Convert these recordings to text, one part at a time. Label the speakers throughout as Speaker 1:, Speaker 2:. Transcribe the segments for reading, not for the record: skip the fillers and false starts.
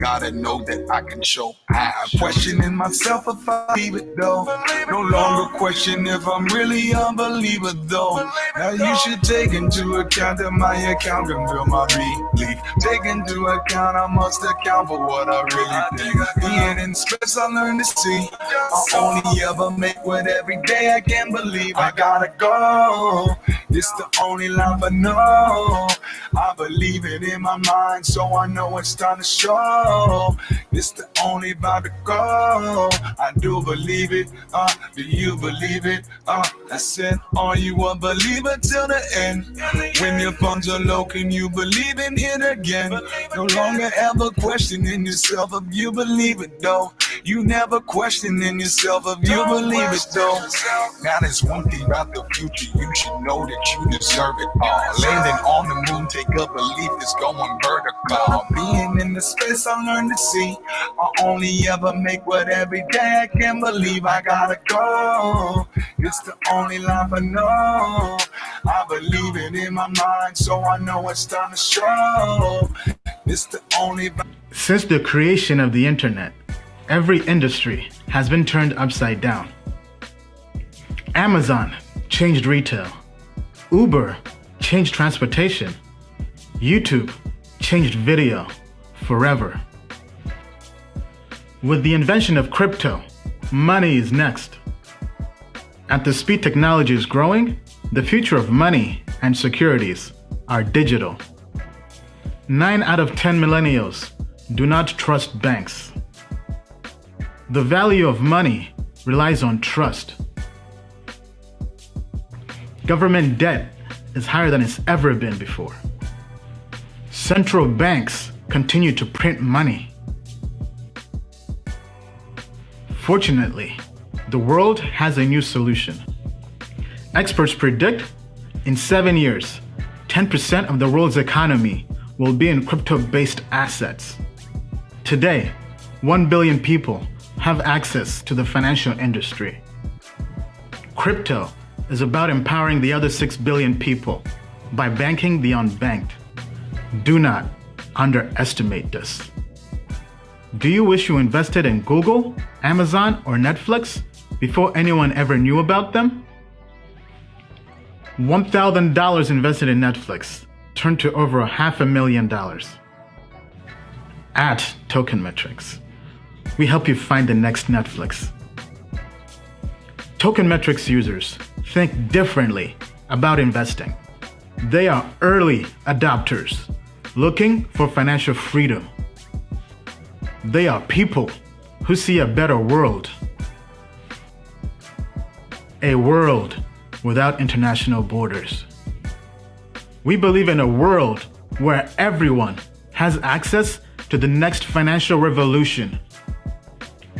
Speaker 1: Gotta know that I can show. I'm questioning myself if I believe it though. No longer question if I'm really a believer though. Now you should take into account that my account can build my belief. Take into account I must account for what I really think. Being in space I learn to see. I only ever make what every day I can believe. I gotta go. This the only life I know. I believe it in my mind, so I know it's time to show. This the only about to go. I do believe it. Do you believe it? That's it. Are you a believer till the end? When your funds are low, can you believe in it again? No longer ever questioning yourself if you believe it though. You never questioning yourself if you believe it though. Now there's one thing about the future, you should know that you deserve it all. Landing on the moon, take a belief that's going vertical. Being in the space I learned to see. I only ever make what every day I can believe. I gotta go. It's the only life I know. I believe it in my mind, so I know it's time to show. It's the only.
Speaker 2: Since the creation of the internet, every industry has been turned upside down. Amazon changed retail. Uber changed transportation. YouTube changed video forever. With the invention of crypto, money is next. At the speed technology is growing, the future of money and securities are digital. 9 out of 10 millennials do not trust banks. The value of money relies on trust. Government debt is higher than it's ever been before. Central banks continue to print money. Fortunately, the world has a new solution. Experts predict in 7 years, 10% of the world's economy will be in crypto-based assets. Today, 1 billion people have access to the financial industry. Crypto is about empowering the other 6 billion people by banking the unbanked. Do not underestimate this. Do you wish you invested in Google, Amazon, or Netflix before anyone ever knew about them? $1,000 invested in Netflix turned to over $500,000. At Token Metrics, we help you find the next Netflix. Token Metrics users think differently about investing. They are early adopters looking for financial freedom. They are people who see a better world. A world without international borders. We believe in a world where everyone has access to the next financial revolution.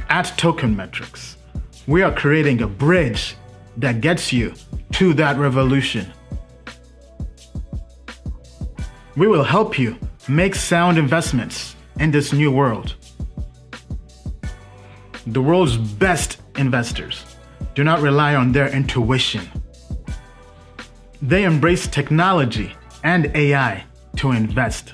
Speaker 2: At Token Metrics, we are creating a bridge that gets you to that revolution. We will help you make sound investments in this new world. The world's best investors do not rely on their intuition. They embrace technology and AI to invest.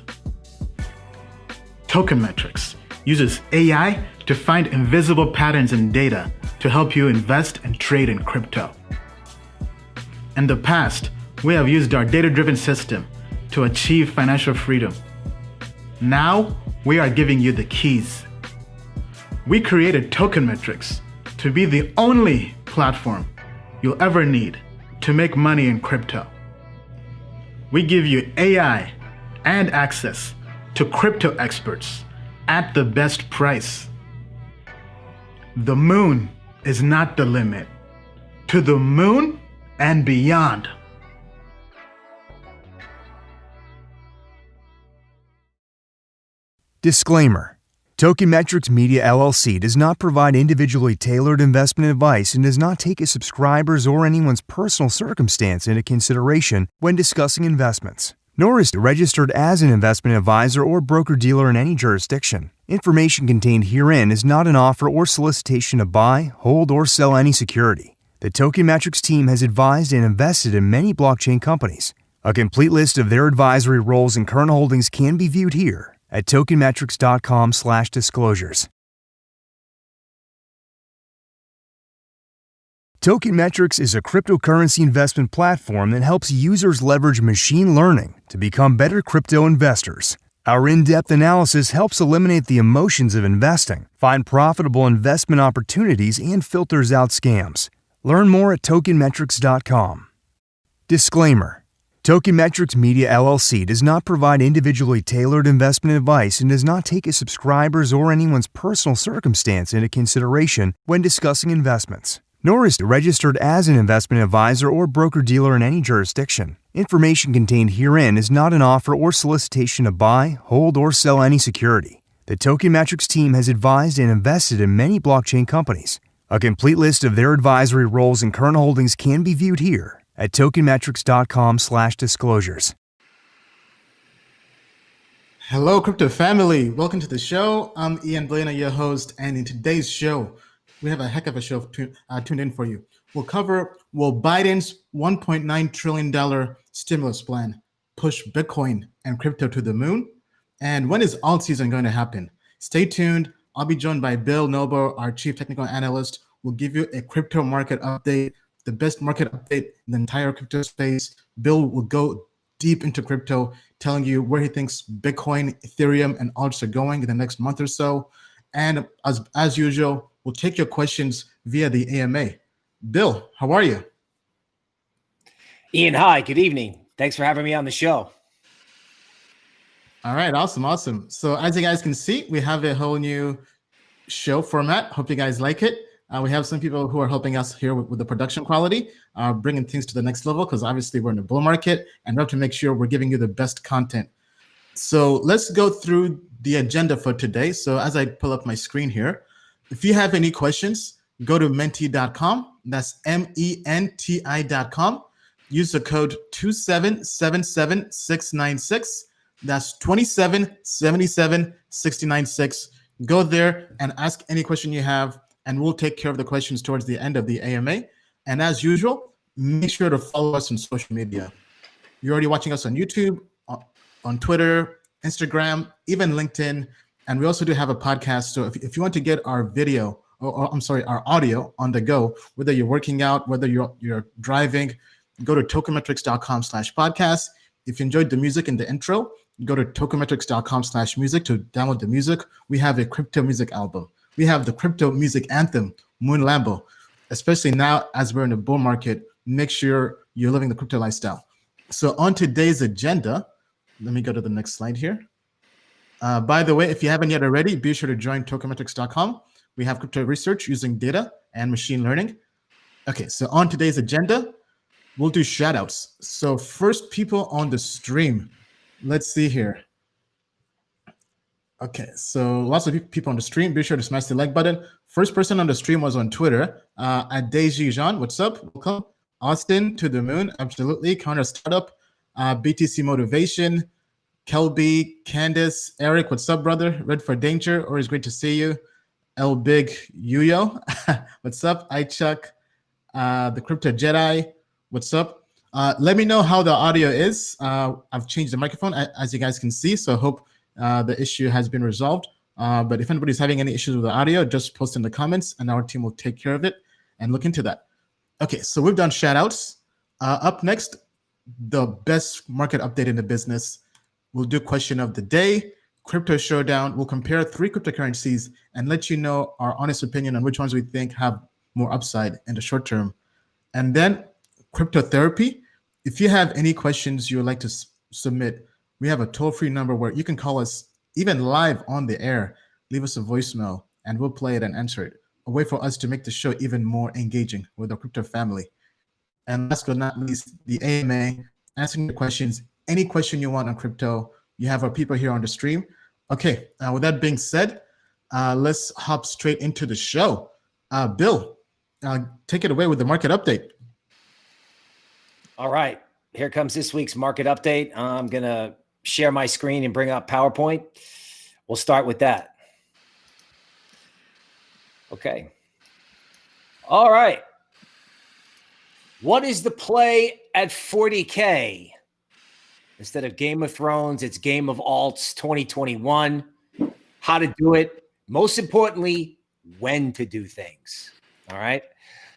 Speaker 2: Token Metrics uses AI to find invisible patterns in data to help you invest and trade in crypto. In the past, we have used our data-driven system to achieve financial freedom. Now, we are giving you the keys. We created Token Metrics to be the only platform you'll ever need to make money in crypto. We give you AI and access to crypto experts at the best price. The moon is not the limit. To the moon and beyond.
Speaker 3: Disclaimer. Token Metrics Media LLC does not provide individually tailored investment advice and does not take a subscriber's or anyone's personal circumstance into consideration when discussing investments, nor is it registered as an investment advisor or broker-dealer in any jurisdiction. Information contained herein is not an offer or solicitation to buy, hold, or sell any security. The Token Metrics team has advised and invested in many blockchain companies. A complete list of their advisory roles and current holdings can be viewed here. at tokenmetrics.com/disclosures. TokenMetrics is a cryptocurrency investment platform that helps users leverage machine learning to become better crypto investors. Our in-depth analysis helps eliminate the emotions of investing, find profitable investment opportunities, and filters out scams. Learn more at tokenmetrics.com. Disclaimer: Metrics Media LLC does not provide individually tailored investment advice and does not take a subscriber's or anyone's personal circumstance into consideration when discussing investments, nor is it registered as an investment advisor or broker-dealer in any jurisdiction. Information contained herein is not an offer or solicitation to buy, hold, or sell any security. The Metrics team has advised and invested in many blockchain companies. A complete list of their advisory roles and current holdings can be viewed here at tokenmetrics.com/disclosures.
Speaker 2: Hello, crypto family. Welcome to the show. I'm Ian Balina, your host, and in today's show, we have a heck of a show tuned in for you. We'll cover, will Biden's $1.9 trillion stimulus plan push Bitcoin and crypto to the moon? And when is alt season going to happen? Stay tuned. I'll be joined by Bill Noble, our chief technical analyst. We'll give you a crypto market update, the best market update in the entire crypto space. Bill will go deep into crypto, telling you where he thinks Bitcoin, Ethereum, and alts are going in the next month or so. And as usual, we'll take your questions via the AMA. Bill, how are you?
Speaker 4: Ian, hi, good evening. Thanks for having me on the show.
Speaker 2: All right, awesome. So as you guys can see, we have a whole new show format. Hope you guys like it. We have some people who are helping us here with the production quality, bringing things to the next level, because obviously we're in a bull market and we have to make sure we're giving you the best content. So let's go through the agenda for today. So as I pull up my screen here, if you have any questions, go to menti.com. That's MENTI.com. Use the code 2777696. That's 2777696. Go there and ask any question you have, and we'll take care of the questions towards the end of the AMA. And as usual, make sure to follow us on social media. You're already watching us on YouTube, on Twitter, Instagram, even LinkedIn. And we also do have a podcast. So if you want to get our video, our audio on the go, whether you're working out, whether you're driving, go to tokenmetrics.com/podcast. If you enjoyed the music in the intro, go to tokenmetrics.com/music to download the music. We have a crypto music album. We have the crypto music anthem, Moon Lambo. Especially now as we're in a bull market, make sure you're living the crypto lifestyle. So on today's agenda, let me go to the next slide here. By the way, if you haven't yet already, be sure to join tokenmetrics.com. We have crypto research using data and machine learning. Okay, so on today's agenda, we'll do shout outs. So first people on the stream, let's see here. Okay, so lots of people on the stream. Be sure to smash the like button. First person on the stream was on Twitter at Deji Jean. What's up? Welcome. Austin to the moon. Absolutely. Counter Startup. BTC Motivation. Kelby, Candace, Eric. What's up, brother? Red for Danger. Always great to see you. El Big Yuyo. What's up? iChuck. The Crypto Jedi. What's up? Let me know how the audio is. I've changed the microphone, as you guys can see, so I hope the issue has been resolved. But if anybody's having any issues with the audio, just post in the comments and our team will take care of it and look into that. Okay, so we've done shout outs. Up next, the best market update in the business. We'll do question of the day, crypto showdown. We'll compare 3 cryptocurrencies and let you know our honest opinion on which ones we think have more upside in the short term. And then crypto therapy. If you have any questions you would like to submit, we have a toll-free number where you can call us even live on the air, leave us a voicemail, and we'll play it and answer it. A way for us to make the show even more engaging with our crypto family. And last but not least, the AMA, answering the questions, any question you want on crypto. You have our people here on the stream. Okay, with that being said, let's hop straight into the show. Bill, take it away with the market update.
Speaker 4: All right, here comes this week's market update. I'm going to share my screen and bring up PowerPoint. We'll start with that. Okay. All right. What is the play at 40K? Instead of Game of Thrones, it's Game of Alts 2021. How to do it. Most importantly, when to do things. All right.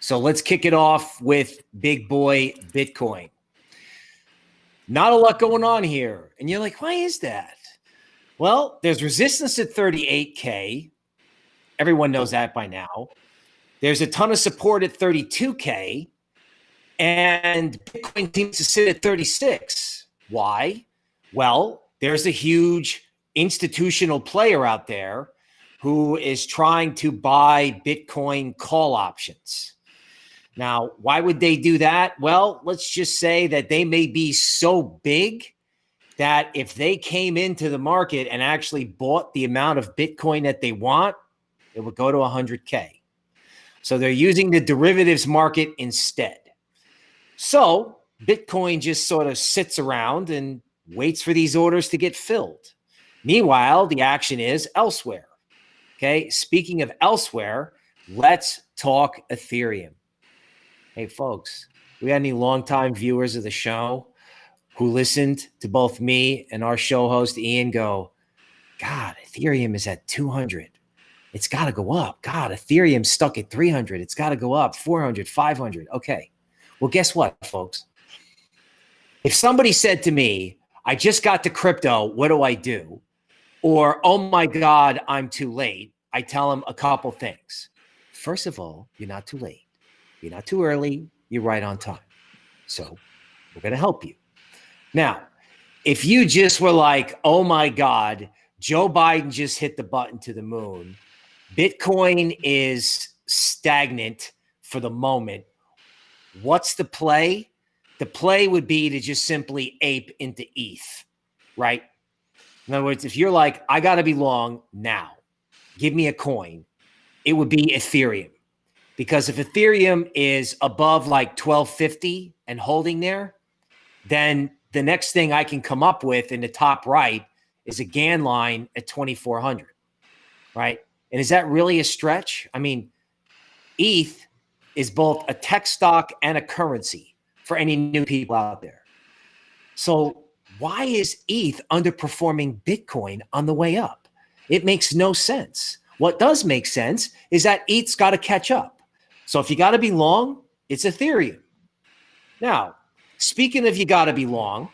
Speaker 4: So let's kick it off with big boy Bitcoin. Not a lot going on here. And you're like, why is that? Well, there's resistance at 38K. Everyone knows that by now. There's a ton of support at 32K. And Bitcoin seems to sit at 36. Why? Well, there's a huge institutional player out there who is trying to buy Bitcoin call options. Now, why would they do that? Well, let's just say that they may be so big that if they came into the market and actually bought the amount of Bitcoin that they want, it would go to 100K. So they're using the derivatives market instead. So Bitcoin just sort of sits around and waits for these orders to get filled. Meanwhile, the action is elsewhere. Okay, speaking of elsewhere, let's talk Ethereum. Hey, folks, we got any longtime viewers of the show who listened to both me and our show host, Ian, go, God, Ethereum is at 200. It's got to go up. God, Ethereum's stuck at 300. It's got to go up, 400, 500. Okay, well, guess what, folks? If somebody said to me, I just got to crypto, what do I do? Or, oh my God, I'm too late. I tell them a couple things. First of all, you're not too late. You're not too early. You're right on time. So we're going to help you. Now, if you just were like, oh my God, Joe Biden just hit the button to the moon. Bitcoin is stagnant for the moment. What's the play? The play would be to just simply ape into ETH, right? In other words, if you're like, I got to be long now, give me a coin, it would be Ethereum. Because if Ethereum is above like 1250 and holding there, then the next thing I can come up with in the top right is a GAN line at 2400, right? And is that really a stretch? I mean, ETH is both a tech stock and a currency for any new people out there. So why is ETH underperforming Bitcoin on the way up? It makes no sense. What does make sense is that ETH's got to catch up. So if you got to be long, it's Ethereum. Now, speaking of you got to be long,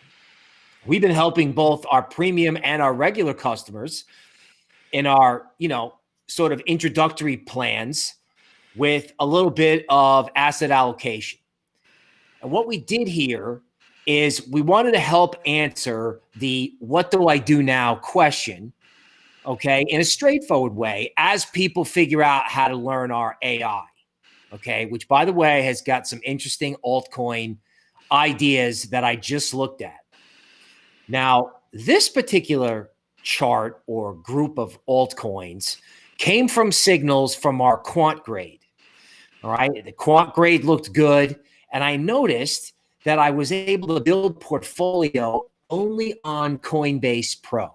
Speaker 4: we've been helping both our premium and our regular customers in our, sort of introductory plans with a little bit of asset allocation. And what we did here is we wanted to help answer the what do I do now question, okay, in a straightforward way as people figure out how to learn our AI, okay, which, by the way, has got some interesting altcoin ideas that I just looked at. Now, this particular chart or group of altcoins came from signals from our quant grade. All right, the quant grade looked good, and I noticed that I was able to build portfolio only on Coinbase Pro.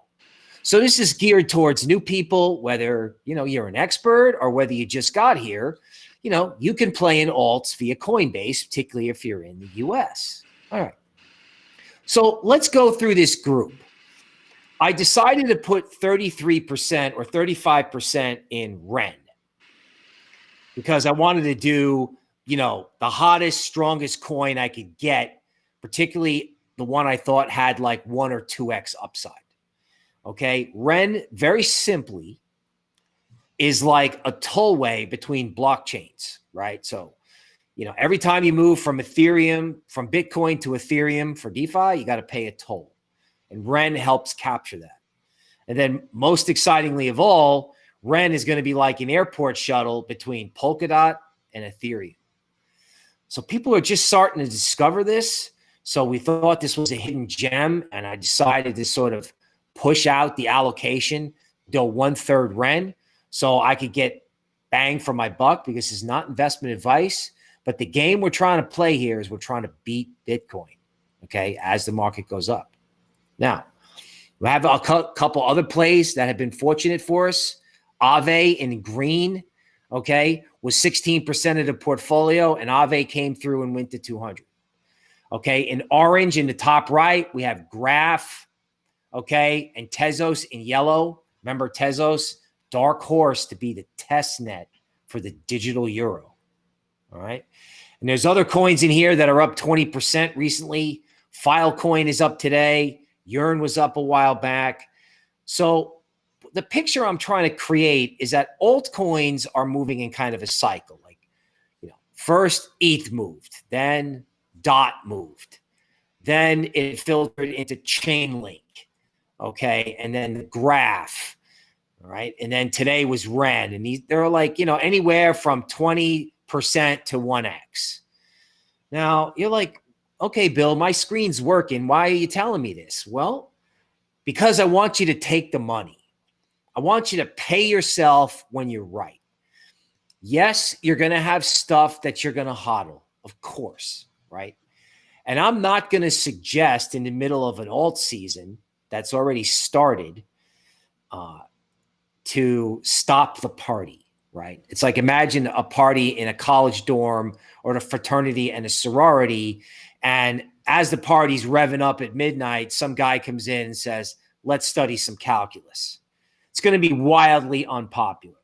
Speaker 4: So this is geared towards new people, whether you're an expert or whether you just got here. You can play in alts via Coinbase, particularly if you're in the US. All right. So let's go through this group. I decided to put 33% or 35% in Ren because I wanted to do, the hottest, strongest coin I could get, particularly the one I thought had like 1 or 2x upside. Okay. Ren, very simply, is like a tollway between blockchains, right? So, every time you move from Bitcoin to Ethereum for DeFi, you got to pay a toll. And Ren helps capture that. And then most excitingly of all, Ren is going to be like an airport shuttle between Polkadot and Ethereum. So people are just starting to discover this. So we thought this was a hidden gem, and I decided to sort of push out the allocation, do 1/3 Ren, so I could get bang for my buck, because it's not investment advice. But the game we're trying to play here is we're trying to beat Bitcoin, okay, as the market goes up. Now, we have a couple other plays that have been fortunate for us. Aave in green, okay, was 16% of the portfolio, and Aave came through and went to 200. Okay, in orange in the top right, we have Graph, okay, and Tezos in yellow. Remember Tezos, dark horse to be the test net for the digital euro. All right, and there's other coins in here that are up 20% recently. Filecoin is up today. Yearn was up a while back. So the picture I'm trying to create is that altcoins are moving in kind of a cycle. Like, first ETH moved, then DOT moved, then it filtered into Chainlink, okay, and then the Graph, all right, and then today was REN, and they're like, anywhere from 20% to 1x. Now, you're like, okay, Bill, my screen's working. Why are you telling me this? Well, because I want you to take the money. I want you to pay yourself when you're right. Yes, you're going to have stuff that you're going to hodl, of course, right? And I'm not going to suggest in the middle of an alt season that's already started to stop the party, right? It's like, imagine a party in a college dorm or a fraternity and a sorority, and as the party's revving up at midnight, some guy comes in and says, let's study some calculus. It's going to be wildly unpopular.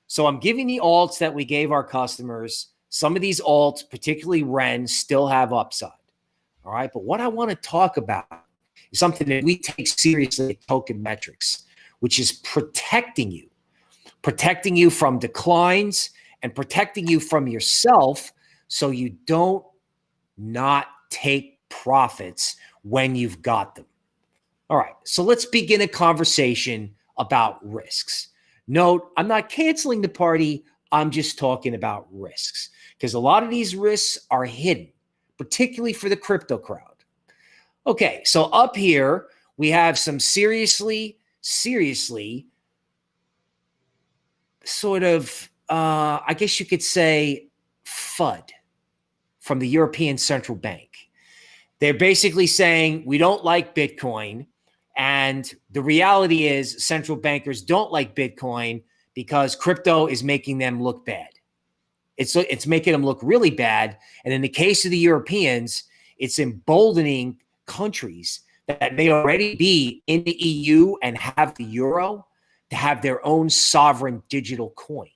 Speaker 4: So I'm giving the alts that we gave our customers. Some of these alts, particularly REN, still have upside. All right. But what I want to talk about is something that we take seriously at Token Metrics, which is protecting you from declines and protecting you from yourself so you don't not take profits when you've got them. All right. So let's begin a conversation about risks. Note, I'm not canceling the party. I'm just talking about risks because a lot of these risks are hidden, particularly for the crypto crowd. Okay, so up here, we have some seriously sort of, I guess you could say, FUD from the European Central Bank. They're basically saying, we don't like Bitcoin. And the reality is central bankers don't like Bitcoin because crypto is making them look bad. It's making them look really bad. And in the case of the Europeans, it's emboldening countries that may already be in the EU and have the euro to have their own sovereign digital coin.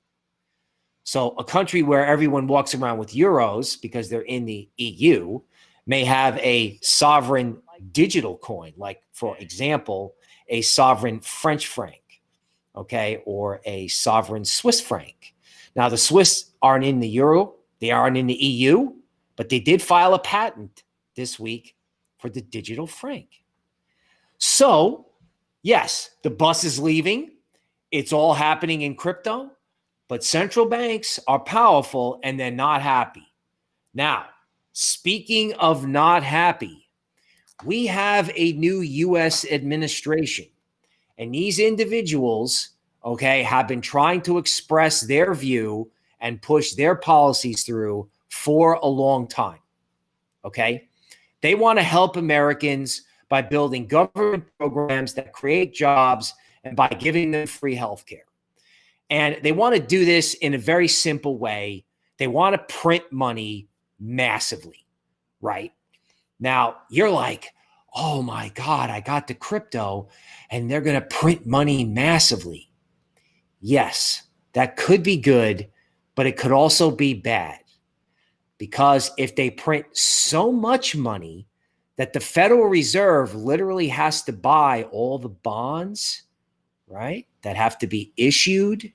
Speaker 4: So a country where everyone walks around with euros because they're in the EU may have a sovereign digital coin, like, for example, a sovereign French franc, okay, or a sovereign Swiss franc. Now, the Swiss aren't in the euro, they aren't in the EU, but they did file a patent this week for the digital franc. So, yes, the bus is leaving. It's all happening in crypto, but central banks are powerful and they're not happy. Now, speaking of not happy, we have a new U.S. administration, and these individuals, okay, have been trying to express their view and push their policies through for a long time, okay? They want to help Americans by building government programs that create jobs and by giving them free healthcare. And they want to do this in a very simple way. They want to print money massively, right? Now, you're like, oh my God, I got the crypto and they're going to print money massively. Yes, that could be good, but it could also be bad. Because if they print so much money that the Federal Reserve literally has to buy all the bonds, right, that have to be issued,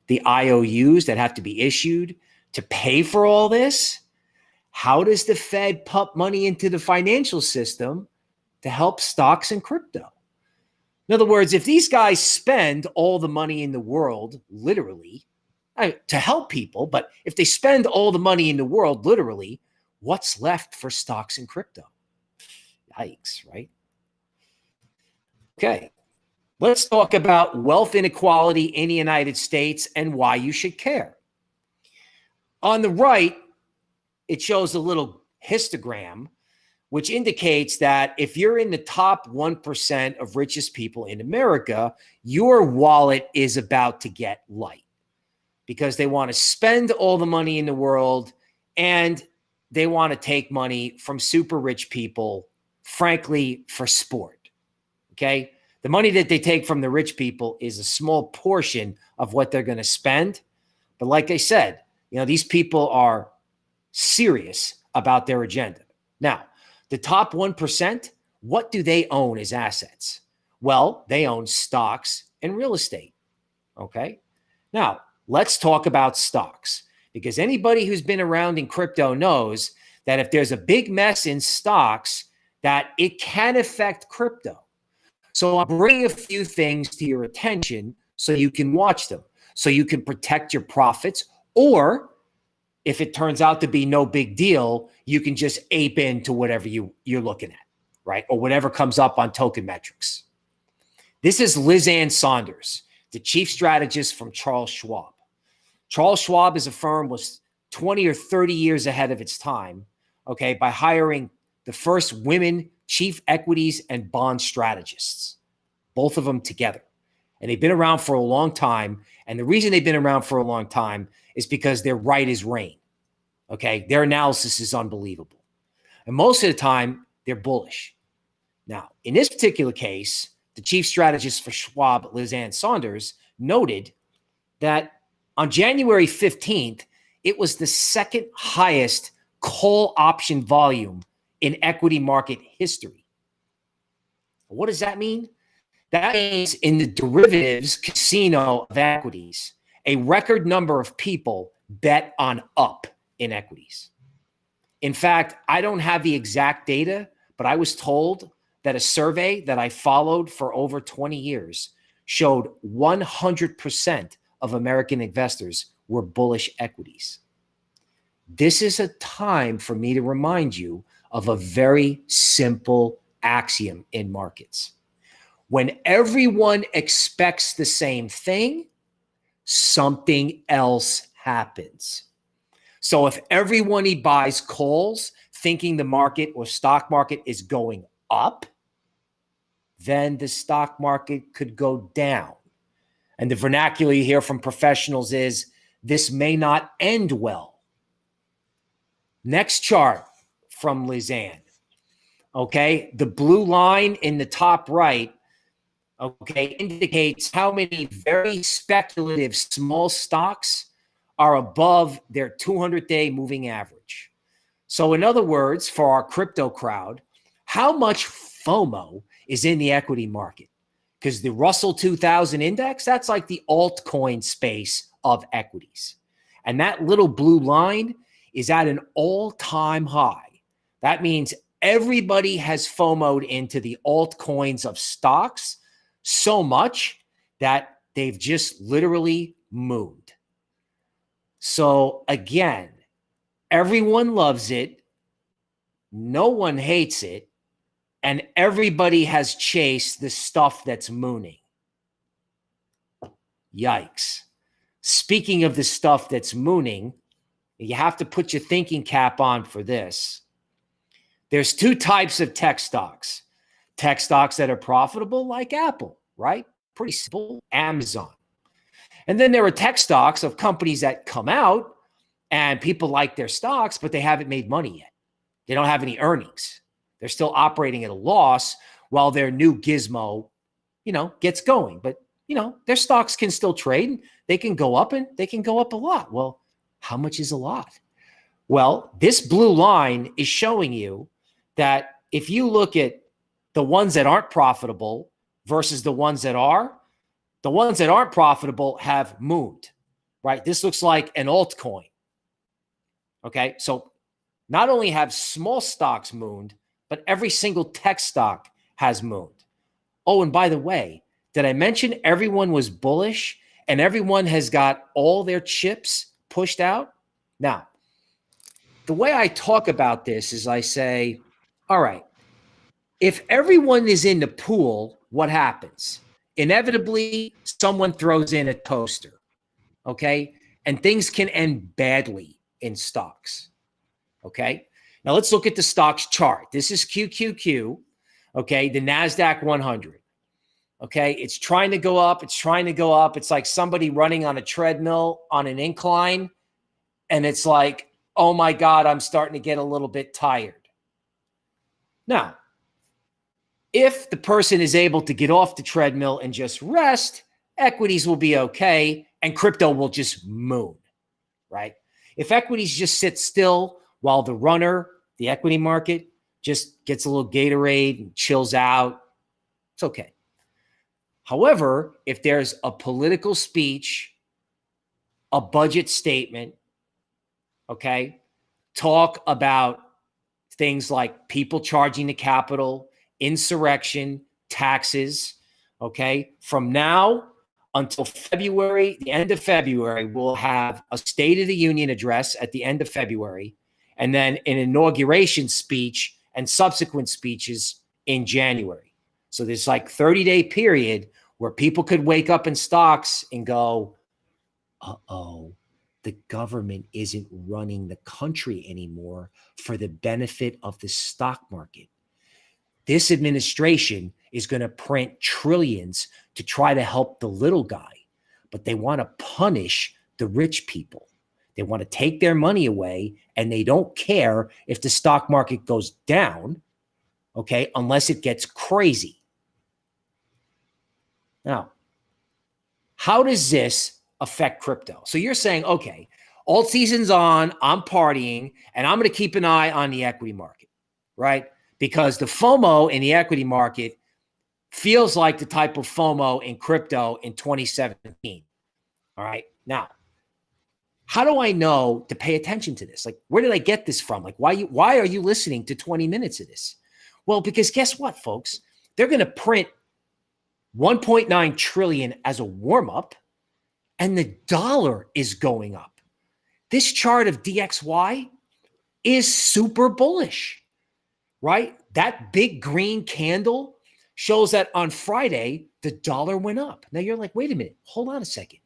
Speaker 4: the IOUs that have to be issued to pay for all this, how does the Fed pump money into the financial system to help stocks and crypto? In other words, if these guys spend all the money in the world, literally, to help people, but if they spend all the money in the world, literally, what's left for stocks and crypto? Yikes, right? Okay, let's talk about wealth inequality in the United States and why you should care. On the right, it shows a little histogram, which indicates that if you're in the top 1% of richest people in America, your wallet is about to get light because they want to spend all the money in the world and they want to take money from super rich people, frankly, for sport. Okay. The money that they take from the rich people is a small portion of what they're going to spend. But like I said, these people are serious about their agenda. Now, the top 1%, what do they own as assets? Well, they own stocks and real estate. Okay. Now, let's talk about stocks, because anybody who's been around in crypto knows that if there's a big mess in stocks, that it can affect crypto. So I'll bring a few things to your attention so you can watch them, so you can protect your profits, or if it turns out to be no big deal, you can just ape into whatever you're looking at, right? Or whatever comes up on Token Metrics. This is Liz Ann Saunders, the chief strategist from Charles Schwab. Charles Schwab as a firm was 20 or 30 years ahead of its time, okay, by hiring the first women chief equities and bond strategists, both of them together. And they've been around for a long time. And the reason they've been around for a long time is because they're right as rain. Okay. Their analysis is unbelievable. And most of the time, they're bullish. Now, in this particular case, the chief strategist for Schwab, Liz Ann Saunders, noted that on January 15th, it was the second highest call option volume in equity market history. What does that mean? That means in the derivatives casino of equities, a record number of people bet on up in equities. In fact, I don't have the exact data, but I was told that a survey that I followed for over 20 years showed 100% of American investors were bullish equities. This is a time for me to remind you of a very simple axiom in markets. When everyone expects the same thing, something else happens. So if everybody buys calls thinking the market or stock market is going up, then the stock market could go down. And the vernacular you hear from professionals is, this may not end well. Next chart from Liz Ann. Okay, the blue line in the top right, okay, indicates how many very speculative small stocks are above their 200-day moving average. So in other words, for our crypto crowd, how much FOMO is in the equity market? Because the Russell 2000 index, that's like the altcoin space of equities. And that little blue line is at an all-time high. That means everybody has FOMO'd into the altcoins of stocks so much that they've just literally mooned. So again, everyone loves it. No one hates it. And everybody has chased the stuff that's mooning. Yikes. Speaking of the stuff that's mooning, you have to put your thinking cap on for this. There's two types of tech stocks. Tech stocks that are profitable, like Apple, right? Pretty simple. Amazon. And then there are tech stocks of companies that come out and people like their stocks, but they haven't made money yet. They don't have any earnings. They're still operating at a loss while their new gizmo, gets going. But, their stocks can still trade. They can go up and they can go up a lot. Well, how much is a lot? Well, this blue line is showing you that if you look at the ones that aren't profitable versus the ones that aren't profitable have mooned, right? This looks like an altcoin. Okay. So not only have small stocks mooned, but every single tech stock has mooned. Oh, and by the way, did I mention everyone was bullish and everyone has got all their chips pushed out? Now, the way I talk about this is I say, all right, if everyone is in the pool, what happens? Inevitably, someone throws in a toaster, okay? And things can end badly in stocks, okay? Now let's look at the stocks chart. This is QQQ, okay? The NASDAQ 100, okay? It's trying to go up. It's trying to go up. It's like somebody running on a treadmill on an incline. And it's like, oh my God, I'm starting to get a little bit tired. Now, if the person is able to get off the treadmill and just rest, equities will be okay and crypto will just moon, right? If equities just sit still while the runner, the equity market, just gets a little Gatorade and chills out, it's okay. However, if there's a political speech, a budget statement, okay, talk about things like people charging the capital, insurrection, taxes, okay, from now until February, the end of February, we'll have a State of the Union address at the end of February, and then an inauguration speech and subsequent speeches in January. So there's like 30-day period where people could wake up in stocks and go, uh-oh, the government isn't running the country anymore for the benefit of the stock market. This administration is going to print trillions to try to help the little guy, but they want to punish the rich people. They want to take their money away, and they don't care if the stock market goes down, okay, unless it gets crazy. Now, how does this affect crypto? So you're saying, okay, alt season's on, I'm partying, and I'm going to keep an eye on the equity market, right? Because the FOMO in the equity market feels like the type of FOMO in crypto in 2017. All right. Now, how do I know to pay attention to this? Like, where did I get this from? Like, why are you listening to 20 minutes of this? Well, because guess what, folks? They're going to print 1.9 trillion as a warm-up, and the dollar is going up. This chart of DXY is super bullish, right? That big green candle shows that on Friday, the dollar went up. Now you're like, wait a minute, hold on a second.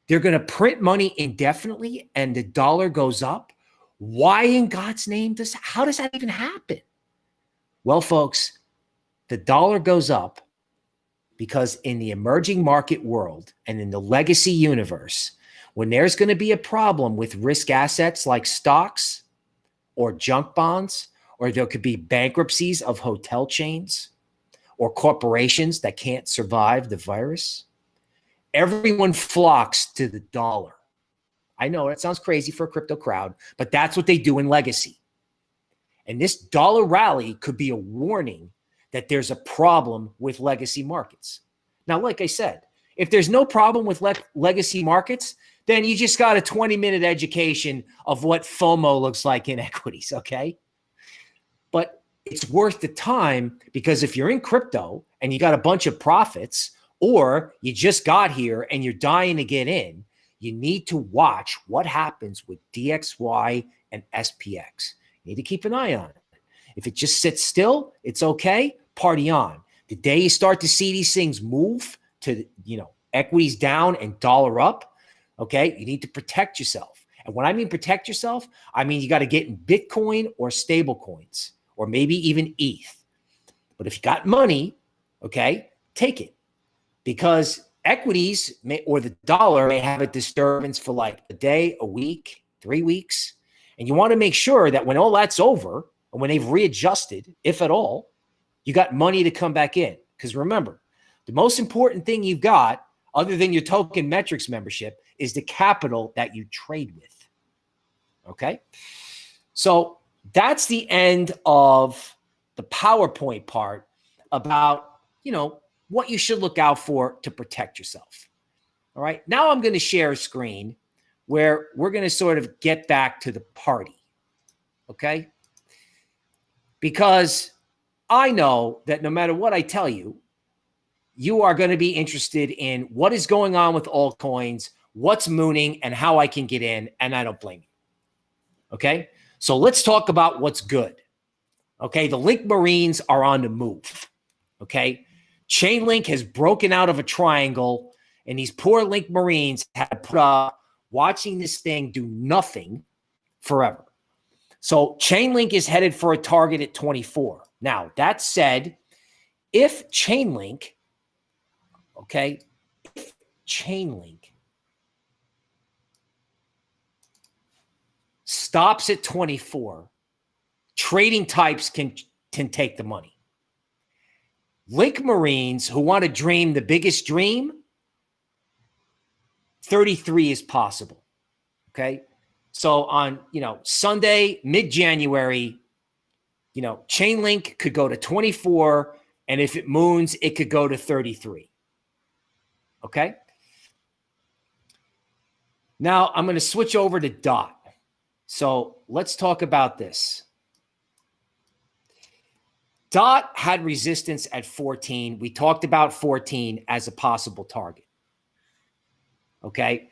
Speaker 4: They're going to print money indefinitely and the dollar goes up. Why in God's name how does that even happen? Well, folks, the dollar goes up because in the emerging market world and in the legacy universe, when there's going to be a problem with risk assets like stocks or junk bonds, or there could be bankruptcies of hotel chains or corporations that can't survive the virus, everyone flocks to the dollar. I know it sounds crazy for a crypto crowd, but that's what they do in legacy. And this dollar rally could be a warning that there's a problem with legacy markets. Now, like I said, if there's no problem with legacy markets, then you just got a 20-minute education of what FOMO looks like in equities, okay? But it's worth the time because if you're in crypto and you got a bunch of profits, or you just got here and you're dying to get in, you need to watch what happens with DXY and SPX. You need to keep an eye on it. If it just sits still, it's okay, party on. The day you start to see these things move to, equities down and dollar up, okay, you need to protect yourself. And when I mean protect yourself, I mean you got to get in Bitcoin or stable coins, or maybe even ETH. But if you got money, okay, take it. Because equities or the dollar may have a disturbance for like a day, a week, 3 weeks. And you want to make sure that when all that's over and when they've readjusted, if at all, you got money to come back in. Because remember, the most important thing you've got, other than your token metrics membership, is the capital that you trade with. Okay? So that's the end of the PowerPoint part about, what you should look out for to protect yourself. All right. Now I'm going to share a screen where we're going to sort of get back to the party. Okay. Because I know that no matter what I tell you, you are going to be interested in what is going on with altcoins, what's mooning, and how I can get in. And I don't blame you. Okay. So let's talk about what's good. Okay. The Link Marines are on the move. Okay. Chainlink has broken out of a triangle, and these poor Link Marines have put up watching this thing do nothing forever. So Chainlink is headed for a target at 24. Now, that said, if Chainlink stops at 24, trading types can take the money. Link Marines who want to dream the biggest dream, 33 is possible. Okay. So on, Sunday, mid-January, Chainlink could go to 24. And if it moons, it could go to 33. Okay. Now I'm going to switch over to DOT. So let's talk about this. DOT had resistance at 14. We talked about 14 as a possible target. Okay.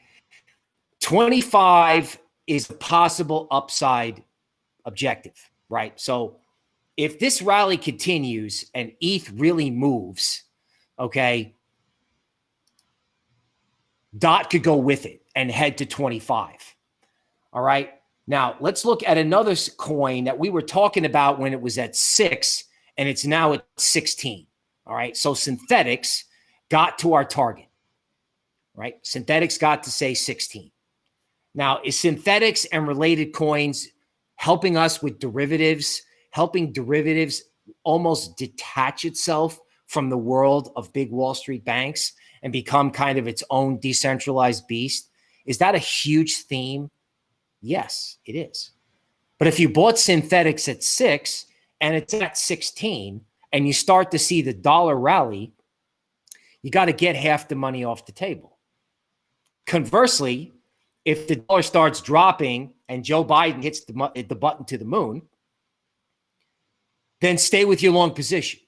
Speaker 4: 25 is a possible upside objective, right? So if this rally continues and ETH really moves, okay, DOT could go with it and head to 25. All right. Now let's look at another coin that we were talking about when it was at 6 and it's now at 16. All right. So Synthetics got to our target, right? Synthetics got to say 16. Now, is Synthetics and related coins helping us with derivatives, helping derivatives almost detach itself from the world of big Wall Street banks and become kind of its own decentralized beast? Is that a huge theme? Yes, it is. But if you bought Synthetics at 6 and it's at 16 and you start to see the dollar rally, you got to get half the money off the table. Conversely, if the dollar starts dropping and Joe Biden hits the button to the moon, then stay with your long position,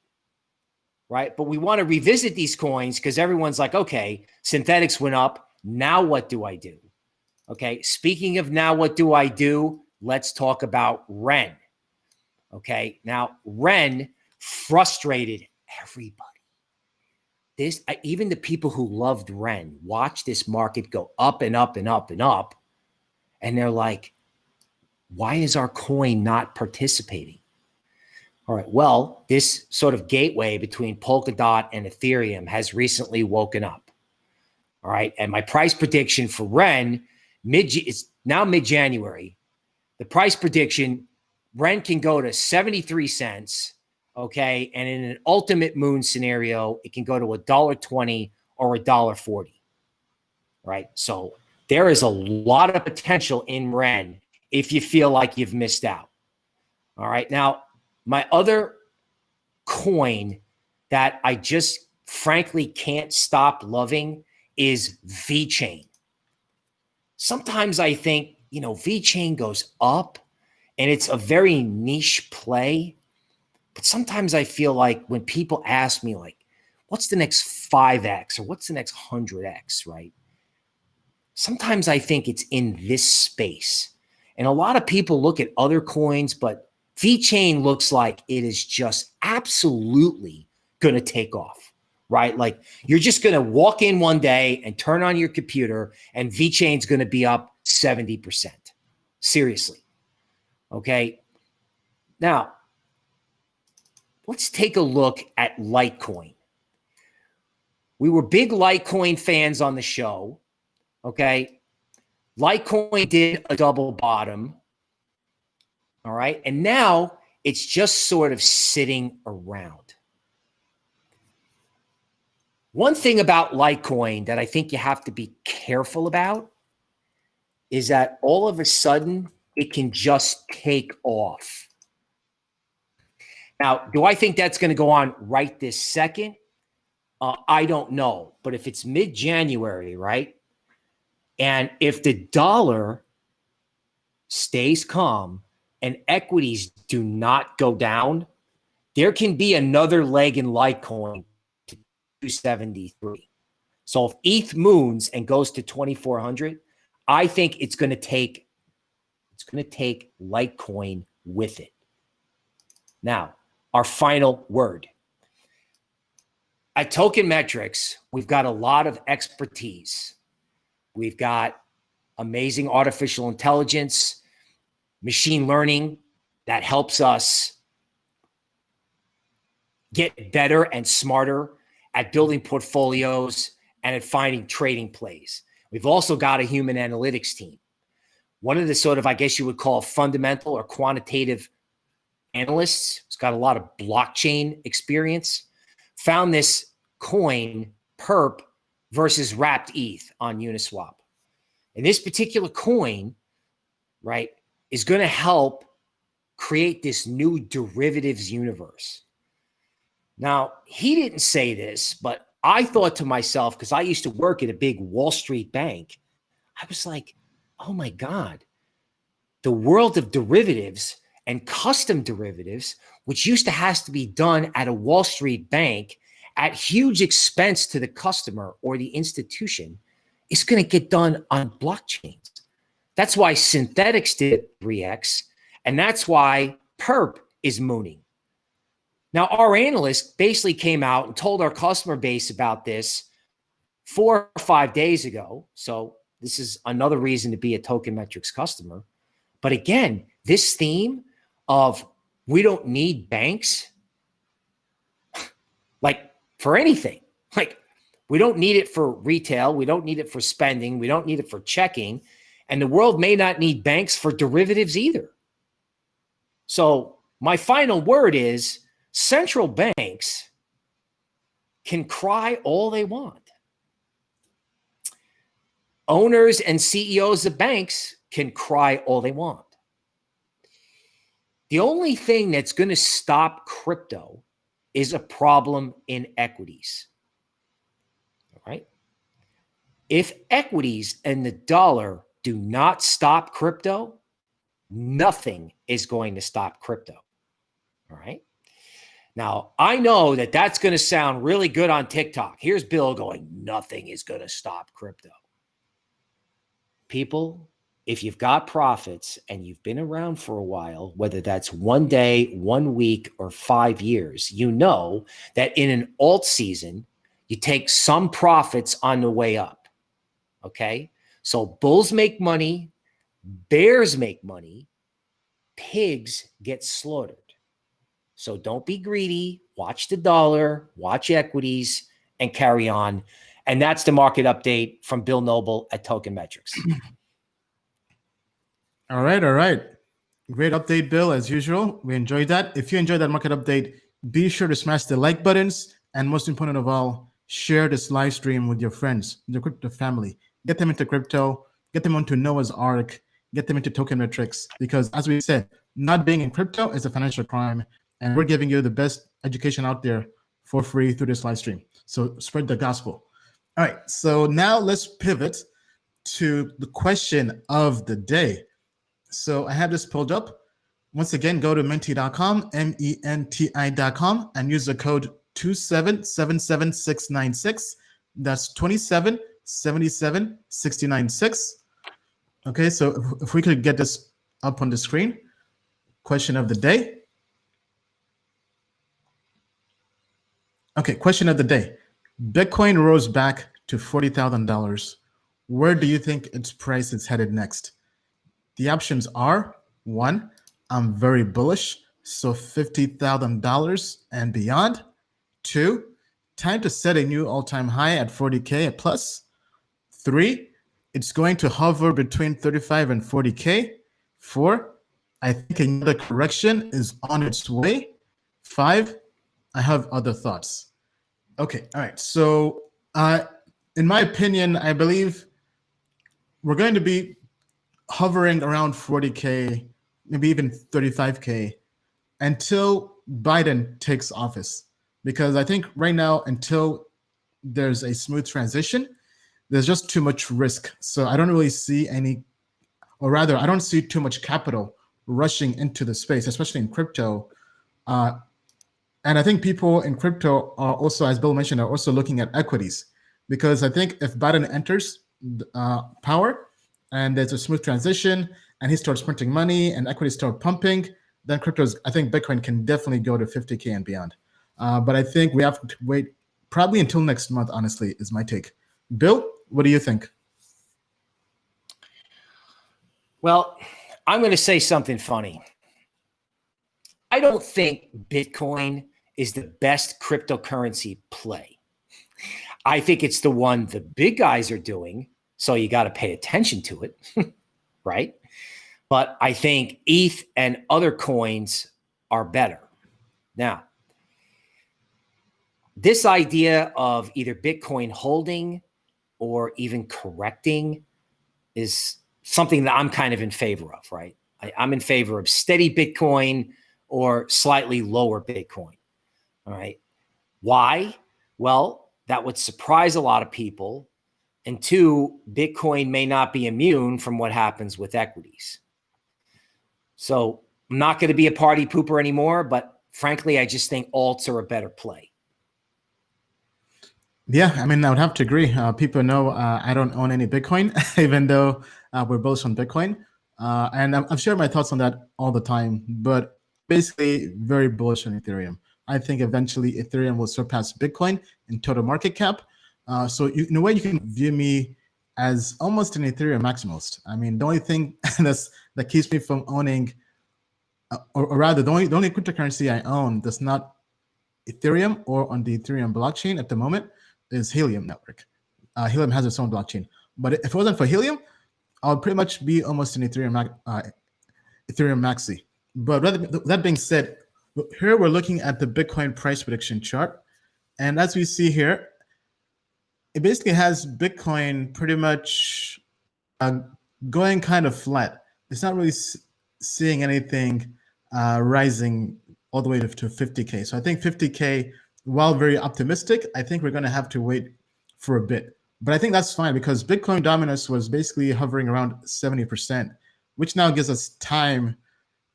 Speaker 4: right? But we want to revisit these coins because everyone's like, okay, Synthetics went up. Now what do I do? Okay, speaking of now what do I do, let's talk about REN. Okay, now REN frustrated everybody. Even the people who loved REN watched this market go up and up and up and up. And they're like, why is our coin not participating? All right. Well, this sort of gateway between Polkadot and Ethereum has recently woken up. All right. And my price prediction for REN it's now mid-January. The price prediction, REN can go to 73 cents. Okay. And in an ultimate moon scenario, it can go to $1.20 or $1.40. Right. So there is a lot of potential in REN if you feel like you've missed out. All right. Now, my other coin that I just frankly can't stop loving is VeChain. Sometimes I think, VeChain goes up and it's a very niche play. But sometimes I feel like when people ask me, like, what's the next 5X or what's the next 100X, right? Sometimes I think it's in this space. And a lot of people look at other coins, but VeChain looks like it is just absolutely going to take off, right? Like you're just going to walk in one day and turn on your computer and VeChain's going to be up 70%. Seriously. Okay. Now, let's take a look at Litecoin. We were big Litecoin fans on the show. Okay. Litecoin did a double bottom. All right. And now it's just sort of sitting around. One thing about Litecoin that I think you have to be careful about is that all of a sudden it can just take off. Now, do I think that's going to go on right this second? I don't know. But if it's mid-January, right? And if the dollar stays calm and equities do not go down, there can be another leg in Litecoin to 273. So if ETH moons and goes to 2,400, I think it's going to take Litecoin with it. Now, our final word. At Token Metrics, we've got a lot of expertise. We've got amazing artificial intelligence, machine learning that helps us get better and smarter at building portfolios and at finding trading plays. We've also got a human analytics team. one of the sort of, I guess you would call fundamental or quantitative analysts, who's got a lot of blockchain experience, found this coin perp versus wrapped ETH on Uniswap. And this particular coin, right, is going to help create this new derivatives universe. Now, he didn't say this, but I thought to myself, because I used to work at a big Wall Street bank, I was like, oh my God, the world of derivatives and custom derivatives, which used to have to be done at a Wall Street bank at huge expense to the customer or the institution, is going to get done on blockchains. That's why synthetics did 3x, and that's why perp is mooning. Now, our analyst basically came out and told our customer base about this 4 or 5 days ago. So this is another reason to be a Token Metrics customer. But again, this theme of we don't need banks, like for anything, like we don't need it for retail. We don't need it for spending. We don't need it for checking. And the world may not need banks for derivatives either. So my final word is central banks can cry all they want. Owners and CEOs of banks can cry all they want. The only thing that's going to stop crypto is a problem in equities. All right? If equities and the dollar do not stop crypto, nothing is going to stop crypto. All right? Now, I know that that's going to sound really good on TikTok. Here's Bill going, nothing is going to stop crypto. People, if you've got profits and you've been around for a while, whether that's 1 day, 1 week, or 5 years, you know that in an alt season, you take some profits on the way up. Okay? So bulls make money, bears make money, pigs get slaughtered. So don't be greedy. Watch the dollar, watch equities, and carry on. And that's the market update from Bill Noble at Token Metrics.
Speaker 2: All right, all right. Great update, Bill, as usual. We enjoyed that. If you enjoyed that market update, be sure to smash the like buttons. And most important of all, share this live stream with your friends, your crypto family. Get them into crypto, get them onto Noah's Ark, get them into Token Metrics. Because as we said, not being in crypto is a financial crime. And we're giving you the best education out there for free through this live stream. So spread the gospel. All right, so now let's pivot to the question of the day. So I have this pulled up. Once again, go to menti.com, menti.com, and use the code 2777696. That's 2777696. Okay, so if we could get this up on the screen. Question of the day. Okay, question of the day. Bitcoin rose back to $40,000. Where do you think its price is headed next? The options are: 1, I'm very bullish, so $50,000 and beyond. 2, time to set a new all-time high at 40K plus. 3, it's going to hover between 35 and 40K. 4, I think another correction is on its way. 5, I have other thoughts. Okay, all right. So in my opinion, I believe we're going to be hovering around 40K, maybe even 35K until Biden takes office. Because I think right now, until there's a smooth transition, there's just too much risk. So I don't really see any, or rather, I don't see too much capital rushing into the space, especially in crypto. And I think people in crypto are also, as Bill mentioned, are also looking at equities. Because I think if Biden enters power and there's a smooth transition and he starts printing money and equities start pumping, then I think Bitcoin can definitely go to 50K and beyond. But I think we have to wait probably until next month, honestly, is my take. Bill, what do you think?
Speaker 4: Well, I'm going to say something funny. I don't think Bitcoin is the best cryptocurrency play. I think it's the one the big guys are doing, so you got to pay attention to it. right? But I think ETH and other coins are better. Now, this idea of either Bitcoin holding or even correcting is something that I'm kind of in favor of, right? I'm in favor of steady Bitcoin or slightly lower Bitcoin. All right. Why? Well, that would surprise a lot of people. And two, Bitcoin may not be immune from what happens with equities. So I'm not going to be a party pooper anymore, but frankly, I just think alts are a better play.
Speaker 2: Yeah, I mean, I would have to agree. People know I don't own any Bitcoin, even though we're both on Bitcoin. And I've shared my thoughts on that all the time, but basically very bullish on Ethereum. I think eventually Ethereum will surpass Bitcoin in total market cap. So in a way, you can view me as almost an Ethereum maximalist. I mean, the only thing that keeps me from owning, or rather, the only cryptocurrency I own that's not Ethereum or on the Ethereum blockchain at the moment is Helium network. Helium has its own blockchain. But if it wasn't for Helium, I would pretty much be almost an Ethereum maxi. But that being said, here we're looking at the Bitcoin price prediction chart. And as we see here, it basically has Bitcoin pretty much going kind of flat. It's not really seeing anything rising all the way to 50K. So I think 50K, while very optimistic, I think we're going to have to wait for a bit. But I think that's fine because Bitcoin dominance was basically hovering around 70%, which now gives us time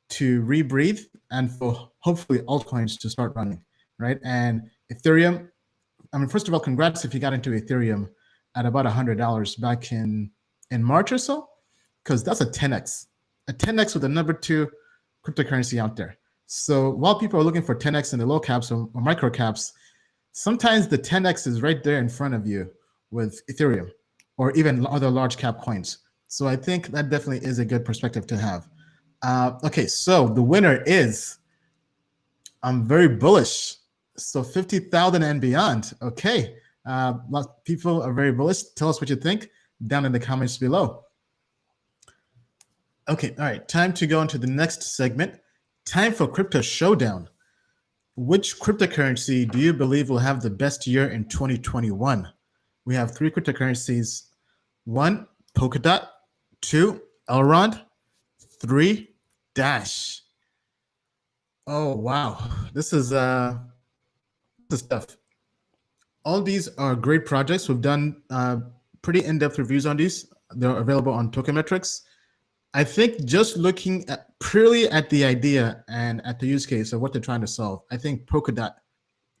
Speaker 2: to rebreathe and for hopefully altcoins to start running, right? And Ethereum, I mean, first of all, congrats if you got into Ethereum at about $100 back in March or so, because that's a 10x with the number 2 cryptocurrency out there. So while people are looking for 10x in the low caps or micro caps, sometimes the 10x is right there in front of you with Ethereum or even other large cap coins. So I think that definitely is a good perspective to have. Okay, so the winner is, I'm very bullish. So 50,000 and beyond. Okay, lots of people are very bullish. Tell us what you think down in the comments below. Okay, all right, time to go into the next segment. Time for Crypto Showdown. Which cryptocurrency do you believe will have the best year in 2021? We have 3 cryptocurrencies. 1, Polkadot. 2, Elrond. 3, Dash. Oh, wow. This is tough. All these are great projects. We've done pretty in-depth reviews on these. They're available on Token Metrics. I think just looking purely at the idea and at the use case of what they're trying to solve, I think Polkadot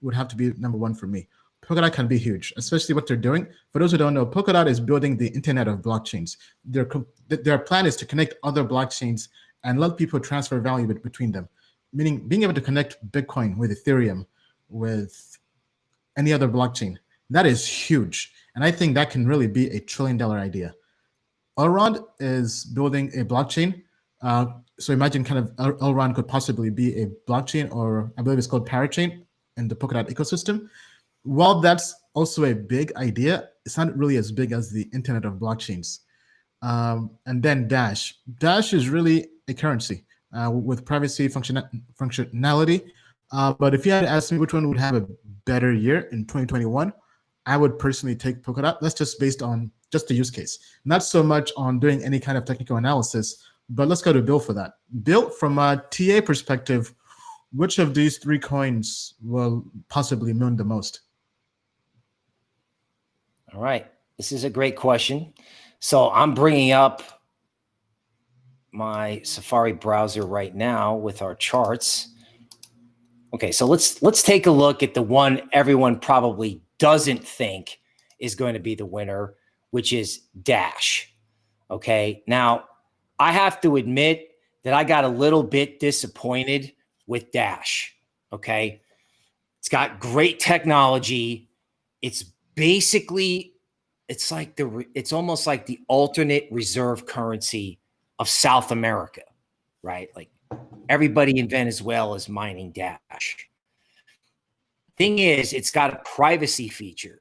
Speaker 2: would have to be number 1 for me. Polkadot can be huge, especially what they're doing. For those who don't know, Polkadot is building the internet of blockchains. Their plan is to connect other blockchains and let people transfer value between them, meaning being able to connect Bitcoin with Ethereum, with any other blockchain. That is huge. And I think that can really be a $1 trillion idea. Elrond is building a blockchain. So imagine kind of Elrond could possibly be a blockchain, or I believe it's called Parachain in the Polkadot ecosystem. While that's also a big idea, it's not really as big as the internet of blockchains. And then Dash. Dash is really a currency with privacy functionality. But if you had to ask me which one would have a better year in 2021, I would personally take Polkadot. That's just based on just the use case, not so much on doing any kind of technical analysis. But let's go to Bill for that. Bill, from a TA perspective, which of these 3 coins will possibly moon the most?
Speaker 4: All right. This is a great question. So I'm bringing up my Safari browser right now with our charts. Okay, so let's take a look at the one everyone probably doesn't think is going to be the winner, which is Dash. Okay, now I have to admit that I got a little bit disappointed with Dash. Okay, it's got great technology. It's basically, it's almost like the alternate reserve currency of South America, right? Like everybody in Venezuela is mining Dash. Thing is, it's got a privacy feature.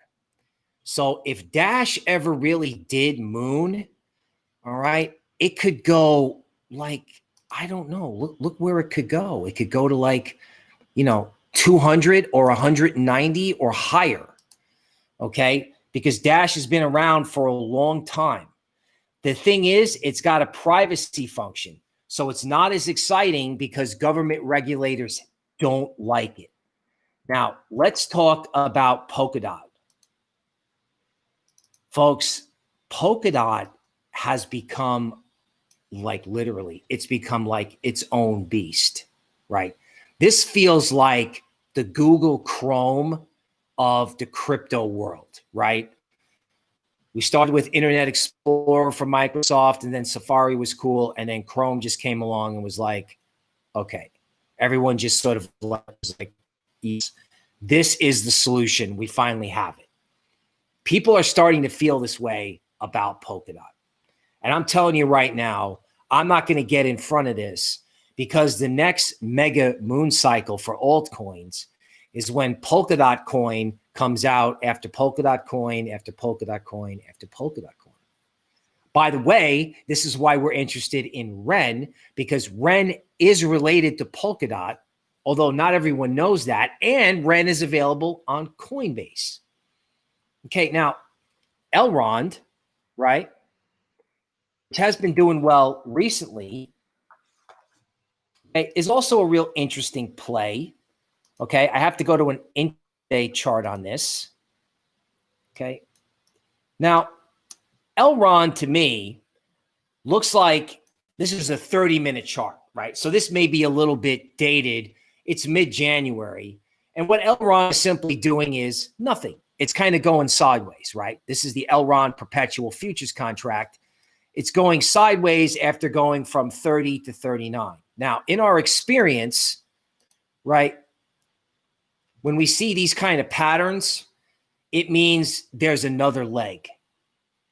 Speaker 4: So if Dash ever really did moon, all right, it could go like, I don't know. Look where it could go. It could go to like, 200 or 190 or higher. Okay. Because Dash has been around for a long time. The thing is, it's got a privacy function. So it's not as exciting because government regulators don't like it. Now, let's talk about Polkadot. Folks, Polkadot has become literally, it's become like its own beast, right? This feels like the Google Chrome of the crypto world, right? We started with Internet Explorer from Microsoft, and then Safari was cool, and then Chrome just came along and was like, okay, everyone just sort of was like, this is the solution. We finally have it. People are starting to feel this way about Polkadot. And I'm telling you right now, I'm not going to get in front of this because the next mega moon cycle for altcoins is when Polkadot coin comes out after Polkadot coin, after Polkadot coin, after Polkadot coin. By the way, this is why we're interested in Ren, because Ren is related to Polkadot, although not everyone knows that, and Ren is available on Coinbase. Okay, now, Elrond, right, which has been doing well recently, is also a real interesting play. Okay, I have to go to an intraday chart on this. Okay, now, Elrond to me looks like this is a 30-minute chart, right? So this may be a little bit dated. It's mid-January. And what Elrond is simply doing is nothing. It's kind of going sideways, right? This is the Elrond perpetual futures contract. It's going sideways after going from 30 to 39. Now, in our experience, right, when we see these kind of patterns, it means there's another leg,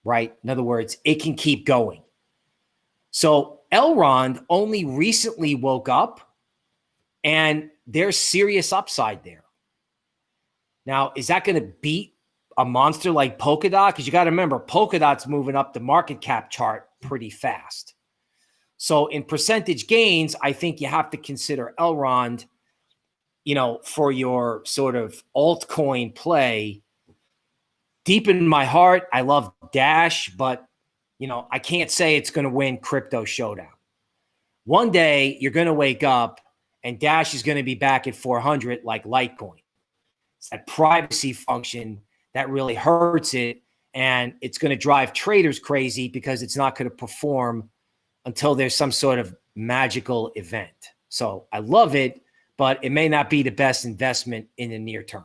Speaker 4: right? In other words, it can keep going. So Elrond only recently woke up, and there's serious upside there. Now, is that going to beat a monster like Polkadot? Because you got to remember, Polkadot's moving up the market cap chart pretty fast. So in percentage gains, I think you have to consider Elrond, for your sort of altcoin play. Deep in my heart, I love Dash, but, I can't say it's going to win Crypto Showdown. One day, you're going to wake up, and Dash is going to be back at 400 like Litecoin. It's that privacy function that really hurts it, and it's going to drive traders crazy because it's not going to perform until there's some sort of magical event. So I love it, but it may not be the best investment in the near term.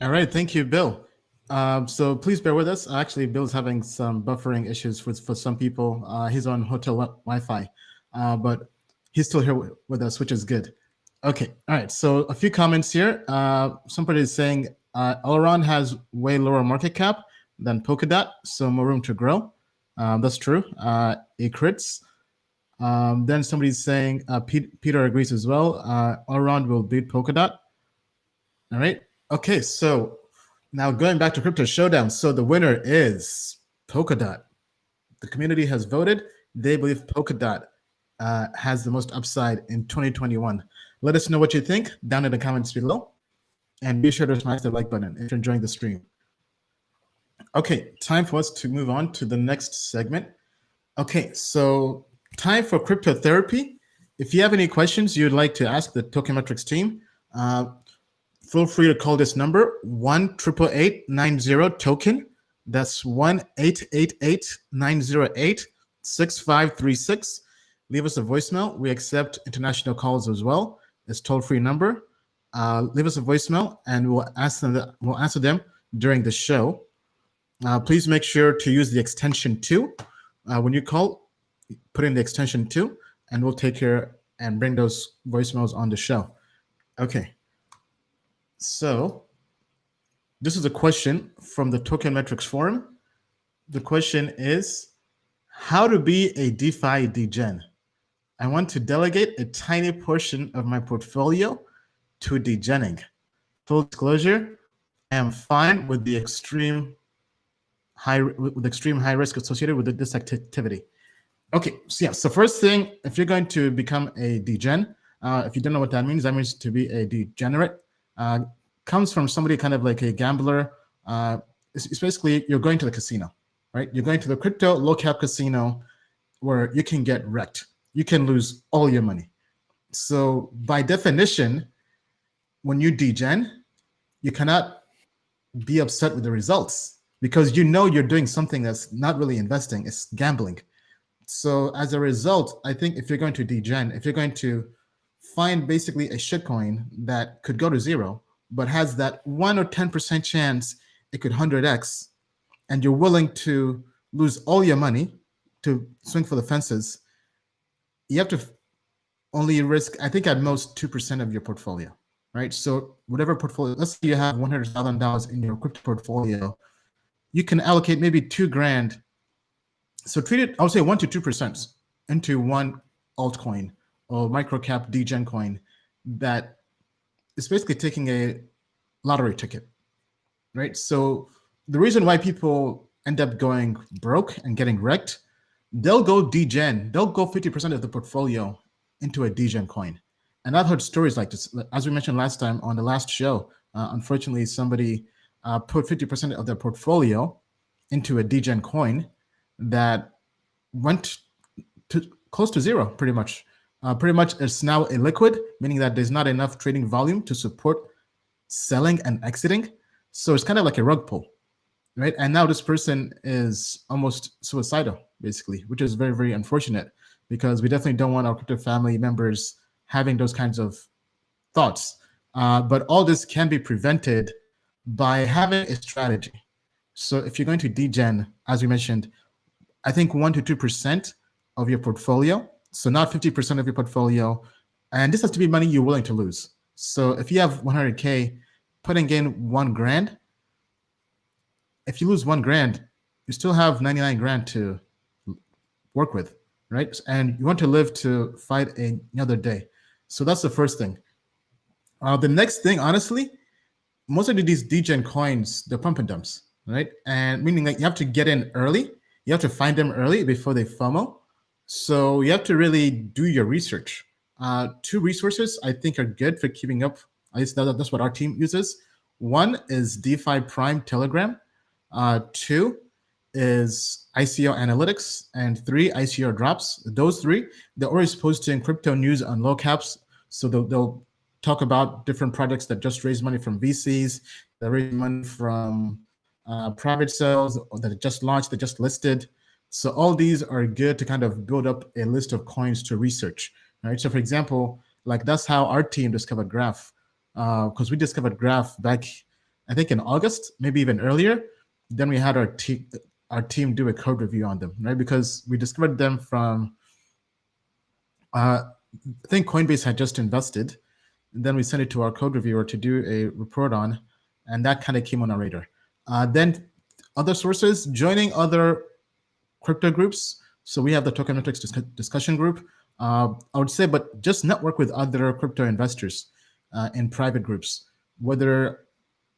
Speaker 2: All right, thank you, Bill. So please bear with us. Actually, Bill's having some buffering issues for some people. He's on hotel Wi-Fi, but he's still here with us, which is good. Okay, all right, so a few comments here. Somebody is saying Elrond has way lower market cap than Polkadot, so more room to grow. That's true. It crits. Then somebody's saying, Peter agrees as well. Elrond will beat Polkadot. All right, okay, so now going back to Crypto Showdown. So the winner is Polkadot. The community has voted. They believe Polkadot has the most upside in 2021. Let us know what you think down in the comments below. And be sure to smash the like button if you're enjoying the stream. Okay, time for us to move on to the next segment. Okay, so time for crypto therapy. If you have any questions you'd like to ask the Token Metrics team, feel free to call this number, 1-888-90-TOKEN. That's 1-888-908-6536. Leave us a voicemail. We accept international calls as well. It's toll-free number. Leave us a voicemail, and we'll answer them during the show. Please make sure to use the extension 2. When you call, put in the extension 2, and we'll take care and bring those voicemails on the show. Okay. So this is a question from the Token Metrics forum. The question is, how to be a DeFi degen? I want to delegate a tiny portion of my portfolio to degenning. Full disclosure, I am fine with the extreme with extreme high risk associated with this activity. Okay, so yeah, so first thing, if you're going to become a degen, if you don't know what that means to be a degenerate. Comes from somebody kind of like a gambler. It's basically you're going to the casino, right? You're going to the crypto low cap casino where you can get wrecked. You can lose all your money. So by definition, when you degen, you cannot be upset with the results because you know you're doing something that's not really investing, it's gambling. So as a result, I think if you're going to degen, if you're going to find basically a shitcoin that could go to zero, but has that 1 or 10% chance it could 100x, and you're willing to lose all your money to swing for the fences, you have to only risk, I think at most 2% of your portfolio, right? So whatever portfolio, let's say you have $100,000 in your crypto portfolio, you can allocate maybe $2,000. So treat it, I would say 1 to 2% into one altcoin or micro cap degen coin that is basically taking a lottery ticket, right? So the reason why people end up going broke and getting wrecked, they'll go degen, they'll go 50% of the portfolio into a degen coin. And I've heard stories like this. As we mentioned last time on the last show, unfortunately, somebody put 50% of their portfolio into a degen coin that went to close to zero, pretty much. Pretty much it's now illiquid, meaning that there's not enough trading volume to support selling and exiting. So it's kind of like a rug pull, right? And now this person is almost suicidal, basically, which is very, very unfortunate because we definitely don't want our crypto family members having those kinds of thoughts. But all this can be prevented by having a strategy. So if you're going to degen, as we mentioned, I think 1 to 2% of your portfolio, so not 50% of your portfolio, and this has to be money you're willing to lose. So if you have 100K, putting in $1,000, if you lose $1,000, you still have 99 grand to work with, right? And you want to live to fight another day. So that's the first thing. The next thing, honestly, most of these degen coins, they're pump and dumps, right? And meaning that you have to get in early. You have to find them early before they FOMO. So you have to really do your research. 2 resources I think are good for keeping up. At least that's what our team uses. 1 is DeFi Prime Telegram. 2 is ICO Analytics, and 3 ICO Drops. Those 3, they're always posting crypto news on low caps. So they'll talk about different projects that just raised money from VCs, that raised money from private sales, or that just launched, that just listed. So all these are good to kind of build up a list of coins to research, right? So for example, like that's how our team discovered Graph, because we discovered Graph back, I think in August, maybe even earlier. Then we had our team do a code review on them, right? Because we discovered them from, I think Coinbase had just invested. And then we sent it to our code reviewer to do a report on, and that kind of came on our radar. Then other sources, joining other crypto groups. So we have the Tokenomics discussion group. I would say, but just network with other crypto investors in private groups, whether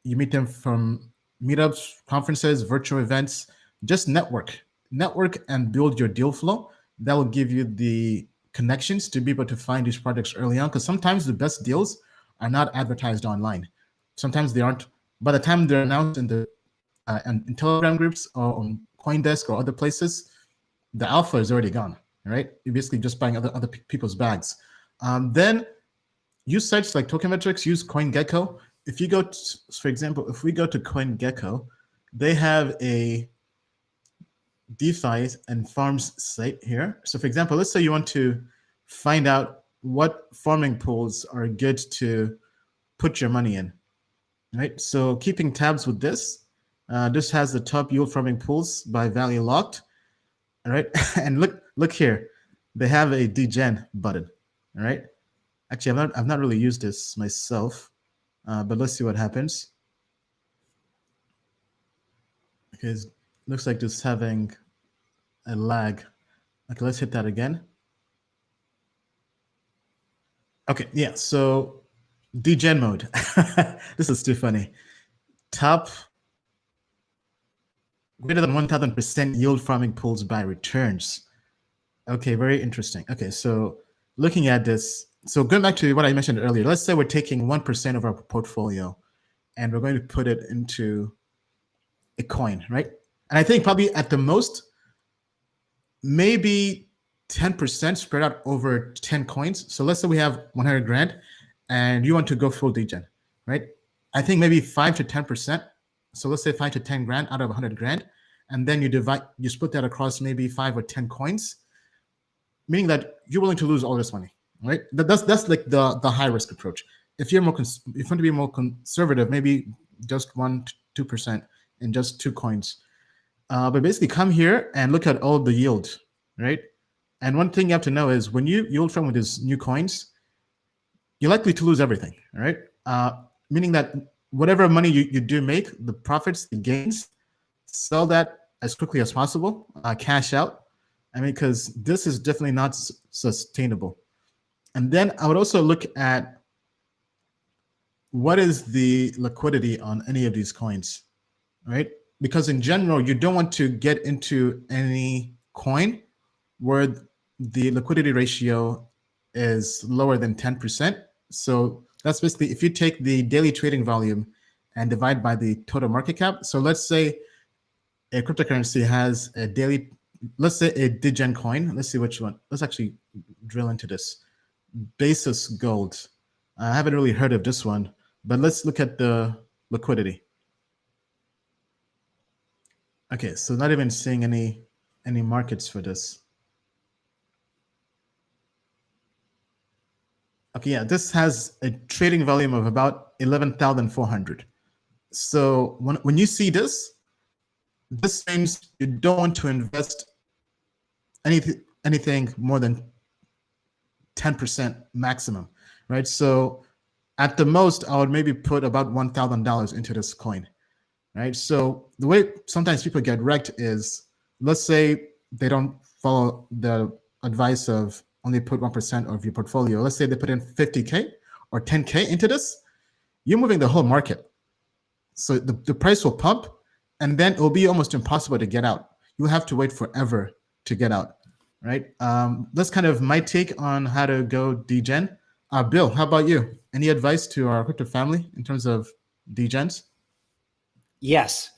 Speaker 2: you meet them from meetups, conferences, virtual events, just network and build your deal flow. That will give you the connections to be able to find these projects early on, because sometimes the best deals are not advertised online. Sometimes they aren't. By the time they're announced in the in Telegram groups or on CoinDesk or other places, the alpha is already gone, right? You're basically just buying other people's bags. Then use sites like Tokenomics, use CoinGecko. If you go to, for example, if we go to CoinGecko, they have a DeFi and farms site here. So for example, let's say you want to find out what farming pools are good to put your money in, right? So keeping tabs with this, this has the top yield farming pools by value locked, all right? And look here, they have a degen button, all right? Actually, I've not really used this myself, but let's see what happens. Because it looks like this having a lag. Okay, let's hit that again. Okay, yeah, so degen mode. This is too funny. Top greater than 1,000% yield farming pools by returns. Okay, very interesting. Okay, so looking at this, so going back to what I mentioned earlier, let's say we're taking 1% of our portfolio and we're going to put it into a coin, right? And I think probably at the most, maybe 10% spread out over 10 coins. So let's say we have 100 grand and you want to go full degen, right? I think maybe 5 to 10%. So let's say 5 to 10 grand out of 100 grand. And then you split that across maybe 5 or 10 coins, meaning that you're willing to lose all this money, right? That's like the high risk approach. If you're if you want to be more conservative, maybe just 1-2% in just 2 coins. But basically come here and look at all the yield, right? And one thing you have to know is when you yield from with these new coins, you're likely to lose everything, right? Meaning that whatever money you do make, the profits, the gains, sell that as quickly as possible, cash out. I mean, because this is definitely not sustainable. And then I would also look at what is the liquidity on any of these coins, right? Because in general, you don't want to get into any coin where the liquidity ratio is lower than 10%. So that's basically if you take the daily trading volume and divide by the total market cap. So let's say a cryptocurrency has a daily, let's say a degen coin. Let's see which one. Let's actually drill into this. Basis Gold. I haven't really heard of this one, but let's look at the liquidity. Okay, so not even seeing any markets for this. Okay, yeah, this has a trading volume of about 11,400. So when you see this means you don't want to invest anything more than 10% maximum, right? So at the most, I would maybe put about $1,000 into this coin, right? So the way sometimes people get wrecked is, let's say they don't follow the advice of only put 1% of your portfolio. Let's say they put in 50K or 10K into this, you're moving the whole market. So the price will pump and then it will be almost impossible to get out. You'll have to wait forever to get out, right? That's kind of my take on how to go degen. Bill, how about you? Any advice to our crypto family in terms of degens?
Speaker 4: Yes.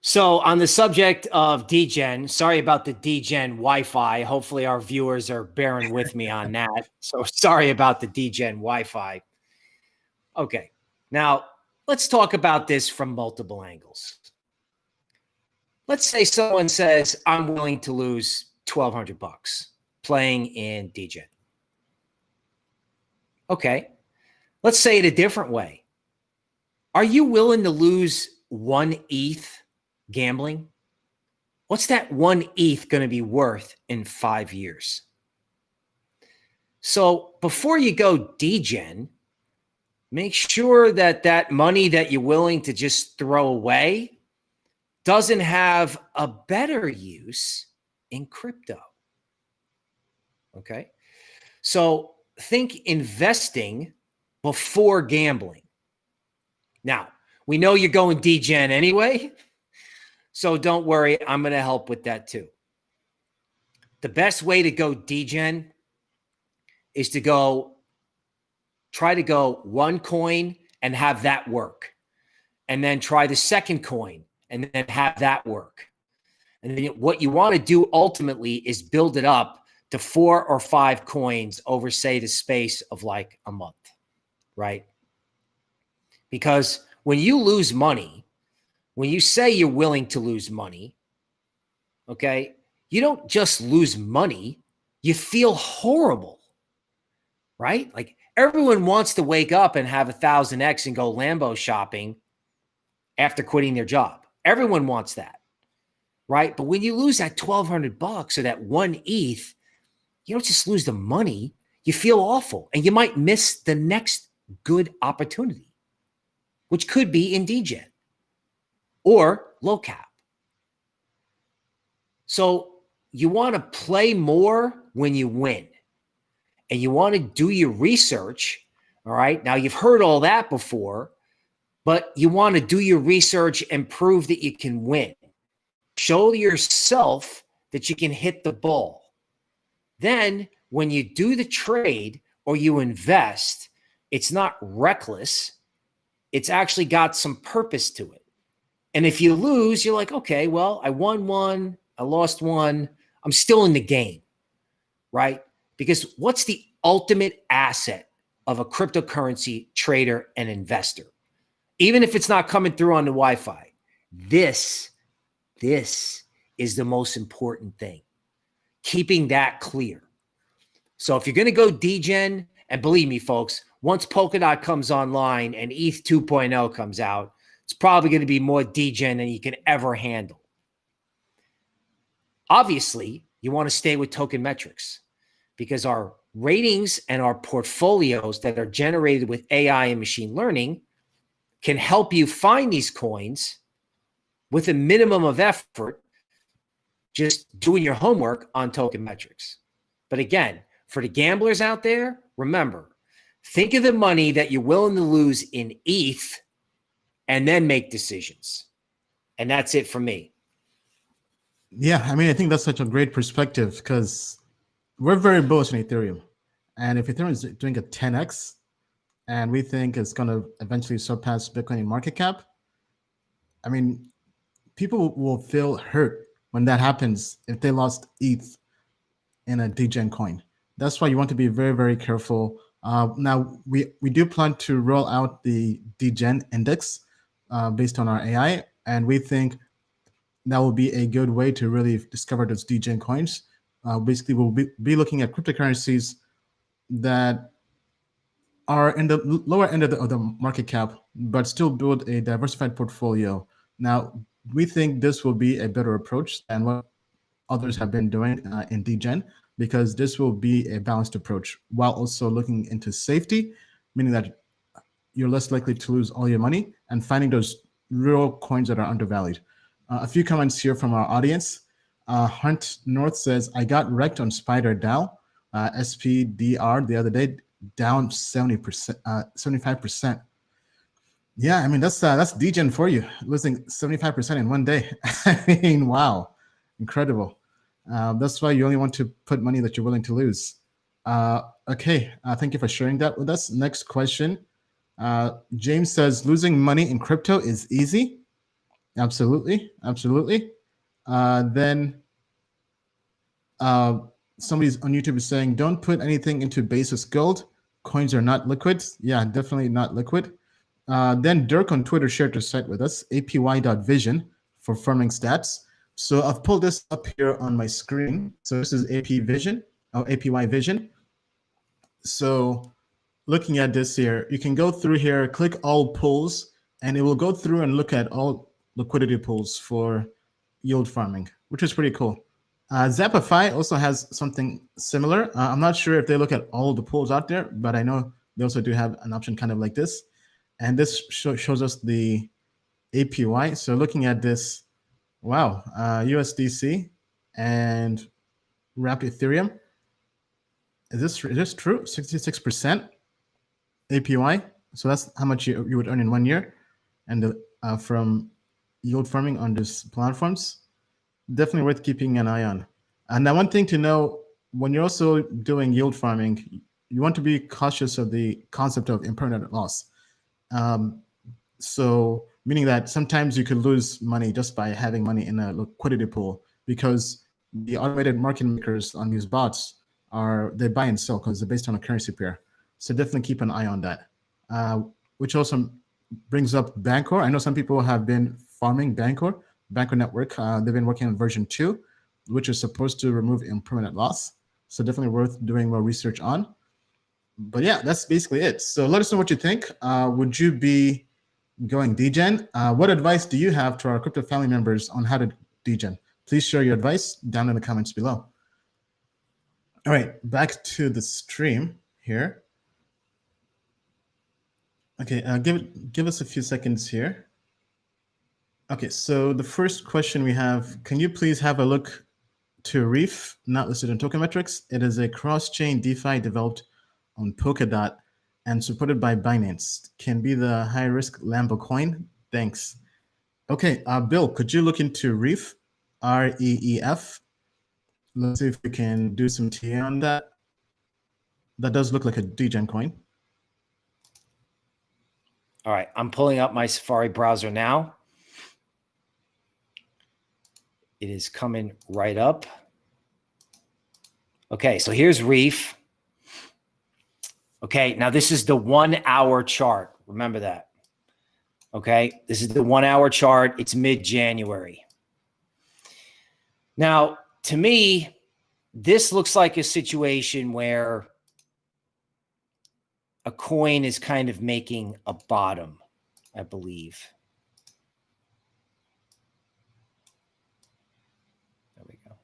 Speaker 4: So on the subject of degen, sorry about the degen Wi-Fi. Hopefully our viewers are bearing with me on that. So sorry about the degen Wi-Fi. Okay. Now let's talk about this from multiple angles. Let's say someone says, I'm willing to lose $1,200 playing in degen. Okay. Let's say it a different way. Are you willing to lose 1 ETH gambling? What's that 1 ETH going to be worth in 5 years? So before you go degen, make sure that that money that you're willing to just throw away doesn't have a better use in crypto. Okay. So think investing before gambling. Now, we know you're going degen anyway, so don't worry. I'm going to help with that too. The best way to go degen is to try to go 1 coin and have that work. And then try the second coin and then have that work. And then what you want to do ultimately is build it up to 4 or 5 coins over, say, the space of like a month, right? Because when you lose money, when you say you're willing to lose money, okay, you don't just lose money, you feel horrible, right? Like everyone wants to wake up and have 1,000x and go Lambo shopping after quitting their job. Everyone wants that, right? But when you lose that $1,200 or that 1 ETH, you don't just lose the money, you feel awful and you might miss the next good opportunity, which could be in degen or low cap. So you want to play more when you win and you want to do your research. All right. Now you've heard all that before, but you want to do your research and prove that you can win. Show yourself that you can hit the ball. Then when you do the trade or you invest, it's not reckless. It's actually got some purpose to it. And if you lose, you're like, okay, well, I won one, I lost one. I'm still in the game, right? Because what's the ultimate asset of a cryptocurrency trader and investor? Even if it's not coming through on the Wi-Fi, this is the most important thing. Keeping that clear. So if you're going to go degen, and believe me, folks, once Polkadot comes online and ETH 2.0 comes out, it's probably going to be more degen than you can ever handle. Obviously, you want to stay with Token Metrics because our ratings and our portfolios that are generated with AI and machine learning can help you find these coins with a minimum of effort, just doing your homework on Token Metrics. But again, for the gamblers out there, remember, think of the money that you're willing to lose in ETH and then make decisions. And that's it for me.
Speaker 2: Yeah, I mean, I think that's such a great perspective because we're very bullish on Ethereum. And if Ethereum is doing a 10x and we think it's going to eventually surpass Bitcoin in market cap, I mean, people will feel hurt when that happens if they lost ETH in a degen coin. That's why you want to be very, very careful. Now, we do plan to roll out the degen index based on our AI, and we think that will be a good way to really discover those degen coins. Basically, we'll be looking at cryptocurrencies that are in the lower end of the market cap, but still build a diversified portfolio. Now, we think this will be a better approach than what others have been doing in degen, because this will be a balanced approach while also looking into safety, meaning that you're less likely to lose all your money and finding those real coins that are undervalued. A few comments here from our audience. Hunt North says, I got wrecked on Spider DAO, SPDR the other day, down 70%, 75%. Yeah, I mean, that's degen for you, losing 75% in one day. I mean, wow, incredible. That's why you only want to put money that you're willing to lose. Okay, thank you for sharing that with us. Next question. James says, losing money in crypto is easy. Absolutely, absolutely. Then somebody's on YouTube is saying, don't put anything into basis gold. Coins are not liquid. Yeah, definitely not liquid. Then Dirk on Twitter shared the site with us, apy.vision for farming stats. So I've pulled this up here on my screen. So this is AP Vision, or APY Vision. So looking at this here, you can go through here, click all pools, and it will go through and look at all liquidity pools for yield farming, which is pretty cool. Zapify also has something similar. I'm not sure if they look at all the pools out there, but I know they also do have an option kind of like this. And this shows us the APY. So looking at this, wow, USDC and wrapped Ethereum. Is this true? 66% APY. So that's how much you would earn in 1 year, and from yield farming on these platforms. Definitely worth keeping an eye on. And now, one thing to know, when you're also doing yield farming, you want to be cautious of the concept of impermanent loss. So meaning that sometimes you could lose money just by having money in a liquidity pool, because the automated market makers on these bots they buy and sell because they're based on a currency pair. So definitely keep an eye on that. Which also brings up Bancor. I know some people have been farming Bancor Network. They've been working on version 2, which is supposed to remove impermanent loss. So definitely worth doing more research on. But yeah, that's basically it. So let us know what you think. Would you be going degen? What advice do you have to our crypto family members on how to degen? Please share your advice down in the comments below. All right, back to the stream here. Okay, give us a few seconds here. Okay, so the first question we have, can you please have a look to Reef, not listed in Token Metrics? It is a cross-chain DeFi developed on Polkadot and supported by Binance. Can be the high-risk Lambo coin? Thanks. Okay, Bill, could you look into Reef? REEF. Let's see if we can do some TA on that. That does look like a degen coin.
Speaker 4: All right, I'm pulling up my Safari browser now. It is coming right up. Okay, so here's Reef. Okay, now this is the 1 hour chart. Remember that. Okay, this is the 1 hour chart. It's mid-January. Now, to me, this looks like a situation where a coin is kind of making a bottom, I believe. There we go.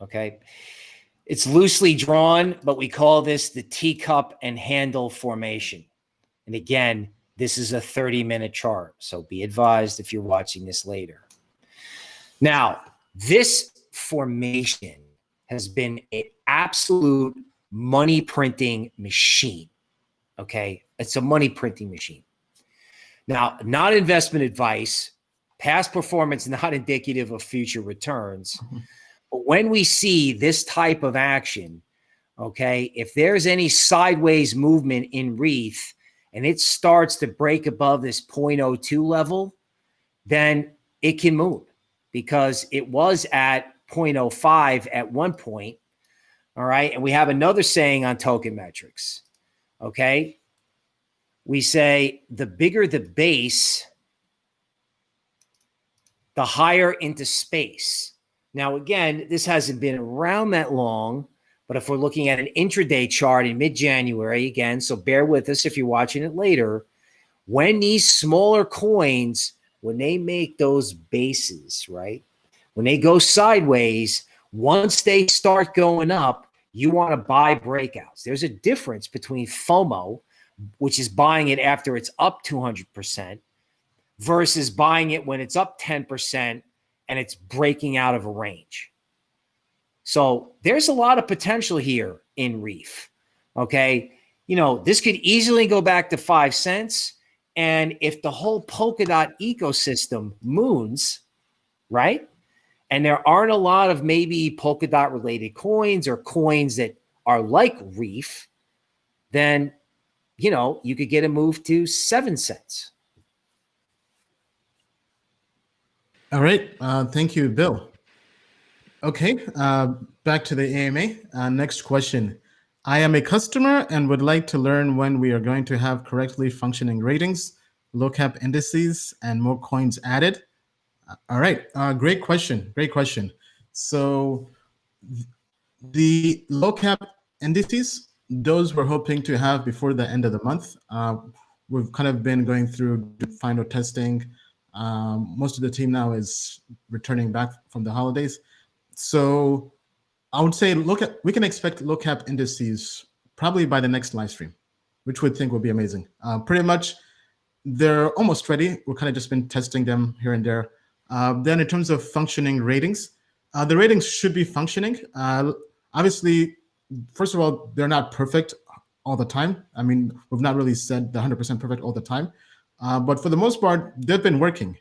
Speaker 4: Okay. It's loosely drawn, but we call this the teacup and handle formation. And again, this is a 30-minute chart, so be advised if you're watching this later. Now, this formation has been an absolute money printing machine. Okay, it's a money printing machine. Now, not investment advice, past performance not indicative of future returns. But when we see this type of action, okay, if there's any sideways movement in Reef and it starts to break above this 0.02 level, then it can move because it was at 0.05 at one point. All right. And we have another saying on token metrics. Okay. We say the bigger the base, the higher into space. Now, again, this hasn't been around that long, but if we're looking at an intraday chart in mid-January, again, so bear with us if you're watching it later, when these smaller coins, when they make those bases, right, when they go sideways, once they start going up, you want to buy breakouts. There's a difference between FOMO, which is buying it after it's up 200%, versus buying it when it's up 10% and it's breaking out of a range. So there's a lot of potential here in Reef. Okay. You know, this could easily go back to 5 cents. And if the whole Polkadot ecosystem moons, right? And there aren't a lot of maybe Polkadot related coins or coins that are like Reef, then, you know, you could get a move to 7 cents.
Speaker 2: All right. Thank you, Bill. Okay. Back to the AMA. Next question. I am a customer and would like to learn when we are going to have correctly functioning ratings, low cap indices, and more coins added. All right. Great question. Great question. So the low cap indices, those we're hoping to have before the end of the month. We've kind of been going through final testing. Most of the team now is returning back from the holidays. So I would say we can expect low cap indices probably by the next live stream, which we think will be amazing. Pretty much they're almost ready. We've kind of just been testing them here and there. Then in terms of functioning ratings, the ratings should be functioning. Obviously, first of all, they're not perfect all the time. I mean, we've not really said the 100% perfect all the time. But for the most part, they've been working.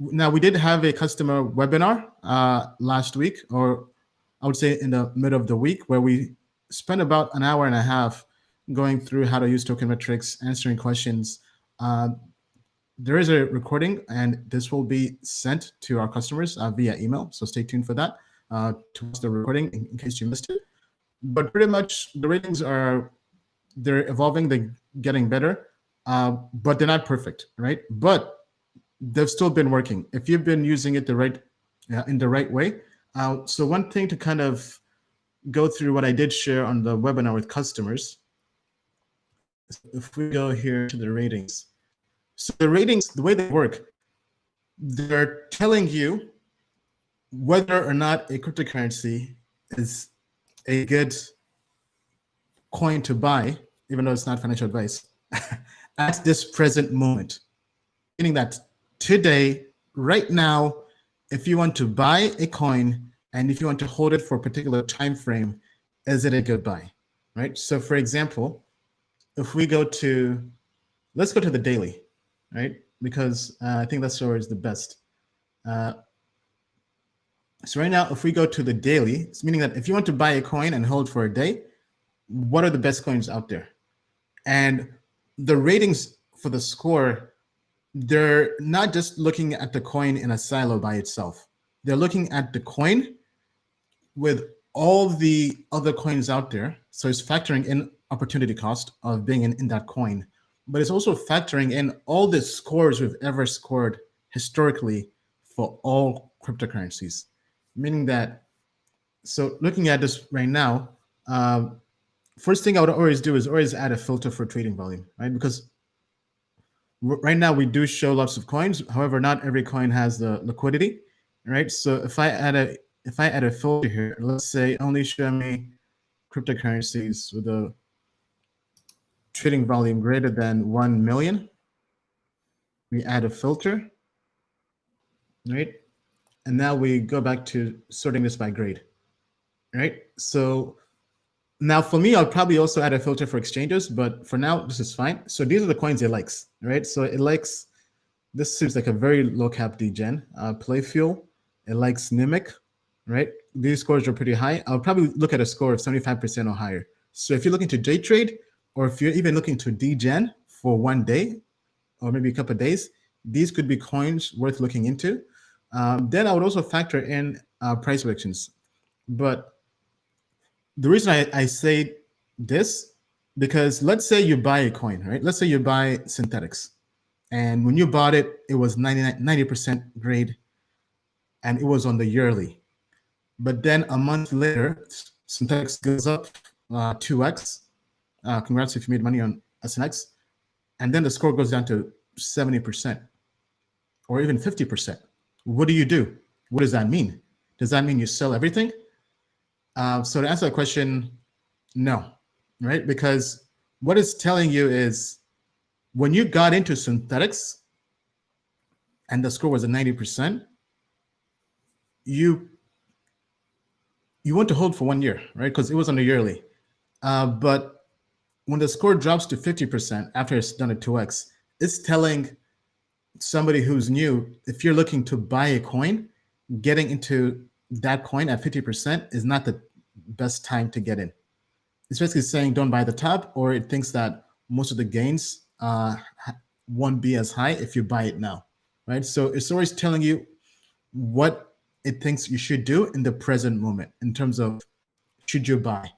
Speaker 2: Now, we did have a customer webinar last week, or I would say in the middle of the week, where we spent about an hour and a half going through how to use token metrics, answering questions. There is a recording, and this will be sent to our customers via email. So stay tuned for that to watch the recording in case you missed it. But pretty much the ratings they're evolving, they're getting better, but they're not perfect, right? But they've still been working if you've been using it in the right way. So one thing to kind of go through what I did share on the webinar with customers, if we go here to the ratings. So the ratings, the way they work, they're telling you whether or not a cryptocurrency is a good coin to buy, even though it's not financial advice, at this present moment. Meaning that today, right now, if you want to buy a coin and if you want to hold it for a particular time frame, is it a good buy, right? So for example, if we go to, let's go to the daily, right? Because I think that's always the best. So right now, if we go to the daily, it's meaning that if you want to buy a coin and hold for a day, what are the best coins out there? And the ratings for the score, they're not just looking at the coin in a silo by itself. They're looking at the coin with all the other coins out there. So it's factoring in opportunity cost of being in that coin, but it's also factoring in all the scores we've ever scored historically for all cryptocurrencies. Meaning that, so looking at this right now, first thing I would always do is always add a filter for trading volume, right? Because right now we do show lots of coins. However, not every coin has the liquidity, right? So if I add a filter here, let's say only show me cryptocurrencies with a trading volume greater than 1 million, we add a filter, right? And now we go back to sorting this by grade, right? So now for me, I'll probably also add a filter for exchanges, but for now, this is fine. So these are the coins it likes, right? So it likes, this seems like a very low cap degen. Playfuel, it likes Nimic, right? These scores are pretty high. I'll probably look at a score of 75% or higher. So if you're looking to day trade, or if you're even looking to degen for one day, or maybe a couple of days, these could be coins worth looking into. Then I would also factor in price predictions. But the reason I say this, because let's say you buy a coin, right? Let's say you buy synthetics. And when you bought it, it was 90% grade, and it was on the yearly. But then a month later, synthetics goes up 2x. Congrats if you made money on SNX. And then the score goes down to 70% or even 50%. What do? What does that mean? Does that mean you sell everything? So to answer that question, no, right? Because what it's telling you is when you got into synthetics and the score was at 90%, you want to hold for 1 year, right? Because it was on the yearly. But when the score drops to 50% after it's done a 2x, it's telling somebody who's new, if you're looking to buy a coin, getting into that coin at 50% is not the best time to get in. It's basically saying don't buy the top, or it thinks that most of the gains won't be as high if you buy it now, right? So it's always telling you what it thinks you should do in the present moment in terms of should you buy,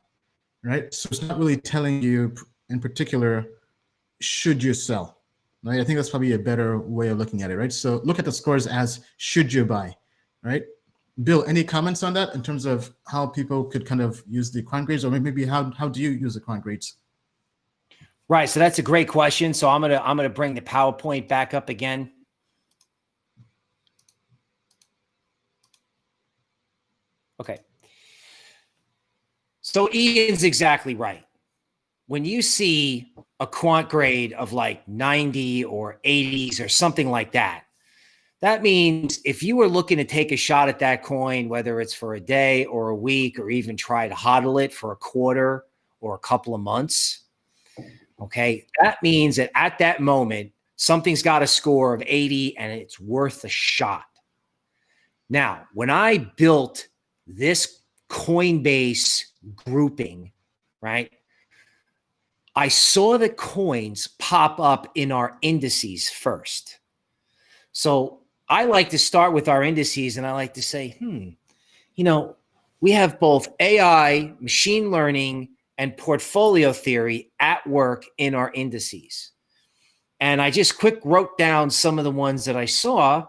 Speaker 2: right? So it's not really telling you in particular, should you sell, right? I think that's probably a better way of looking at it, right? So look at the scores as should you buy, right? Bill, any comments on that in terms of how people could kind of use the quant grades, or maybe how do you use the quant grades?
Speaker 4: Right. So that's a great question. So I'm gonna bring the PowerPoint back up again. Okay. So Ian's exactly right. When you see a quant grade of like 90 or 80s or something like that, that means if you were looking to take a shot at that coin, whether it's for a day or a week, or even try to hodl it for a quarter or a couple of months, okay, that means that at that moment, something's got a score of 80 and it's worth a shot. Now, when I built this Coinbase grouping, right, I saw the coins pop up in our indices first. So I like to start with our indices, and I like to say, you know, we have both AI, machine learning, and portfolio theory at work in our indices. And I just quick wrote down some of the ones that I saw,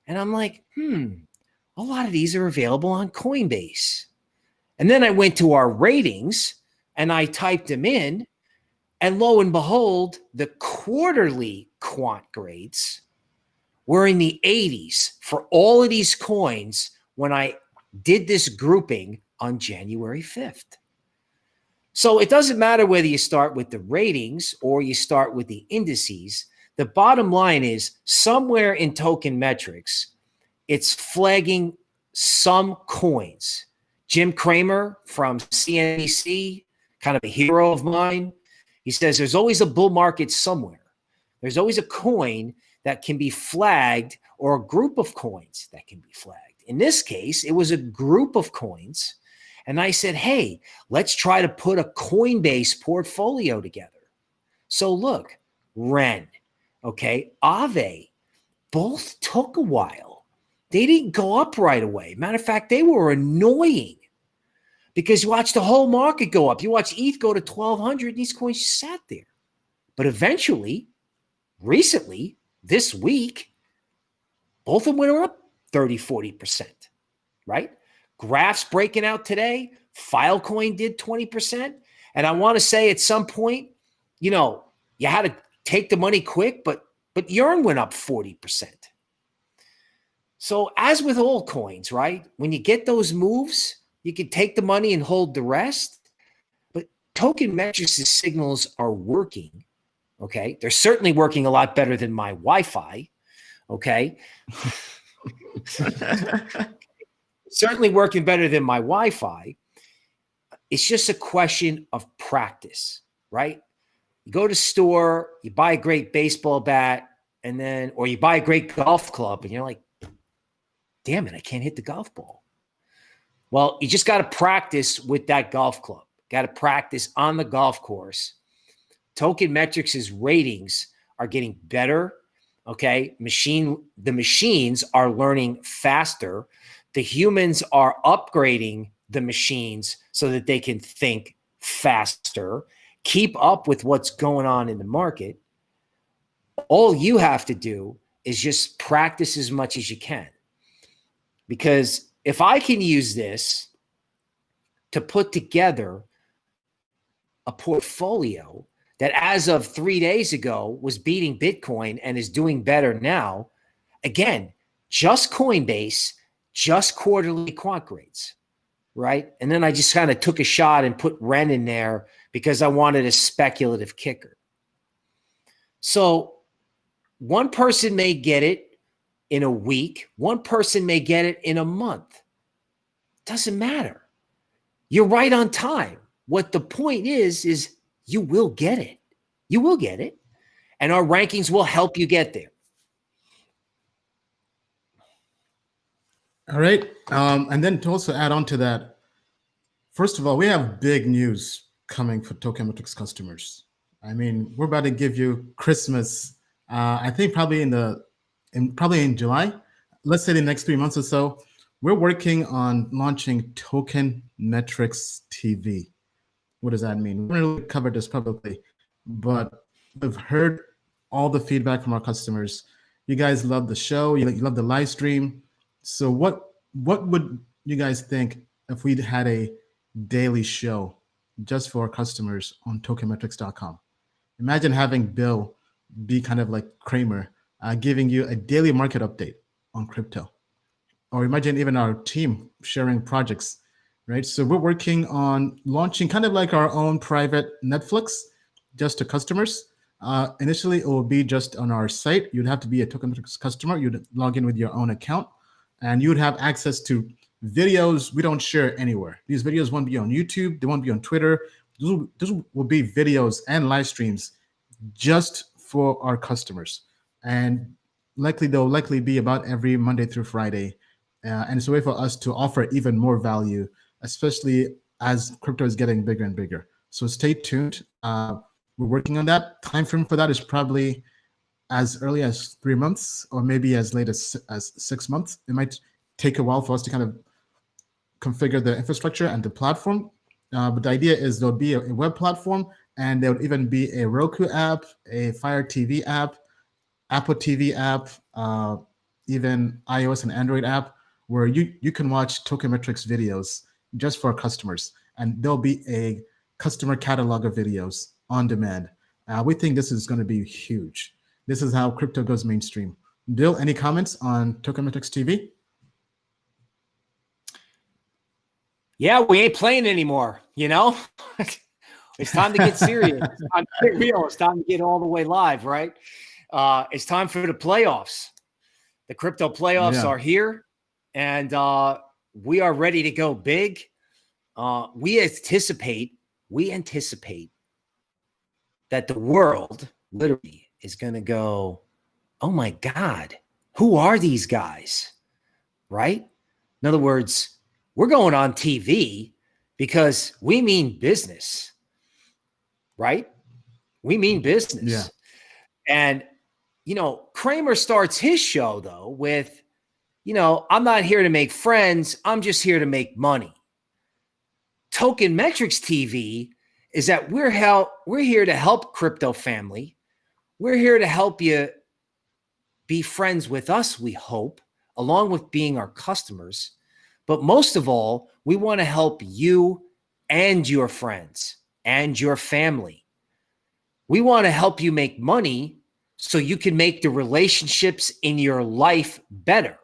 Speaker 4: and I'm like, a lot of these are available on Coinbase. And then I went to our ratings and I typed them in, and lo and behold, the quarterly quant grades were in the 80s for all of these coins when I did this grouping on January 5th. So it doesn't matter whether you start with the ratings or you start with the indices. The bottom line is somewhere in token metrics, it's flagging some coins. Jim Cramer from CNBC, kind of a hero of mine, he says there's always a bull market somewhere. There's always a coin that can be flagged or a group of coins that can be flagged. In this case, it was a group of coins. And I said, hey, let's try to put a Coinbase portfolio together. So look, Ren, okay, Aave, both took a while. They didn't go up right away. Matter of fact, they were annoying because you watch the whole market go up. You watch ETH go to 1,200, and these coins just sat there. But eventually, recently, this week, both of them went up 30, 40%, right? Graphs breaking out today. Filecoin did 20%. And I want to say at some point, you know, you had to take the money quick, but Yearn went up 40%. So as with all coins, right? When you get those moves, you can take the money and hold the rest. But Token Metrics' signals are working, okay? They're certainly working a lot better than my Wi-Fi, okay? Certainly working better than my Wi-Fi. It's just a question of practice, right? You go to store, you buy a great baseball bat, and then, or you buy a great golf club, and you're like, damn it, I can't hit the golf ball. Well, you just got to practice with that golf club. Got to practice on the golf course. Token Metrics' ratings are getting better. Okay. The machines are learning faster. The humans are upgrading the machines so that they can think faster, keep up with what's going on in the market. All you have to do is just practice as much as you can. Because if I can use this to put together a portfolio that as of 3 days ago was beating Bitcoin and is doing better now, again, just Coinbase, just quarterly quant grades, right? And then I just kind of took a shot and put Ren in there because I wanted a speculative kicker. So one person may get it in a week. One person may get it in a month. Doesn't matter. You're right on time. What the point is you will get it. You will get it. And our rankings will help you get there.
Speaker 2: All right. And then to also add on to that, first of all, we have big news coming for Token Metrics customers. I mean, we're about to give you Christmas. I think probably in July. Let's say the next 3 months or so. We're working on launching Token Metrics TV. What does that mean? We haven't really covered this publicly, but we've heard all the feedback from our customers. You guys love the show. You love the live stream. So what would you guys think if we had a daily show just for our customers on tokenmetrics.com? Imagine having Bill be kind of like Kramer, giving you a daily market update on crypto. Or imagine even our team sharing projects, right? So we're working on launching kind of like our own private Netflix just to customers. Initially, it will be just on our site. You'd have to be a Token Metrics customer. You'd log in with your own account, and you'd have access to videos we don't share anywhere. These videos won't be on YouTube. They won't be on Twitter. Those will be videos and live streams just for our customers. And they'll likely be about every Monday through Friday. And it's a way for us to offer even more value, especially as crypto is getting bigger and bigger. So stay tuned. We're working on that. Time frame for that is probably as early as 3 months, or maybe as late as 6 months. It might take a while for us to kind of configure the infrastructure and the platform. But the idea is there'll be a web platform, and there would even be a Roku app, a Fire TV app, Apple TV app, even iOS and Android app, where you can watch Token Metrics videos just for our customers. And there'll be a customer catalog of videos on demand. We think this is going to be huge. This is how crypto goes mainstream. Bill, any comments on Token Metrics TV?
Speaker 4: Yeah, we ain't playing anymore, you know? It's time to get serious. It's time to get real. It's time to get all the way live, right? It's time for the playoffs. The crypto playoffs are here, and we are ready to go big. We anticipate that the world literally is going to go oh my God, who are these guys? Right? In other words, we're going on TV because we mean business, right? We mean business.
Speaker 2: Yeah.
Speaker 4: And, Kramer starts his show though with, I'm not here to make friends. I'm just here to make money. Token Metrics TV is that we're here to help crypto family. We're here to help you be friends with us, we hope, along with being our customers. But most of all, we want to help you and your friends and your family. We want to help you make money so you can make the relationships in your life better.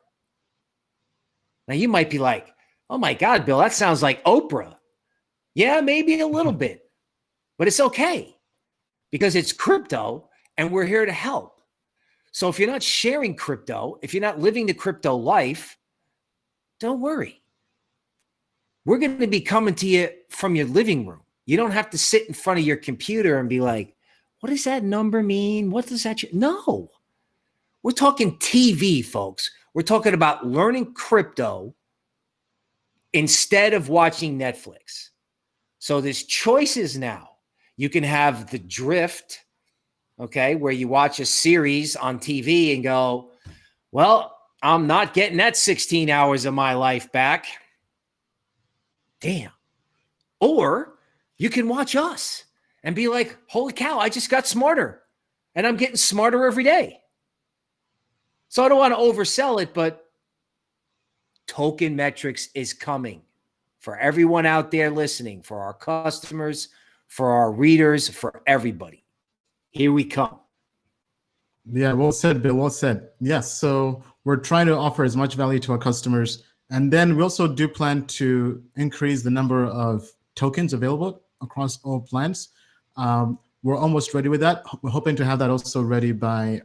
Speaker 4: Now, you might be like, oh my God, Bill, that sounds like Oprah. Yeah, maybe a little bit, but it's okay because it's crypto and we're here to help. So if you're not sharing crypto, if you're not living the crypto life, don't worry. We're going to be coming to you from your living room. You don't have to sit in front of your computer and be like, what does that number mean? What does that? No, we're talking TV, folks. We're talking about learning crypto instead of watching Netflix. So there's choices now. You can have the drift, okay, where you watch a series on TV and go, well, I'm not getting that 16 hours of my life back. Damn. Or you can watch us and be like, holy cow, I just got smarter and I'm getting smarter every day. So I don't want to oversell it, but Token Metrics is coming for everyone out there listening, for our customers, for our readers, for everybody. Here we come.
Speaker 2: Yeah, well said, Bill. Well said. Yes, so we're trying to offer as much value to our customers. And then we also do plan to increase the number of tokens available across all plans. We're almost ready with that. We're hoping to have that also ready by,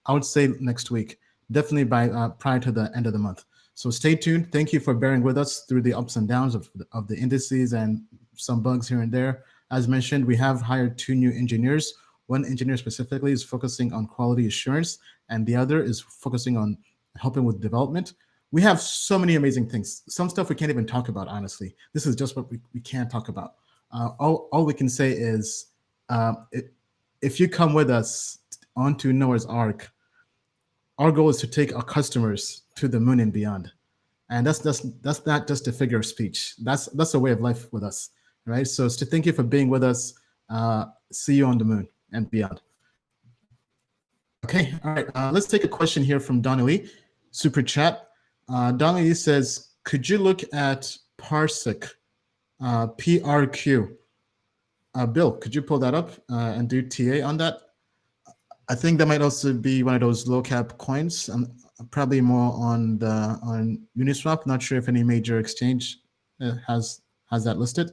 Speaker 2: I would say, next week, definitely by prior to the end of the month. So stay tuned. Thank you for bearing with us through the ups and downs of the indices and some bugs here and there. As mentioned, we have hired 2 new engineers. One engineer specifically is focusing on quality assurance, and the other is focusing on helping with development. We have so many amazing things. Some stuff we can't even talk about, honestly. This is just what we can't talk about. All we can say is if you come with us onto Noah's Ark, our goal is to take our customers to the moon and beyond. And that's not just a figure of speech. That's a way of life with us, right? So to thank you for being with us. See you on the moon and beyond. Okay, all right. Let's take a question here from Donnelly, super chat. Donnelly says, could you look at Parsec, PRQ? Bill, could you pull that up and do TA on that? I think that might also be one of those low cap coins. Probably more on Uniswap. Not sure if any major exchange has that listed.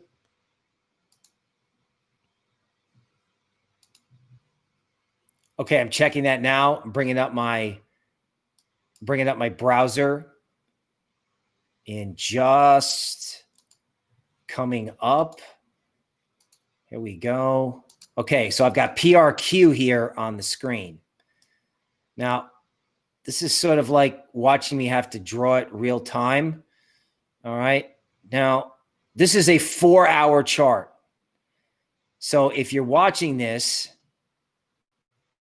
Speaker 4: Okay, I'm checking that now. I'm bringing up my browser, and just coming up. Here we go. Okay, so I've got PRQ here on the screen. Now, this is sort of like watching me have to draw it real time. All right. Now, this is a 4-hour chart. So if you're watching this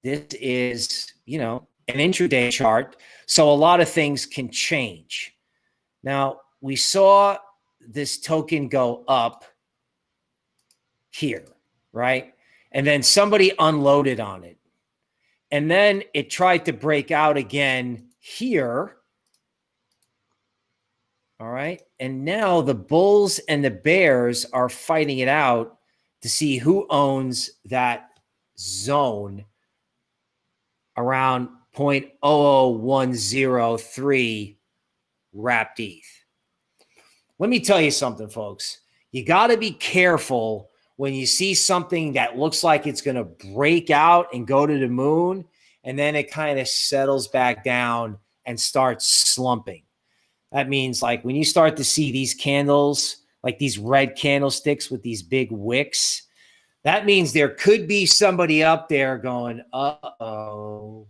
Speaker 4: is, an intraday chart. So a lot of things can change. Now, we saw this token go up here, right? And then somebody unloaded on it. And then it tried to break out again here. All right. And now the bulls and the bears are fighting it out to see who owns that zone around 0.00103 wrapped ETH. Let me tell you something, folks. You got to be careful when you see something that looks like it's going to break out and go to the moon, and then it kind of settles back down and starts slumping. That means like when you start to see these candles, like these red candlesticks with these big wicks, that means there could be somebody up there going, uh-oh,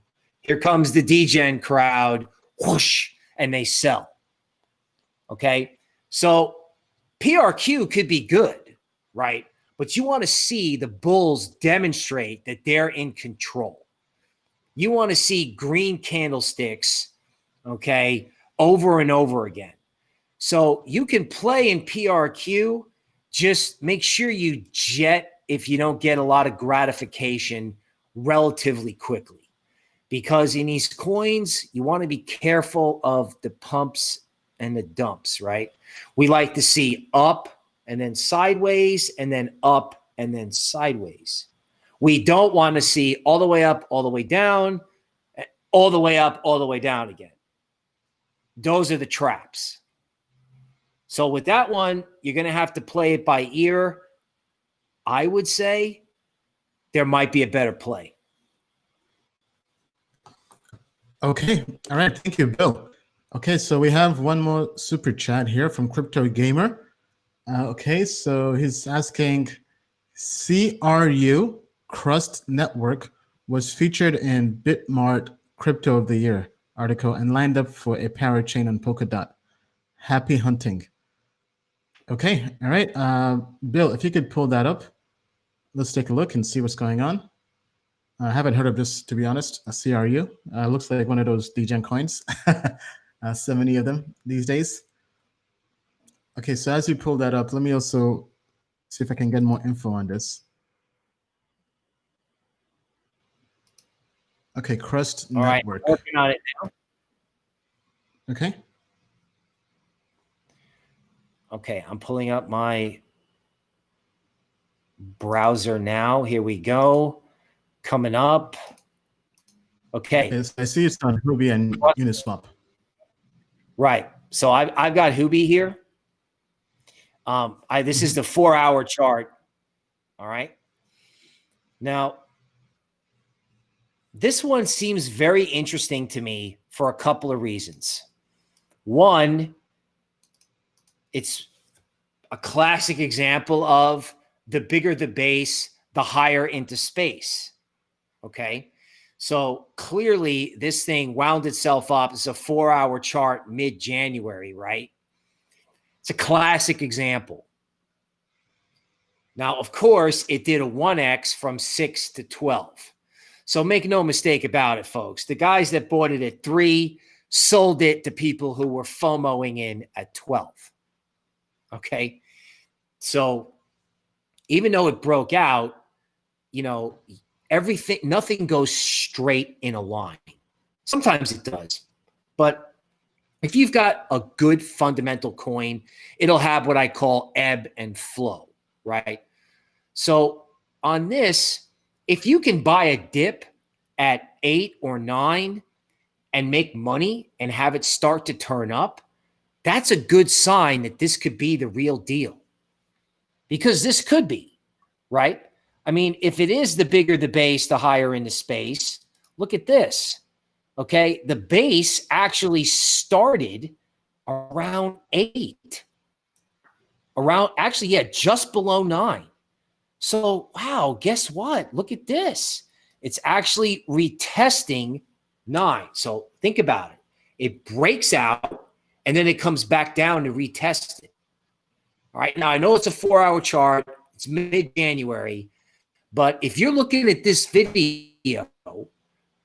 Speaker 4: Here comes the degen crowd, whoosh, and they sell. Okay, so PRQ could be good, right? But you want to see the bulls demonstrate that they're in control. You want to see green candlesticks, okay, over and over again. So you can play in PRQ. Just make sure you jet if you don't get a lot of gratification relatively quickly. Because in these coins, you want to be careful of the pumps and the dumps, right? We like to see up and then sideways and then up and then sideways. We don't want to see all the way up, all the way down, all the way up, all the way down again. Those are the traps. So with that one, you're going to have to play it by ear. I would say there might be a better play.
Speaker 2: Okay. All right. Thank you, Bill. Okay. So we have one more super chat here from Crypto Gamer. Okay. So he's asking, CRU Crust Network was featured in Bitmart Crypto of the Year article and lined up for a parachain on Polkadot. Happy hunting. Okay. All right. Bill, if you could pull that up, let's take a look and see what's going on. I haven't heard of this, to be honest. A CRU looks like one of those degen coins. So many of them these days. Okay, so as you pull that up, let me also see if I can get more info on this. Okay, Crust
Speaker 4: All right,
Speaker 2: Network.
Speaker 4: working on it now.
Speaker 2: Okay.
Speaker 4: Okay, I'm pulling up my browser now. Here we go. Coming up. Okay.
Speaker 2: Yes, I see it's on Huobi and Uniswap.
Speaker 4: Right. So I've got Huobi here. This is the 4-hour chart. All right. Now, this one seems very interesting to me for a couple of reasons. One, it's a classic example of the bigger the base, the higher into space. Okay. So clearly this thing wound itself up. It's a 4-hour chart mid-January, right? It's a classic example. Now, of course, it did a 1x from 6 to 12. So make no mistake about it, folks. The guys that bought it at 3 sold it to people who were FOMOing in at 12. Okay. So even though it broke out, you know, everything, nothing goes straight in a line. Sometimes it does. But if you've got a good fundamental coin, it'll have what I call ebb and flow, right? So on this, if you can buy a dip at 8 or 9 and make money and have it start to turn up, that's a good sign that this could be the real deal. Because this could be, right? I mean, if it is the bigger the base, the higher into space, look at this. Okay, the base actually started around 8. Just below 9. So, wow, guess what? Look at this. It's actually retesting 9. So think about it. It breaks out and then it comes back down to retest it. All right, now I know it's a 4-hour chart. It's mid-January. But if you're looking at this video,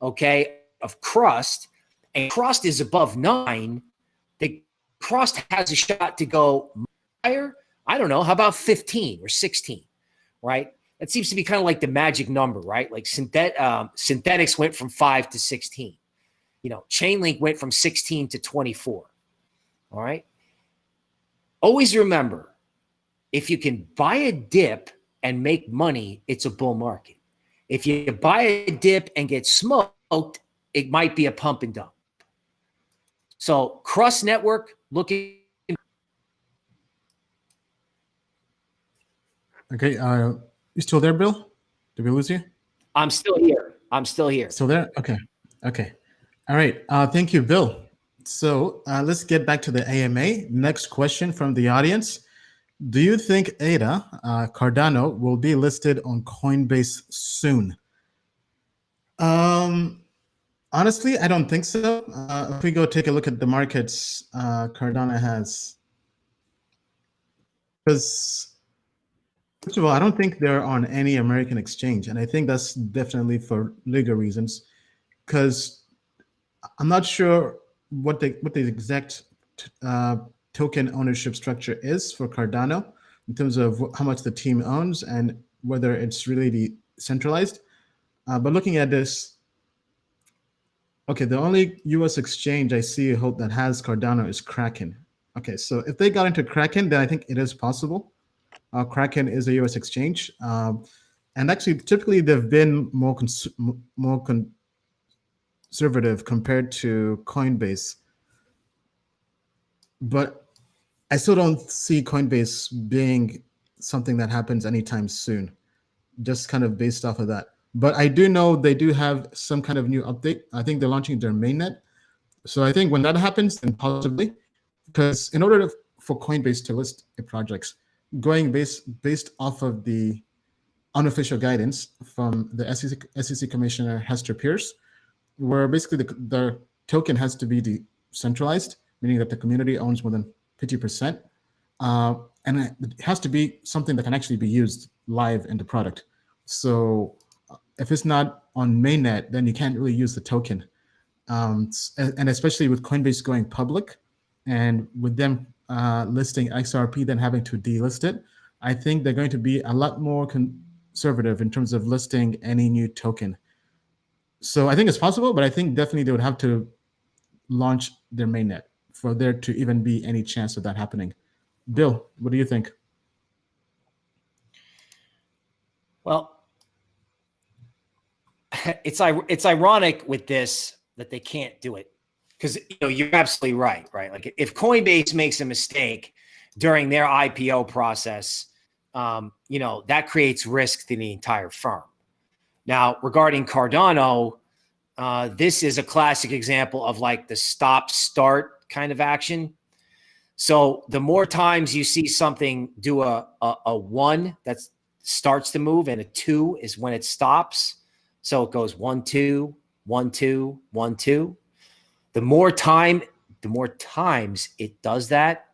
Speaker 4: okay, of Crust, and Crust is above 9, the Crust has a shot to go higher. I don't know. How about 15 or 16, right? That seems to be kind of like the magic number, right? Like synthetics went from 5 to 16. You know, Chainlink went from 16 to 24. All right. Always remember, if you can buy a dip and make money, it's a bull market. If you buy a dip and get smoked, it might be a pump and dump. So Crust Network looking.
Speaker 2: Okay. You still there, Bill? Did we lose you?
Speaker 4: I'm still here.
Speaker 2: Still there? Okay. Okay. All right. Thank you, Bill. So let's get back to the AMA. Next question from the audience. Do you think ADA, Cardano, will be listed on Coinbase soon? Honestly, I don't think so. If we go take a look at the markets Cardano has, because first of all, I don't think they're on any American exchange, and I think that's definitely for legal reasons. Because I'm not sure what the exact uh, token ownership structure is for Cardano in terms of how much the team owns and whether it's really decentralized. But looking at this, okay, the only U.S. exchange I see hope that has Cardano is Kraken. Okay, so if they got into Kraken, then I think it is possible. Kraken is a U.S. exchange, and actually, typically they've been more conservative compared to Coinbase. But I still don't see Coinbase being something that happens anytime soon, just kind of based off of that. But I do know they do have some kind of new update. I think they're launching their mainnet. So I think when that happens, then possibly, because in order for Coinbase to list a project, going based off of the unofficial guidance from the SEC Commissioner Hester Pierce, where basically the token has to be decentralized, meaning that the community owns more than 50%. And it has to be something that can actually be used live in the product. So if it's not on mainnet, then you can't really use the token. And especially with Coinbase going public and with them listing XRP, then having to delist it, I think they're going to be a lot more conservative in terms of listing any new token. So I think it's possible, but I think definitely they would have to launch their mainnet for there to even be any chance of that happening. Bill, what do you think?
Speaker 4: Well, it's ironic with this that they can't do it, because you're absolutely right. Like if Coinbase makes a mistake during their IPO process, that creates risk to the entire firm. Now, regarding Cardano, this is a classic example of like the stop-start kind of action. So the more times you see something do a 1 that starts to move, and a 2 is when it stops. So it goes 1, 2, 1, 2, 1, 2. The more times it does that,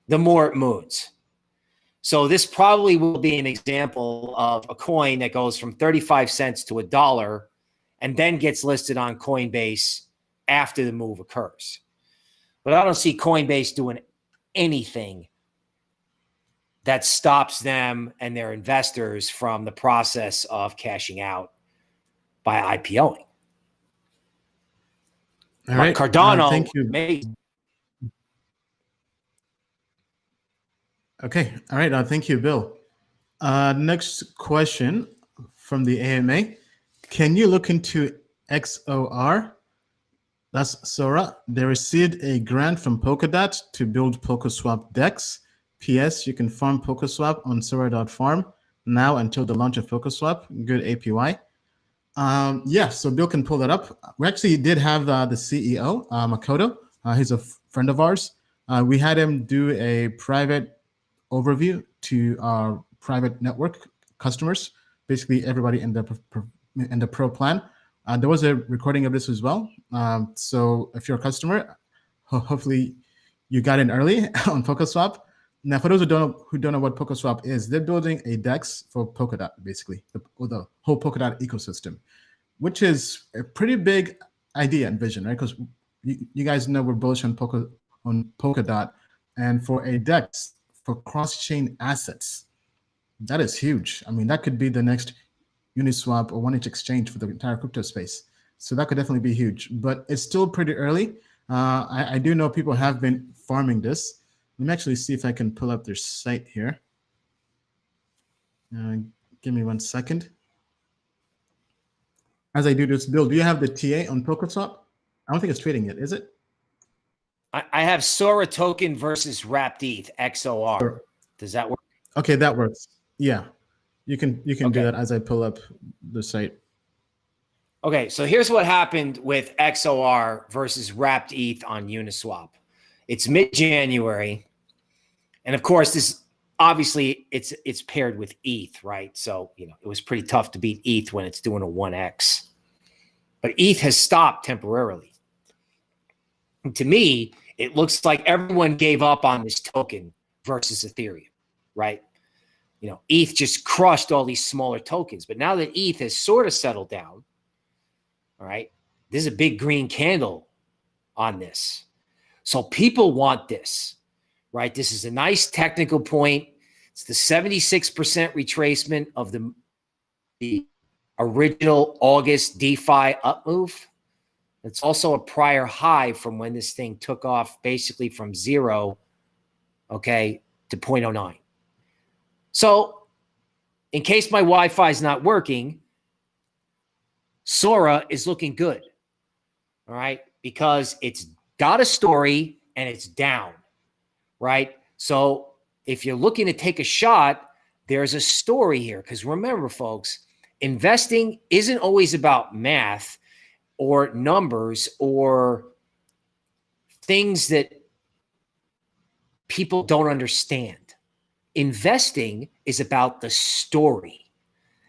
Speaker 4: the more it moves. So this probably will be an example of a coin that goes from 35 cents to $1 and then gets listed on Coinbase after the move occurs. But I don't see Coinbase doing anything that stops them and their investors from the process of cashing out by IPOing.
Speaker 2: All right.
Speaker 4: Cardano,
Speaker 2: thank you. Okay. All right. Thank you, Bill. Next question from the AMA. Can you look into XOR? That's Sora. They received a grant from Polkadot to build PolkaSwap DEX. PS, you can farm PolkaSwap on Sora.farm now until the launch of PolkaSwap. Good APY. Yeah, so Bill can pull that up. We actually did have the CEO, Makoto. He's a friend of ours. We had him do a private overview to our private network customers, basically everybody in the pro plan. There was a recording of this as well. So if you're a customer, hopefully you got in early on PolkaSwap. Now, for those who don't know what PolkaSwap is, they're building a DEX for Polkadot, basically, the whole Polkadot ecosystem, which is a pretty big idea and vision, right? Because you guys know we're bullish on Polkadot, and for a DEX for cross-chain assets, that is huge. I mean, that could be the next Uniswap or 1inch exchange for the entire crypto space. So that could definitely be huge, but it's still pretty early. I do know people have been farming this. Let me actually see if I can pull up their site here. Give me 1 second. As I do this, Bill, do you have the TA on PolkaSwap? I don't think it's trading yet, is it?
Speaker 4: I have Sora token versus Wrapped ETH, XOR. Does that work?
Speaker 2: Okay, that works. Yeah, you can do that as I pull up the site.
Speaker 4: Okay, so here's what happened with XOR versus Wrapped ETH on Uniswap. It's mid-January, and of course, this obviously it's paired with ETH, right? So it was pretty tough to beat ETH when it's doing a 1x. But ETH has stopped temporarily. And to me, it looks like everyone gave up on this token versus Ethereum, right? You know, ETH just crushed all these smaller tokens. But now that ETH has sort of settled down, all right, there's a big green candle on this. So people want this, right? This is a nice technical point. It's the 76% retracement of the original August DeFi up move. It's also a prior high from when this thing took off basically from 0, okay, to 0.09. So in case my Wi-Fi is not working, Sora is looking good, all right, because it's got a story and it's down, right? So if you're looking to take a shot, there's a story here. Because remember, folks, investing isn't always about math or numbers or things that people don't understand. Investing is about the story.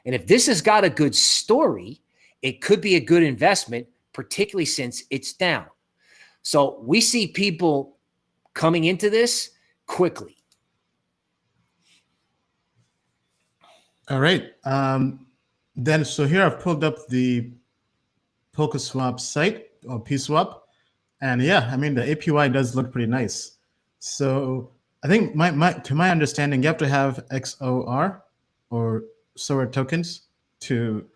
Speaker 4: And if this has got a good story, it could be a good investment, particularly since it's down. So we see people coming into this quickly.
Speaker 2: All right. Then, so here I've pulled up the PolkaSwap site or PSwap. And yeah, I mean, the APY does look pretty nice. So I think to my understanding, you have to have XOR or Sora tokens to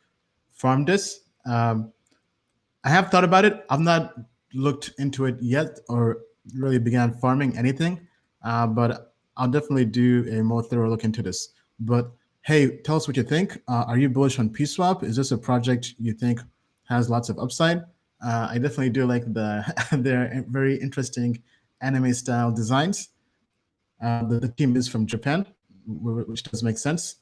Speaker 2: farm this. I have thought about it. I've not looked into it yet or really began farming anything, but I'll definitely do a more thorough look into this. But hey, tell us what you think. Are you bullish on PSwap? Is this a project you think has lots of upside? I definitely do like their very interesting anime style designs. The team is from Japan, which does make sense.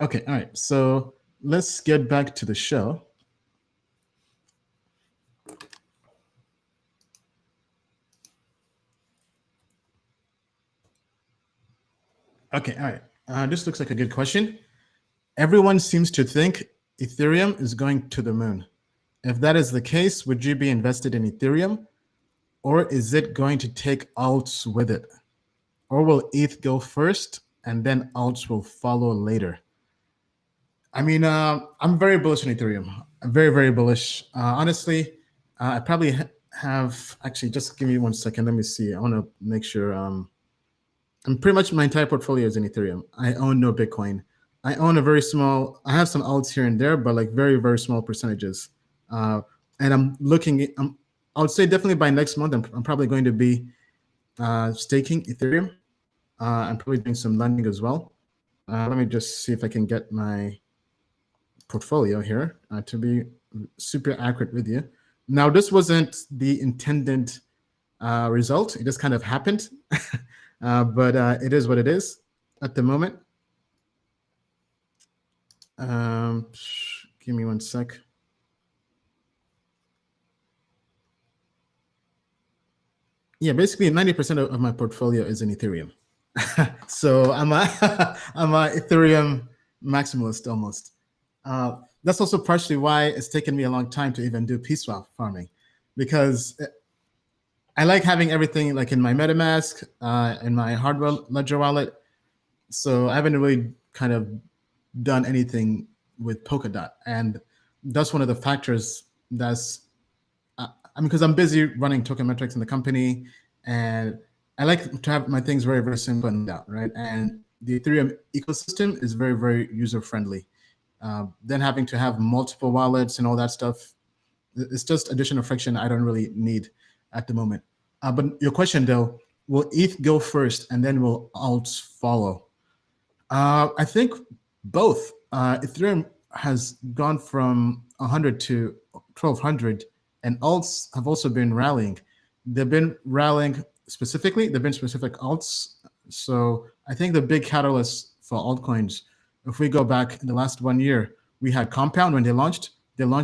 Speaker 2: Okay, all right. So let's get back to the show. Okay, all right. This looks like a good question. Everyone seems to think Ethereum is going to the moon. If that is the case, would you be invested in Ethereum? Or is it going to take alts with it? Or will ETH go first and then alts will follow later? I mean, I'm very bullish on Ethereum. I'm very, very bullish. Honestly, I probably have, actually, just give me 1 second. Let me see. I want to make sure. And pretty much my entire portfolio is in Ethereum. I own no Bitcoin. I own a very small, I have some alts here and there, but like very, very small percentages. And I'm looking, I would say definitely by next month, I'm probably going to be staking Ethereum. I'm probably doing some lending as well. Let me just see if I can get my portfolio here to be super accurate with you. Now, this wasn't the intended result. It just kind of happened. But it is what it is at the moment. Give me 1 sec. Yeah, basically 90% of my portfolio is in Ethereum. So I'm a Ethereum maximalist almost. That's also partially why it's taken me a long time to even do PSwap farming, because I like having everything like in my MetaMask, in my hardware ledger wallet. So I haven't really kind of done anything with Polkadot. And that's one of the factors that's, I mean, because I'm busy running token metrics in the company, and I like to have my things very, very simple and out, right? And the Ethereum ecosystem is very, very user-friendly. Then having to have multiple wallets and all that stuff, it's just additional friction I don't really need at the moment. But your question though, will ETH go first and then will alts follow? I think both. Ethereum has gone from 100 to 1200, and alts have also been rallying. They've been rallying specifically, they've been specific alts. So I think the big catalyst for altcoins, if we go back in the last 1 year, we had Compound when they launched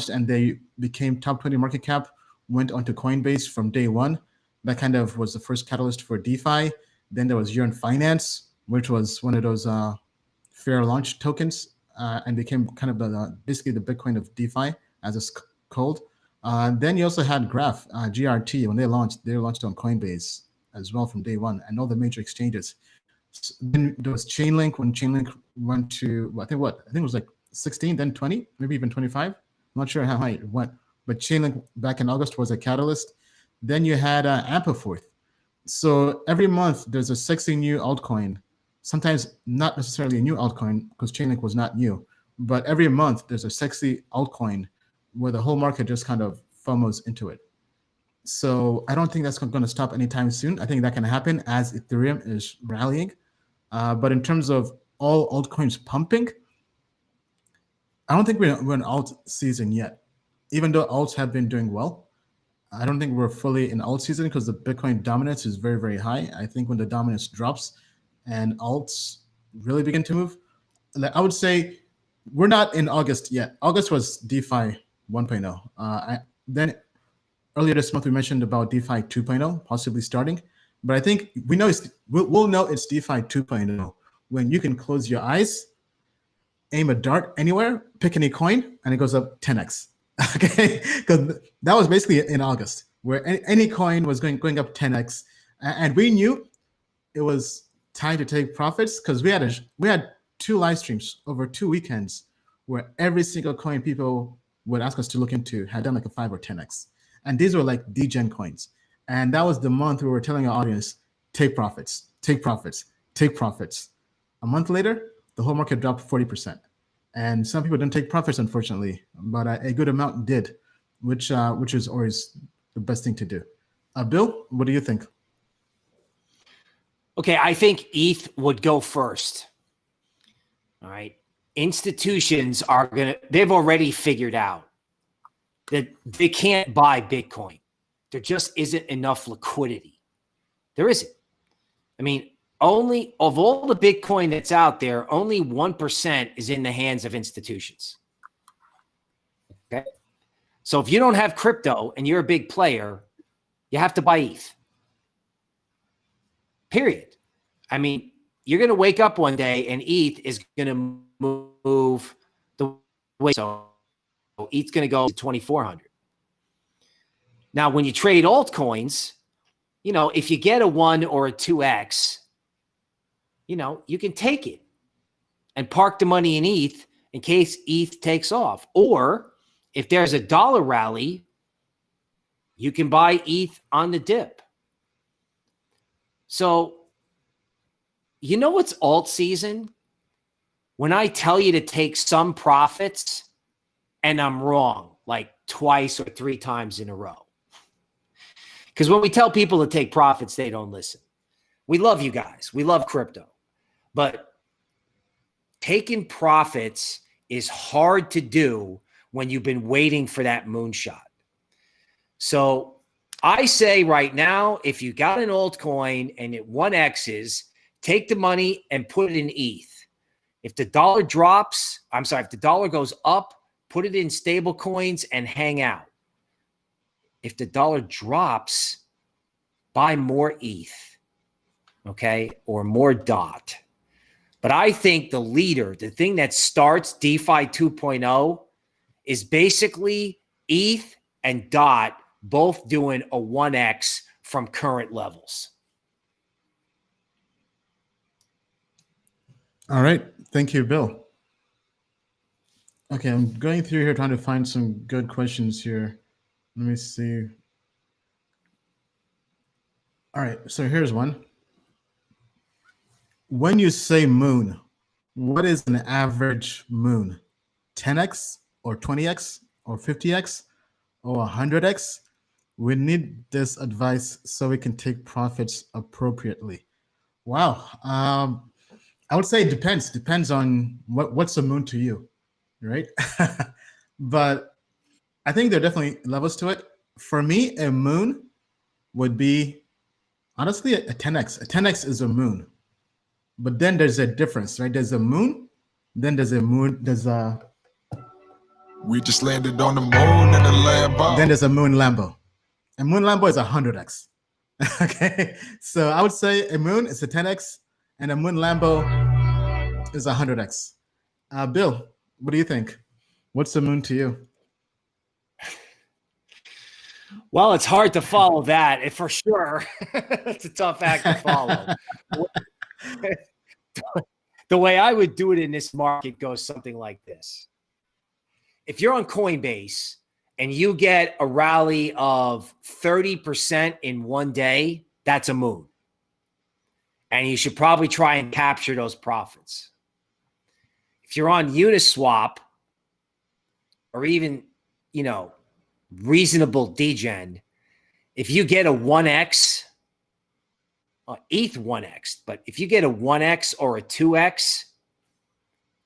Speaker 2: and they became top 20 market cap, went onto Coinbase from day one. That kind of was the first catalyst for DeFi. Then there was Yearn Finance, which was one of those fair launch tokens, and became kind of basically the Bitcoin of DeFi as a cold. Then you also had Graph, GRT, when they launched on Coinbase as well from day one, and all the major exchanges. Then there was Chainlink, when Chainlink went to, I think it was like 16, then 20, maybe even 25. I'm not sure how high it went, but Chainlink back in August was a catalyst. Then you had Amperforth. So every month there's a sexy new altcoin, sometimes not necessarily a new altcoin because Chainlink was not new, but every month there's a sexy altcoin where the whole market just kind of FOMOs into it. So I don't think that's going to stop anytime soon. I think that can happen as Ethereum is rallying. But in terms of all altcoins pumping, I don't think we're in alt season yet. Even though alts have been doing well, I don't think we're fully in alt season because the Bitcoin dominance is very, very high. I think when the dominance drops and alts really begin to move, I would say we're not in August yet. August was DeFi 1.0. Then earlier this month we mentioned about DeFi 2.0 possibly starting, but I think we'll know it's DeFi 2.0 when you can close your eyes, aim a dart anywhere, pick any coin, and it goes up 10x. Okay, because that was basically in August, where any coin was going up 10x, and we knew it was time to take profits because we had 2 live streams over 2 weekends where every single coin people would ask us to look into had done like a 5 or 10x, and these were like degen coins, and that was the month we were telling our audience, take profits, take profits, take profits. A month later, the whole market dropped 40%. And some people didn't take profits, unfortunately, but a good amount did, which is always the best thing to do. Bill, what do you think?
Speaker 4: Okay, I think ETH would go first. All right. Institutions they've already figured out that they can't buy Bitcoin. There just isn't enough liquidity. There isn't. I mean, only of all the Bitcoin that's out there, only 1% is in the hands of institutions. Okay. So if you don't have crypto and you're a big player, you have to buy ETH. Period. I mean, you're going to wake up one day and ETH is going to move the way. So ETH's going to go to 2,400. Now, when you trade altcoins, if you get a 1 or a 2x, you can take it and park the money in ETH in case ETH takes off. Or if there's a dollar rally, you can buy ETH on the dip. So, it's alt season? When I tell you to take some profits and I'm wrong, like twice or 3 times in a row. Because when we tell people to take profits, they don't listen. We love you guys. We love crypto. But taking profits is hard to do when you've been waiting for that moonshot. So I say right now, if you got an altcoin and it 1x's, take the money and put it in ETH. If the dollar if the dollar goes up, put it in stable coins and hang out. If the dollar drops, buy more ETH, okay, or more DOT. But I think the thing that starts DeFi 2.0 is basically ETH and DOT both doing a 1x from current levels.
Speaker 2: All right. Thank you, Bill. Okay, I'm going through here trying to find some good questions here. Let me see. All right, so here's one. When you say moon, what is an average moon? 10x or 20x or 50x or 100x? We need this advice so we can take profits appropriately. Wow. I would say it depends. Depends on what's a moon to you, right? But I think there are definitely levels to it. For me, a moon would be honestly a 10x. A 10x is a moon. But then there's a difference, right? There's a moon, then there's a moon,
Speaker 1: We just landed on the moon in a Lambo.
Speaker 2: Then there's a moon Lambo. A moon Lambo is 100x. Okay, so I would say a moon is a 10x and a moon Lambo is 100x. Bill, what do you think? What's the moon to you?
Speaker 4: Well, it's hard to follow that, for sure. It's a tough act to follow. The way I would do it in this market goes something like this. If you're on Coinbase and you get a rally of 30% in one day, that's a moon. And you should probably try and capture those profits. If you're on Uniswap or even, reasonable degen, if you get a 1x, ETH 1x, but if you get a 1x or a 2x,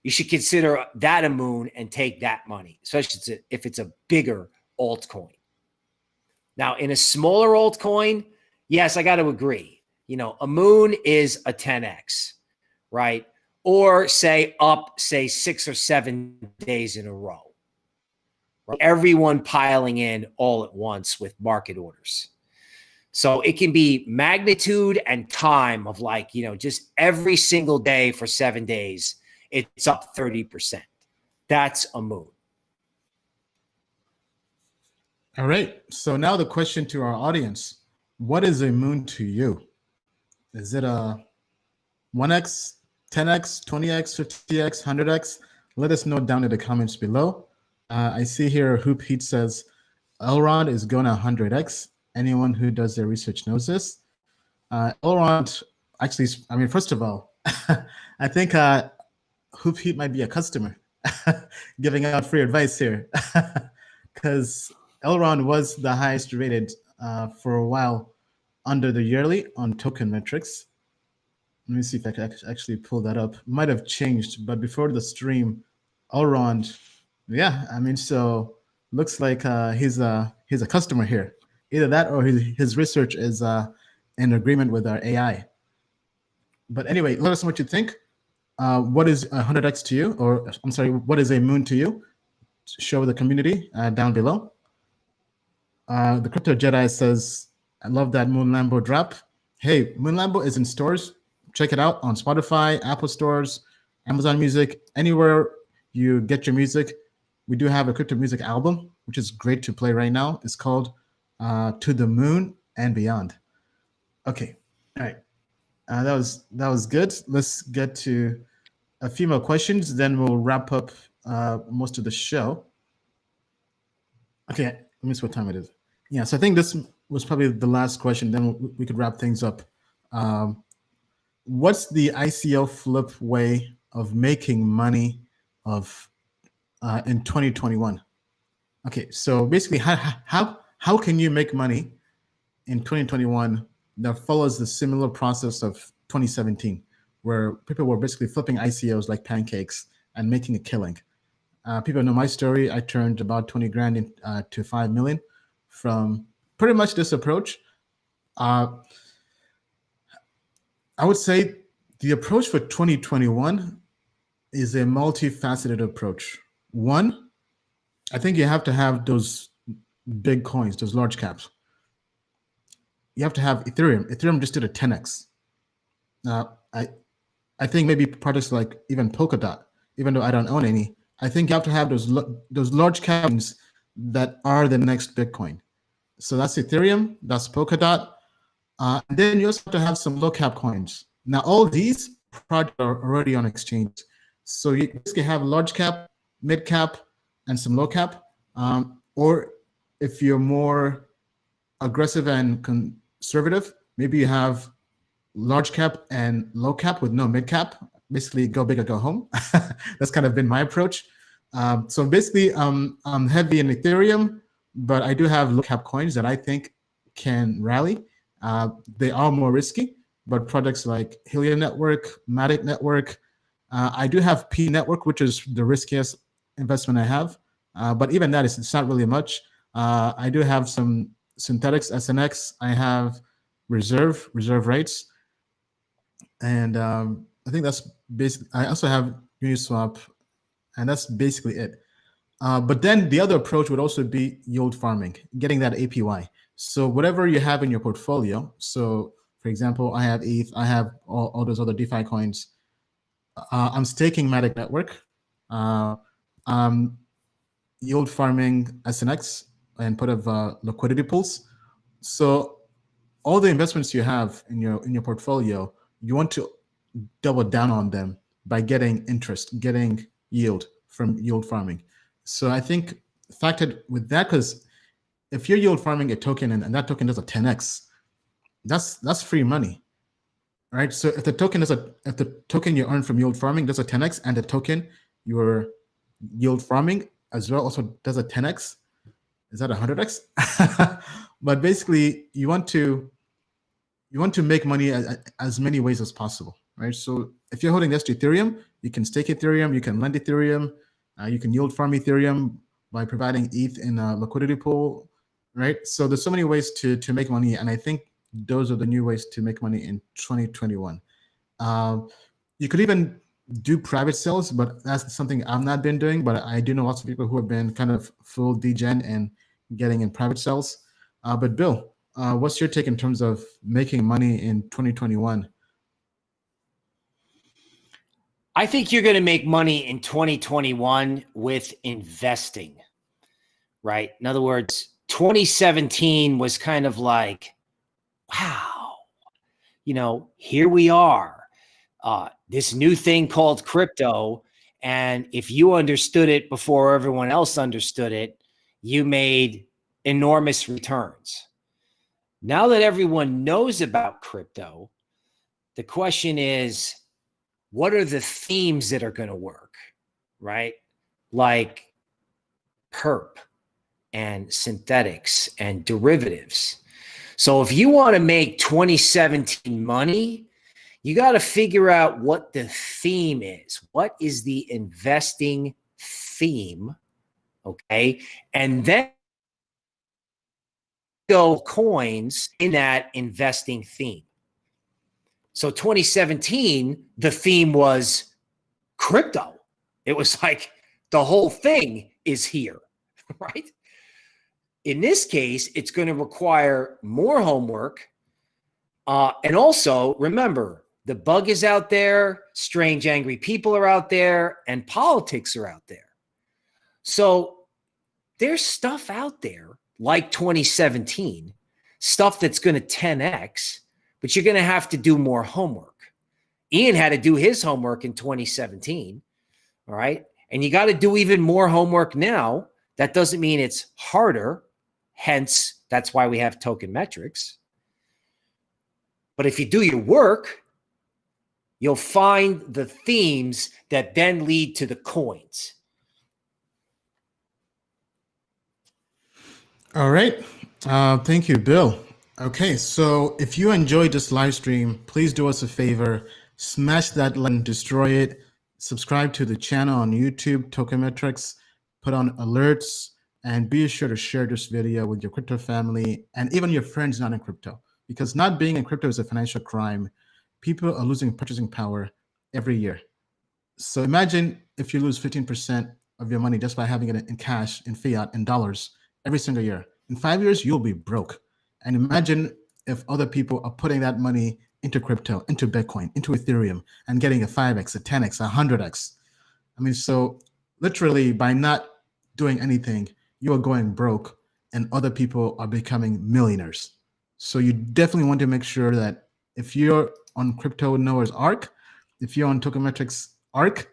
Speaker 4: you should consider that a moon and take that money, especially if it's a bigger altcoin. Now, in a smaller altcoin, yes, I got to agree. A moon is a 10x, right? Or say 6 or 7 days in a row. Right? Everyone piling in all at once with market orders. So it can be magnitude and time of just every single day for 7 days, it's up 30%. That's a moon.
Speaker 2: All right. So now the question to our audience, what is a moon to you? Is it a 1x, 10x, 20x, 50x, 100x? Let us know down in the comments below. I see here Hoop Heat says, Elrond is going to 100x. Anyone who does their research knows this. Elrond, actually, first of all, I think Hoop Heat might be a customer giving out free advice here because Elrond was the highest rated for a while under the yearly on token metrics. Let me see if I can actually pull that up. Might have changed, but before the stream, Elrond, so looks like he's a customer here. Either that or his research is in agreement with our AI. But anyway, let us know what you think. What is 100x to you? Or I'm sorry, what is a moon to you? Show the community down below. The Crypto Jedi says, I love that Moon Lambo drop. Hey, Moon Lambo is in stores. Check it out on Spotify, Apple stores, Amazon Music, anywhere you get your music. We do have a crypto music album, which is great to play right now. It's called To the Moon and Beyond. Okay, all right. That was good. Let's get to a few more questions, then we'll wrap up most of the show. Okay, let me see what time it is. Yeah, so I think this was probably the last question, then we could wrap things up. What's the ICO flip way of making money in 2021? Okay, so basically, how can you make money in 2021 that follows the similar process of 2017, where people were basically flipping ICOs like pancakes and making a killing? People know my story. I turned about 20 grand to 5 million from pretty much this approach. I would say the approach for 2021 is a multifaceted approach. One, I think you have to have those big coins, those large caps. You have to have Ethereum. Ethereum just did a 10x. I think maybe products like even Polkadot, even though I don't own any, I think you have to have those large caps that are the next Bitcoin. So that's Ethereum, that's Polkadot. And then you also have to have some low cap coins. Now, all these projects are already on exchange. So you basically have large cap, mid cap, and some low cap. Or if you're more aggressive and conservative, maybe you have large cap and low cap with no mid cap. Basically, go big or go home. That's kind of been my approach. So basically, I'm heavy in Ethereum, but I do have low cap coins that I think can rally. They are more risky, but products like Helium Network, Matic Network, I do have P Network, which is the riskiest investment I have. But even that, it's not really much. I do have some synthetics, SNX. I have reserve rates. And I think that's basically, I also have Uniswap, and that's basically it. But then the other approach would also be yield farming, getting that APY. So whatever you have in your portfolio, so for example, I have ETH, I have all those other DeFi coins. I'm staking Matic Network. I'm yield farming SNX part of liquidity pools. So all the investments you have in your portfolio, you want to double down on them by getting interest, getting yield from yield farming. So I think factored with that, because if you're yield farming a token and that token does a 10x, that's free money, right? So if the token you earn from yield farming does a 10x, and the token you're yield farming as well also does a 10x, is that 100x? But basically, you want to make money as many ways as possible, right? So if you're holding this to Ethereum, you can stake Ethereum, you can lend Ethereum, you can yield farm Ethereum by providing ETH in a liquidity pool, right? So there's so many ways to make money, and I think those are the new ways to make money in 2021. You could even do private sales, but that's something I've not been doing. But I do know lots of people who have been kind of full degen and getting in private sales. But Bill, what's your take in terms of making money in 2021?
Speaker 4: I think you're going to make money in 2021 with investing, right? In other words, 2017 was kind of like, wow, here we are, this new thing called crypto. And if you understood it before everyone else understood it, you made enormous returns. Now that everyone knows about crypto, the question is, what are the themes that are going to work, right? Like perp and synthetics and derivatives. So if you want to make 2017 money, you got to figure out what the theme is. What is the investing theme? Okay. And then go coins in that investing theme. So 2017, the theme was crypto. It was like the whole thing is here, right? In this case, it's going to require more homework. And also, remember, the bug is out there, strange, angry people are out there, and politics are out there. So there's stuff out there like 2017, stuff that's going to 10x, but you're going to have to do more homework. Ian had to do his homework in 2017, all right? And you got to do even more homework now. That doesn't mean it's harder. Hence, that's why we have token metrics. But if you do your work, you'll find the themes that then lead to the coins.
Speaker 2: All right. Thank you, Bill. Okay, so if you enjoyed this live stream, please do us a favor, smash that like and destroy it. Subscribe to the channel on YouTube, Token Metrics, put on alerts, and be sure to share this video with your crypto family and even your friends not in crypto, because not being in crypto is a financial crime. People are losing purchasing power every year. So imagine if you lose 15% of your money just by having it in cash, in fiat, in dollars every single year. In 5 years, you'll be broke. And imagine if other people are putting that money into crypto, into Bitcoin, into Ethereum, and getting a 5x, a 10x, a 100x. I mean, so literally by not doing anything, you are going broke and other people are becoming millionaires. So you definitely want to make sure that if you're on Crypto Noah's Ark, if you're on Token Metrics Ark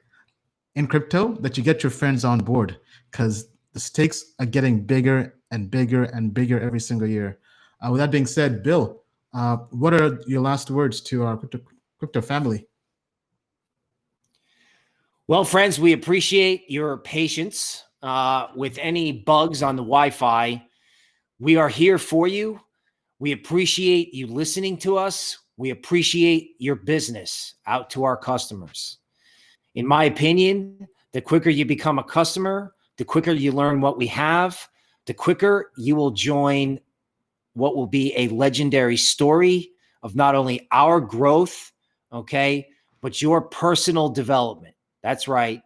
Speaker 2: in crypto, that you get your friends on board, because the stakes are getting bigger and bigger and bigger every single year. With that being said, Bill, what are your last words to our crypto family?
Speaker 4: Well, friends, we appreciate your patience with any bugs on the Wi-Fi. We are here for you. We appreciate you listening to us. We appreciate your business out to our customers. In my opinion, the quicker you become a customer, the quicker you learn what we have, the quicker you will join what will be a legendary story of not only our growth, okay, but your personal development. That's right.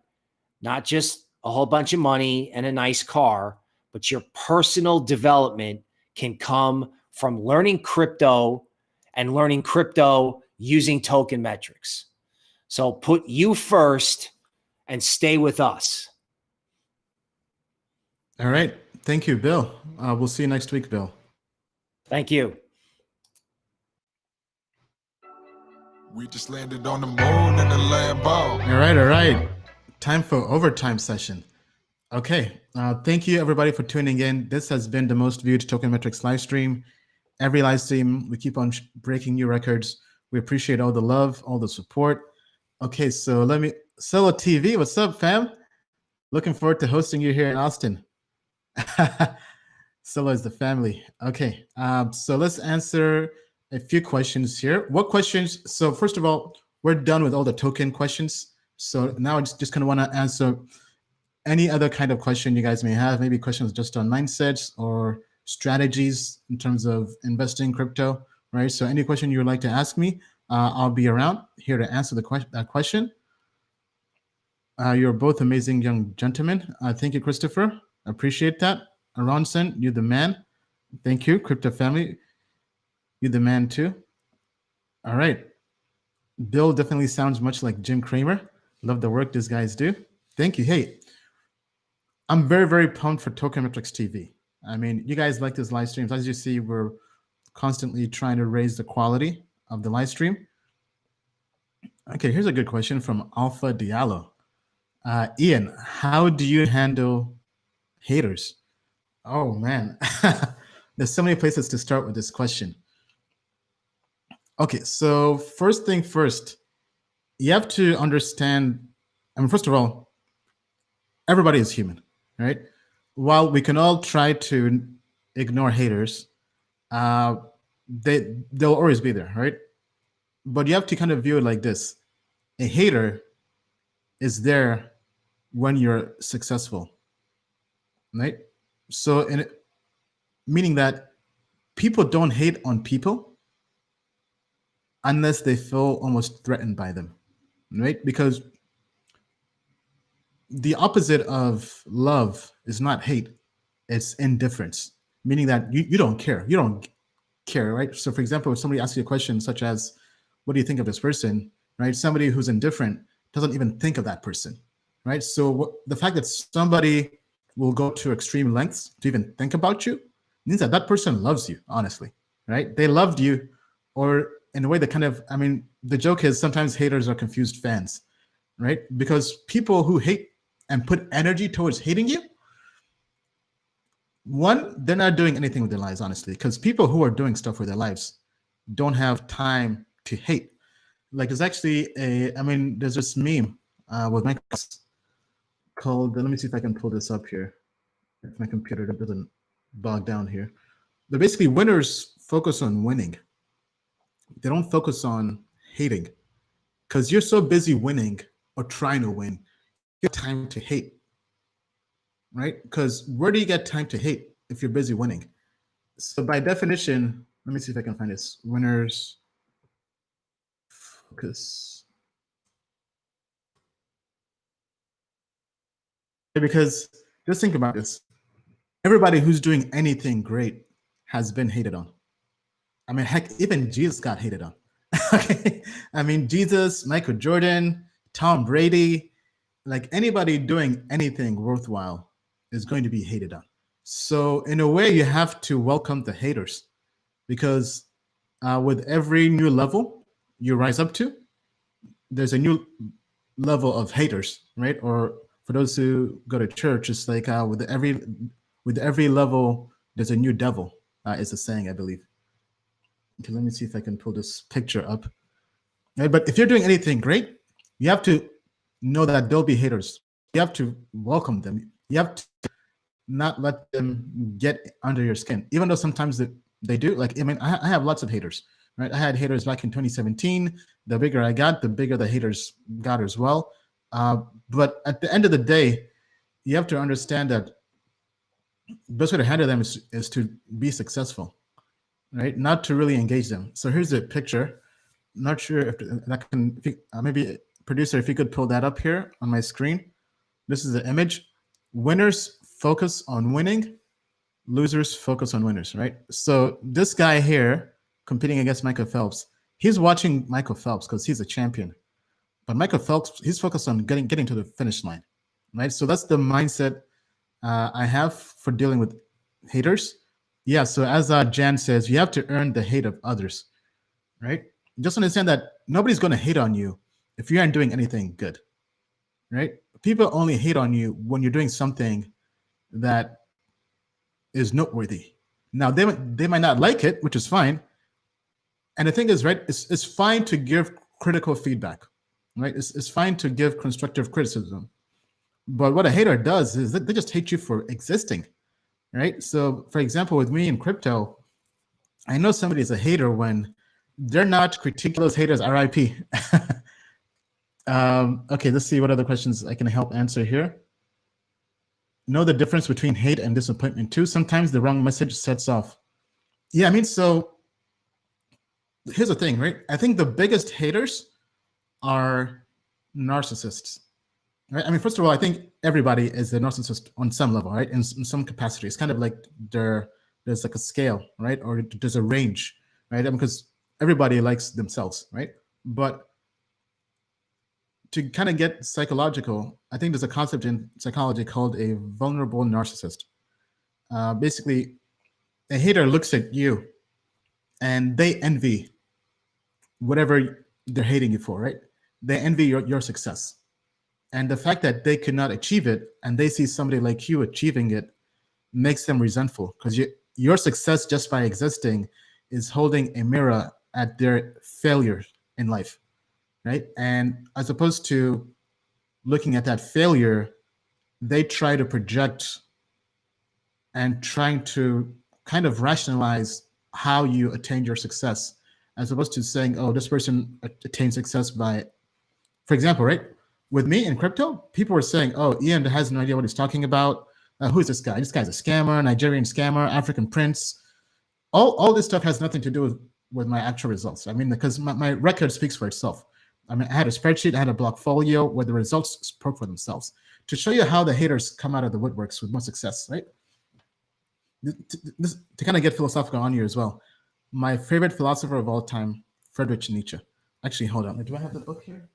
Speaker 4: Not just a whole bunch of money and a nice car, but your personal development can come from learning crypto and learning crypto using token metrics. So put you first and stay with us.
Speaker 2: All right. Thank you, Bill. We'll see you next week, Bill.
Speaker 4: Thank you.
Speaker 1: We just landed on the moon in the Lambo.
Speaker 2: All right. Time for overtime session. Okay. Thank you, everybody, for tuning in. This has been the most viewed Token Metrics live stream. Every live stream, we keep on breaking new records. We appreciate all the love, all the support. Okay, so Solo TV, what's up, fam? Looking forward to hosting you here in Austin. Solo is the family. Okay, so let's answer a few questions here. What questions? So first of all, we're done with all the token questions. So now I just kind of want to answer any other kind of question you guys may have. Maybe questions just on mindsets or strategies in terms of investing in crypto, right? So any question you would like to ask me, I'll be around here to answer that question. You're both amazing young gentlemen. Thank you, Christopher. Appreciate that. Aronson, you're the man. Thank you, Crypto Family. You're the man too. All right. Bill definitely sounds much like Jim Cramer. Love the work these guys do. Thank you. Hey, I'm very, very pumped for Token Metrics TV. I mean, you guys like these live streams. As you see, we're constantly trying to raise the quality of the live stream. Okay, here's a good question from Alpha Diallo. Ian, how do you handle haters? Oh, man. There's so many places to start with this question. Okay, so first thing first, you have to understand, I mean, first of all, everybody is human, right? While we can all try to ignore haters, they'll always be there, right? But you have to kind of view it like this. A hater is there when you're successful, right? So meaning that people don't hate on people unless they feel almost threatened by them, right? Because the opposite of love is not hate, it's indifference, meaning that you don't care. You don't care, right? So for example, if somebody asks you a question such as, what do you think of this person, right? Somebody who's indifferent doesn't even think of that person, right? So the fact that somebody will go to extreme lengths to even think about you means that that person loves you, honestly, right? They loved you, or in a way that kind of, I mean, the joke is sometimes haters are confused fans, right? Because people who hate and put energy towards hating you, one, they're not doing anything with their lives, honestly, because people who are doing stuff with their lives don't have time to hate. Like there's actually there's this meme with my called, let me see if I can pull this up here. If my computer doesn't bog down here. But basically, winners focus on winning. They don't focus on hating, because you're so busy winning or trying to win, you have time to hate, right? Because where do you get time to hate if you're busy winning? So by definition, let me see if I can find this. Winners focus. Because just think about this. Everybody who's doing anything great has been hated on. I mean, heck, even Jesus got hated on. Okay, I mean, Jesus, Michael Jordan, Tom Brady, like anybody doing anything worthwhile is going to be hated on. So in a way, you have to welcome the haters, because with every new level you rise up to, there's a new level of haters, right? Or for those who go to church, it's like with every level, there's a new devil, is a saying, I believe. Okay, let me see if I can pull this picture up. Right, but if you're doing anything great, you have to know that there'll be haters. You have to welcome them. You have to not let them get under your skin, even though sometimes they do. Like, I mean, I have lots of haters, right? I had haters back in 2017. The bigger I got, the bigger the haters got as well. But at the end of the day, you have to understand that the best way to handle them is to be successful, right? Not to really engage them. So here's a picture. Not sure if that can, maybe producer, if you could pull that up here on my screen. This is the image. Winners focus on winning, losers focus on winners, right? So this guy here competing against Michael Phelps, he's watching Michael Phelps because he's a champion. But Michael Phelps, he's focused on getting to the finish line, right? So that's the mindset I have for dealing with haters. Yeah, so as Jan says, you have to earn the hate of others, right? Just understand that nobody's going to hate on you if you aren't doing anything good, right? People only hate on you when you're doing something that is noteworthy. Now, they might not like it, which is fine. And the thing is, right, it's fine to give critical feedback, right? It's fine to give constructive criticism. But what a hater does is they just hate you for existing, right? So, for example, with me in crypto, I know somebody is a hater when they're not critiquing those haters, RIP. Okay, let's see what other questions I can help answer here. Know the difference between hate and disappointment too. Sometimes the wrong message sets off. Yeah, I mean, so here's the thing, right? I think the biggest haters are narcissists, right? I mean, first of all, I think everybody is a narcissist on some level, right? In some capacity. It's kind of like there's like a scale, right? Or there's a range, right? Because everybody likes themselves, right? But to kind of get psychological, I think there's a concept in psychology called a vulnerable narcissist. Basically, a hater looks at you and they envy whatever they're hating you for, right? They envy your success. And the fact that they could not achieve it and they see somebody like you achieving it makes them resentful, because your success just by existing is holding a mirror at their failures in life, right? And as opposed to looking at that failure, they try to project and trying to kind of rationalize how you attain your success, as opposed to saying, oh, this person attained success by, for example, right? With me in crypto, people were saying, oh, Ian has no idea what he's talking about. Who's this guy? This guy's a scammer, Nigerian scammer, African prince. All this stuff has nothing to do with my actual results. I mean, because my record speaks for itself. I mean, I had a spreadsheet, I had a portfolio where the results spoke for themselves, to show you how the haters come out of the woodworks with more success, right? To kind of get philosophical on you as well. My favorite philosopher of all time, Friedrich Nietzsche. Actually, hold on. Do I have the book here?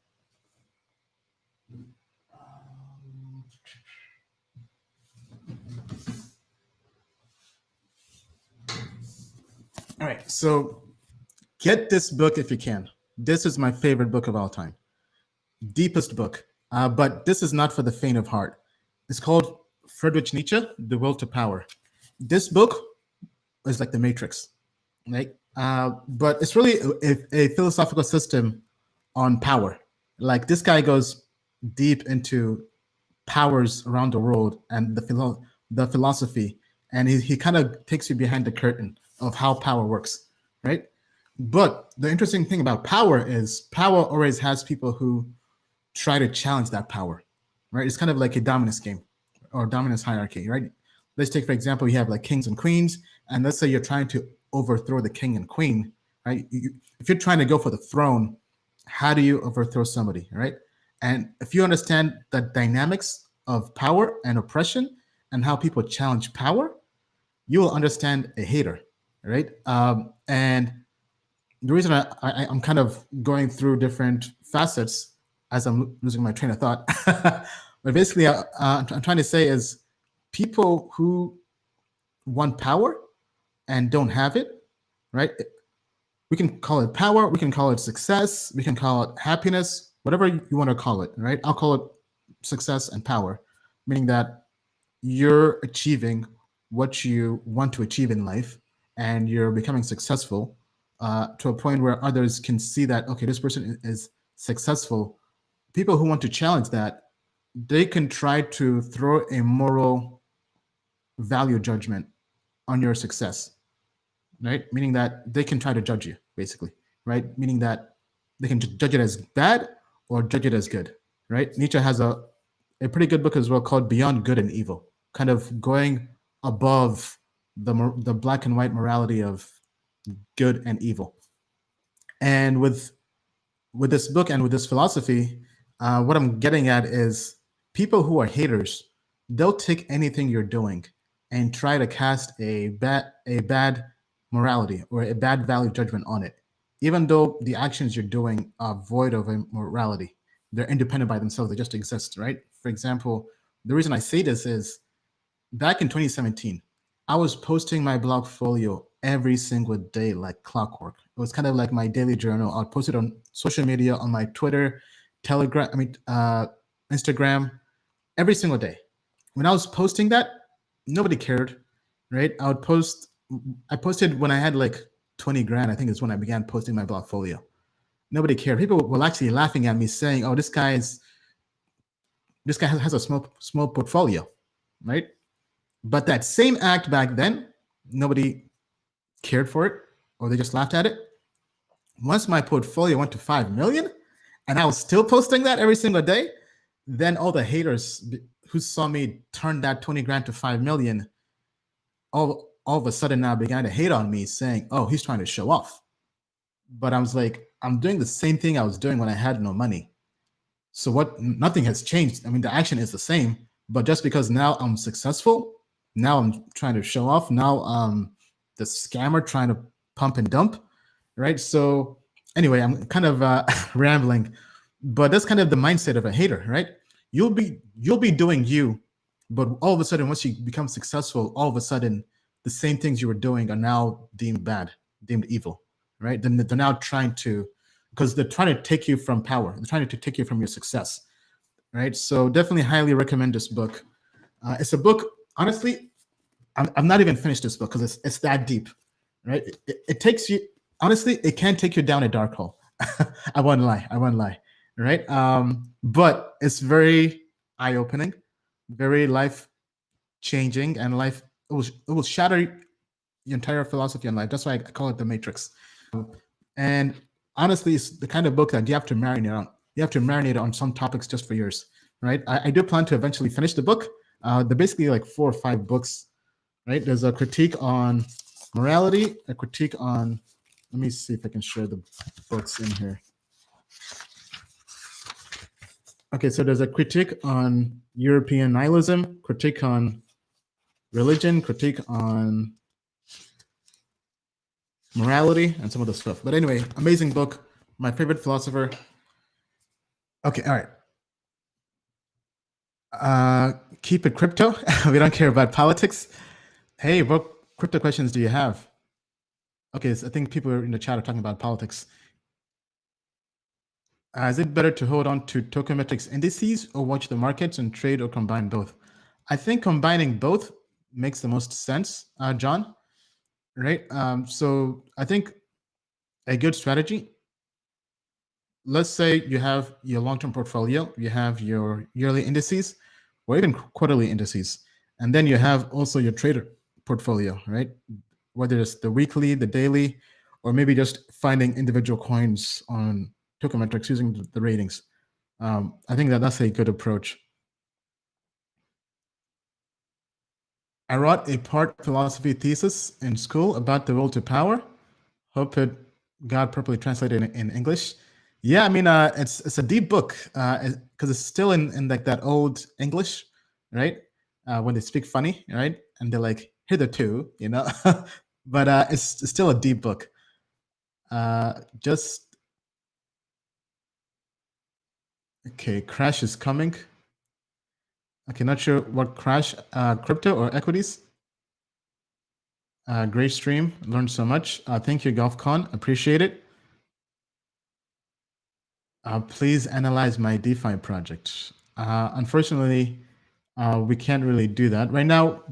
Speaker 2: All right, so get this book if you can. This is my favorite book of all time. Deepest book, but this is not for the faint of heart. It's called Friedrich Nietzsche, The Will to Power. This book is like the Matrix, right? But it's really a philosophical system on power. Like, this guy goes deep into powers around the world and the philosophy, and he kind of takes you behind the curtain of how power works, right? But the interesting thing about power is power always has people who try to challenge that power, right? It's kind of like a dominance game or dominance hierarchy, right? Let's take, for example, you have like kings and queens, and let's say you're trying to overthrow the king and queen, right? If you're trying to go for the throne, how do you overthrow somebody, right? And if you understand the dynamics of power and oppression and how people challenge power, you will understand a hater, right? And the reason I'm kind of going through different facets as I'm losing my train of thought, but basically I'm trying to say is people who want power and don't have it, right? We can call it power, we can call it success, we can call it happiness, whatever you want to call it, right? I'll call it success and power, meaning that you're achieving what you want to achieve in life and you're becoming successful to a point where others can see that, okay, this person is successful. People who want to challenge that, they can try to throw a moral value judgment on your success, right? Meaning that they can try to judge you, basically, right? Meaning that they can judge it as bad or judge it as good, right? Nietzsche has a pretty good book as well called Beyond Good and Evil, kind of going above the black and white morality of good and evil. And with this book and with this philosophy, what I'm getting at is people who are haters, they'll take anything you're doing and try to cast a bad morality or a bad value judgment on it, even though the actions you're doing are void of a morality. They're independent by themselves. They just exist, right? For example, the reason I say this is back in 2017, I was posting my blog folio every single day like clockwork. It was kind of like my daily journal. I'll post it on social media, on my Twitter, Telegram, Instagram, every single day. When I was posting that, nobody cared, right? I posted when I had like 20 grand. I think is when I began posting my blog folio. Nobody cared. People were actually laughing at me saying, oh, this guy has a small portfolio, right? But that same act back then, nobody cared for it, or they just laughed at it. Once my portfolio went to 5 million and I was still posting that every single day, then all the haters who saw me turn that 20 grand to 5 million, all of a sudden now began to hate on me saying, oh, he's trying to show off. But I was like, I'm doing the same thing I was doing when I had no money. So nothing has changed. I mean, the action is the same, but just because now I'm successful, now I'm trying to show off. Now the scammer trying to pump and dump, right? So anyway, I'm kind of rambling, but that's kind of the mindset of a hater, right? You'll be doing you, but all of a sudden, once you become successful, all of a sudden, the same things you were doing are now deemed bad, deemed evil, right? Then they're now trying to, because they're trying to take you from power. They're trying to take you from your success, right? So definitely highly recommend this book. It's a book, honestly, I'm not even finished this book because it's that deep, right? It takes you, honestly, it can take you down a dark hole. I won't lie, right? But it's very eye-opening, very life-changing, and it will shatter your entire philosophy on life. That's why I call it the Matrix. And honestly, it's the kind of book that you have to marinate on. You have to marinate on some topics just for years, right? I do plan to eventually finish the book. They're basically like 4 or 5 books, right? There's a critique on morality, a critique on, let me see if I can share the books in here. Okay, so there's a critique on European nihilism, critique on religion, critique on morality, and some other stuff. But anyway, amazing book. My favorite philosopher. Okay, all right. Keep it crypto. We don't care about politics. Hey, what crypto questions do you have? Okay, so I think people in the chat are talking about politics. Is it better to hold on to token metrics indices or watch the markets and trade, or combine both? I think combining both makes the most sense, John, right? So I think a good strategy, let's say you have your long-term portfolio, you have your yearly indices, or even quarterly indices, and then you have also your trader portfolio, right? Whether it's the weekly, the daily, or maybe just finding individual coins on token metrics using the ratings. I think that's a good approach. I wrote a part philosophy thesis in school about the will to power. Hope it got properly translated in English. Yeah, I mean, it's a deep book because it's still in like that old English, right? When they speak funny, right? And they're like, hitherto, you know? But it's still a deep book. Okay, crash is coming. Okay, not sure what crash, crypto or equities? Great stream, learned so much. Thank you, GolfCon, appreciate it. Please analyze my DeFi project. Unfortunately, we can't really do that. Right now,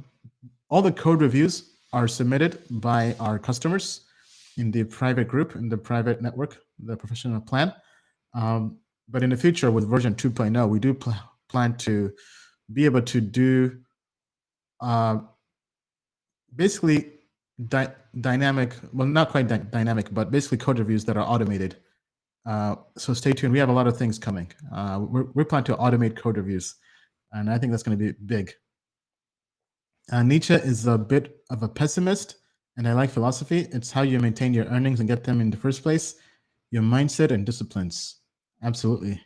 Speaker 2: all the code reviews are submitted by our customers in the private group, in the private network, the professional plan. But in the future, with version 2.0, we do plan to be able to do basically dynamic, well, not quite dynamic, but basically code reviews that are automated. So stay tuned. We have a lot of things coming. We plan to automate code reviews, and I think that's going to be big. Nietzsche is a bit of a pessimist, and I like philosophy. It's how you maintain your earnings and get them in the first place, your mindset and disciplines. Absolutely.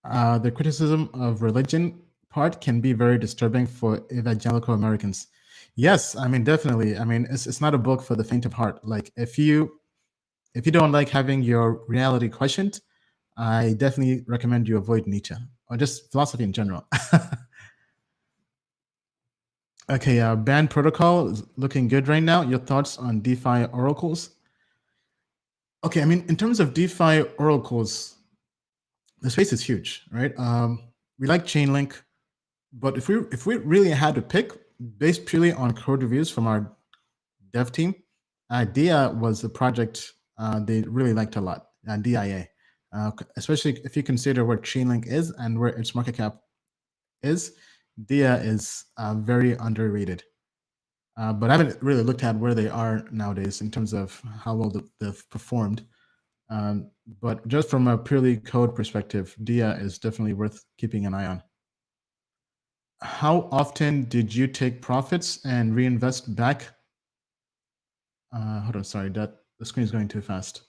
Speaker 2: The criticism of religion part can be very disturbing for evangelical Americans. Yes, I mean, definitely. I mean, it's not a book for the faint of heart. Like if you don't like having your reality questioned, I definitely recommend you avoid Nietzsche or just philosophy in general. Okay, Band Protocol is looking good right now. Your thoughts on DeFi oracles? Okay, I mean, in terms of DeFi oracles, the space is huge, right? We like Chainlink, but if we really had to pick, based purely on code reviews from our dev team, DIA was a project they really liked a lot. DIA, especially if you consider where Chainlink is and where its market cap is, DIA is very underrated. But I haven't really looked at where they are nowadays in terms of how well they've performed. But just from a purely code perspective, DIA is definitely worth keeping an eye on. How often did you take profits and reinvest back? Hold on, sorry, the screen is going too fast.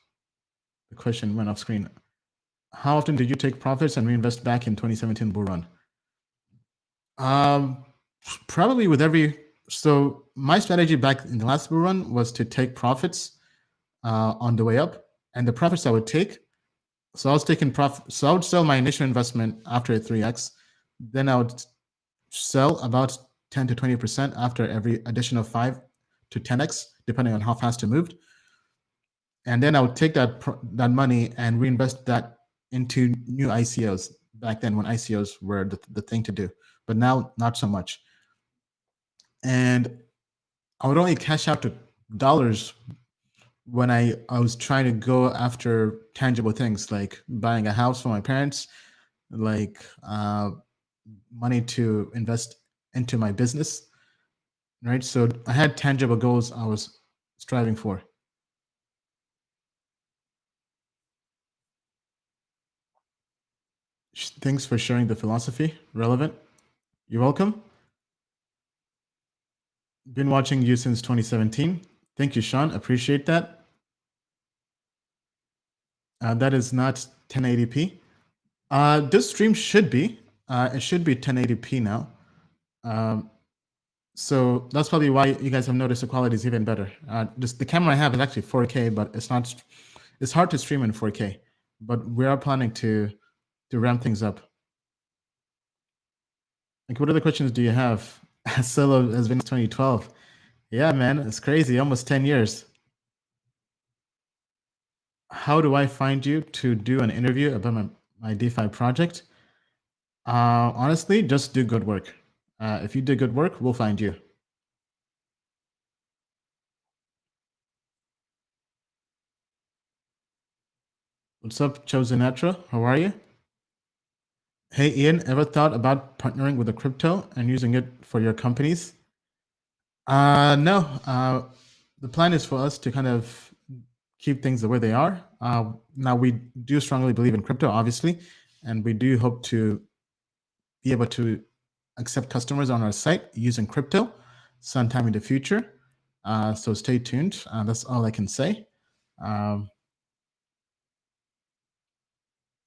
Speaker 2: The question went off screen. How often did you take profits and reinvest back in 2017 bull run? Probably with every. So my strategy back in the last bull run was to take profits on the way up, and the profits I would take. So I was taking profit. So I would sell my initial investment after a 3x, then I would sell about 10 to 20% after every additional 5 to 10x, depending on how fast it moved. And then I would take that money and reinvest that into new ICOs back then when ICOs were the thing to do, but now not so much. And I would only cash out to dollars when I was trying to go after tangible things like buying a house for my parents, like money to invest into my business, right? So I had tangible goals I was striving for. Thanks for sharing the philosophy. Relevant. You're welcome. Been watching you since 2017. Thank you, Sean. Appreciate that. That is not 1080p. This stream should be. It should be 1080p now. So that's probably why you guys have noticed the quality is even better. Just the camera I have is actually 4K, but it's not. It's hard to stream in 4K. But we are planning to ramp things up. Like, what other questions do you have? Solo has been 2012. Yeah, man, it's crazy. Almost 10 years. How do I find you to do an interview about my DeFi project? Honestly, just do good work. If you do good work, we'll find you. What's up, Chosen Natural? How are you? Hey, Ian, ever thought about partnering with a crypto and using it for your companies? No. The plan is for us to kind of keep things the way they are. Now, we do strongly believe in crypto, obviously, and we do hope to be able to accept customers on our site using crypto sometime in the future. So stay tuned. That's all I can say.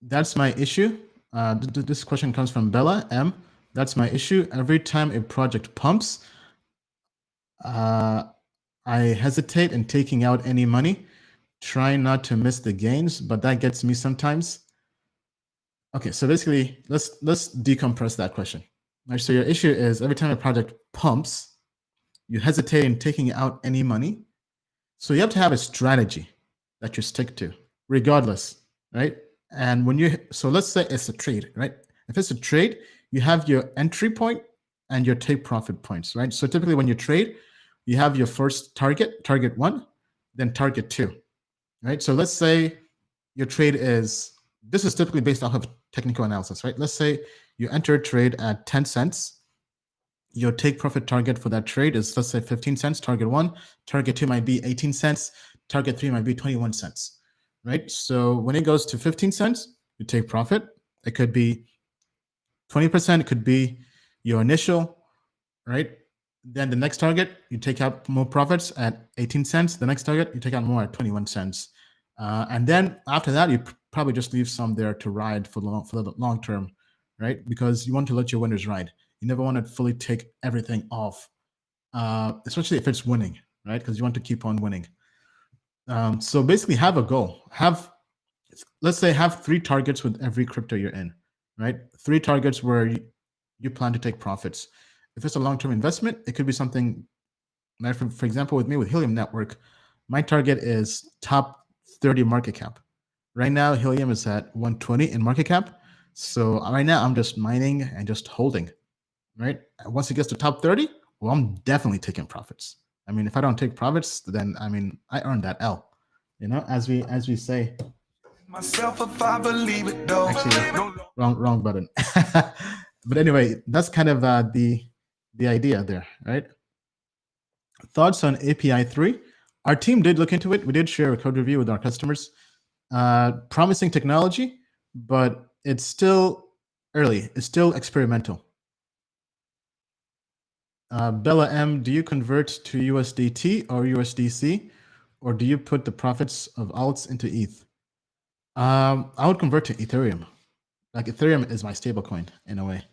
Speaker 2: That's my issue. This question comes from Bella M. That's my issue. Every time a project pumps, I hesitate in taking out any money, trying not to miss the gains, but that gets me sometimes. Okay, so basically, let's decompress that question. Right, so your issue is every time a project pumps, you hesitate in taking out any money. So you have to have a strategy that you stick to, regardless, right? And so let's say it's a trade, right? If it's a trade, you have your entry point and your take profit points, right? So typically when you trade, you have your first target 1, then target 2, right? So let's say your trade is, this is typically based off of technical analysis, right? Let's say you enter a trade at 10 cents. Your take profit target for that trade is, let's say 15 cents, target 1, target 2 might be 18 cents, target 3 might be 21 cents, right? So when it goes to 15 cents, you take profit. It could be 20%, it could be your initial, right? Then the next target, you take out more profits at 18 cents. The next target, you take out more at 21 cents. And then after that, you probably just leave some there to ride for the long term, right? Because you want to let your winners ride. You never want to fully take everything off, especially if it's winning, right? Because you want to keep on winning. So basically have a goal. Let's say have 3 targets with every crypto you're in, right? 3 targets where you plan to take profits. if it's a long-term investment, it could be something like, for example, with me with Helium Network, my target is top 30 market cap. Right now, Helium is at 120 in market cap. So right now, I'm just mining and just holding. Right. Once it gets to top 30, well, I'm definitely taking profits. I mean, if I don't take profits, then I mean, I earned that L. You know, as we say.
Speaker 1: Myself if I believe it though.
Speaker 2: Actually, wrong button. But anyway, that's kind of the idea there, right? Thoughts on API 3? Our team did look into it. We did share a code review with our customers. Promising technology, but it's still early. It's still experimental. Bella M, do you convert to USDT or USDC, or do you put the profits of alts into ETH? I would convert to Ethereum. Like Ethereum is my stablecoin in a way,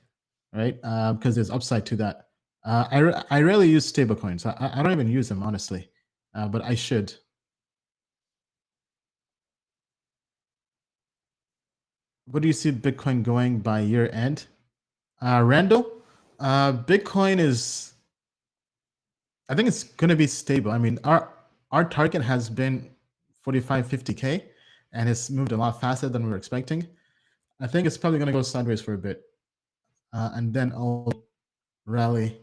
Speaker 2: right? Because there's upside to that. I rarely use stablecoins. I don't even use them, honestly, but I should. What do you see Bitcoin going by year end? Randall, Bitcoin is, I think it's going to be stable. I mean, our target has been 45, 50K, and it's moved a lot faster than we were expecting. I think it's probably going to go sideways for a bit, and then I'll rally.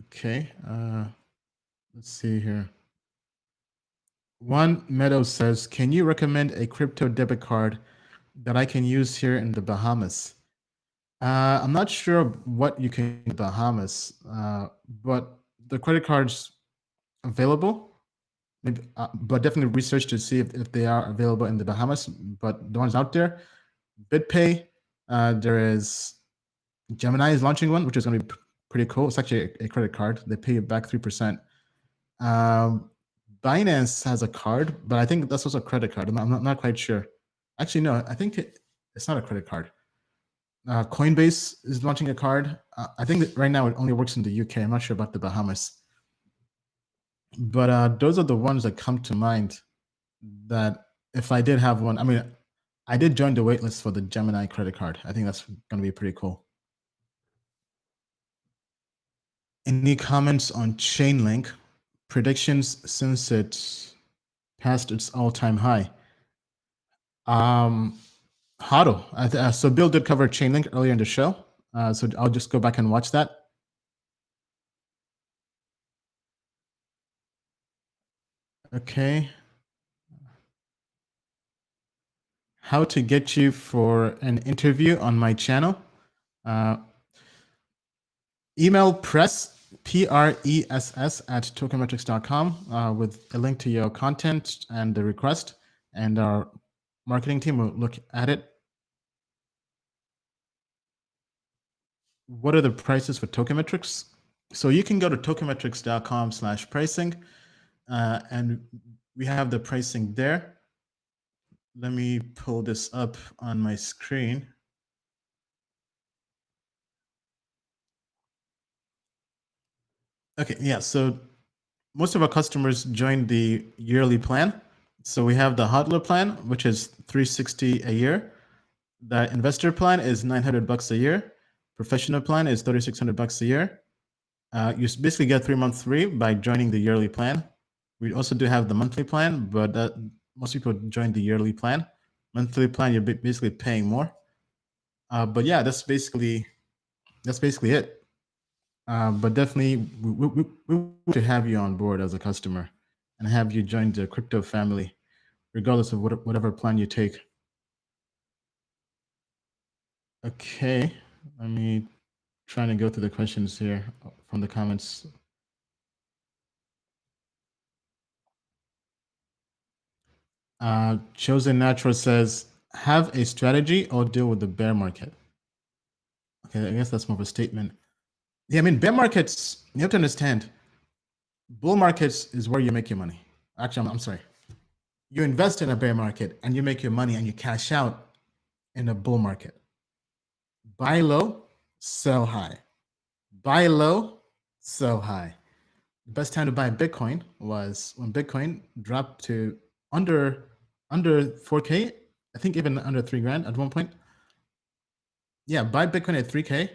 Speaker 2: Okay, let's see here. One Meadow says, can you recommend a crypto debit card that I can use here in the Bahamas? I'm not sure what you can in the Bahamas, but the credit cards available, maybe, but definitely research to see if they are available in the Bahamas. But the ones out there, BitPay, there is Gemini is launching one, which is going to be pretty cool. It's actually a credit card. They pay you back 3%. Binance has a card, but I think that's also a credit card. I'm not quite sure. Actually, no, I think it's not a credit card. Coinbase is launching a card. I think that right now it only works in the UK. I'm not sure about the Bahamas. But those are the ones that come to mind that if I did have one, I mean, I did join the waitlist for the Gemini credit card. I think that's going to be pretty cool. Any comments on Chainlink predictions since it passed its all-time high? HODL. So Bill did cover Chainlink earlier in the show. So I'll just go back and watch that. Okay. How to get you for an interview on my channel? Email press, PRESS at tokenmetrics.com with a link to your content and the request, and our marketing team will look at it. What are the prices for Tokenmetrics? So you can go to tokenmetrics.com/pricing, and we have the pricing there. Let me pull this up on my screen. Okay, yeah, so most of our customers joined the yearly plan. So we have the hodler plan, which is $360 a year. The investor plan is $900 a year. Professional plan is $3,600 a year. You basically get 3 months free by joining the yearly plan. We also do have the monthly plan, but most people join the yearly plan. Monthly plan, you're basically paying more. But yeah, that's basically it. But definitely, we want to have you on board as a customer and have you join the crypto family, regardless of whatever plan you take. Okay, let me trying to go through the questions here from the comments. Chosen Natural says, have a strategy or deal with the bear market. Okay, I guess that's more of a statement. Yeah, I mean, bear markets, you have to understand, bull markets is where you make your money. Actually, I'm sorry. You invest in a bear market and you make your money and you cash out in a bull market. Buy low, sell high. Buy low, sell high. The best time to buy Bitcoin was when Bitcoin dropped to under 4K, I think even under $3,000 at one point. Yeah, buy Bitcoin at 3K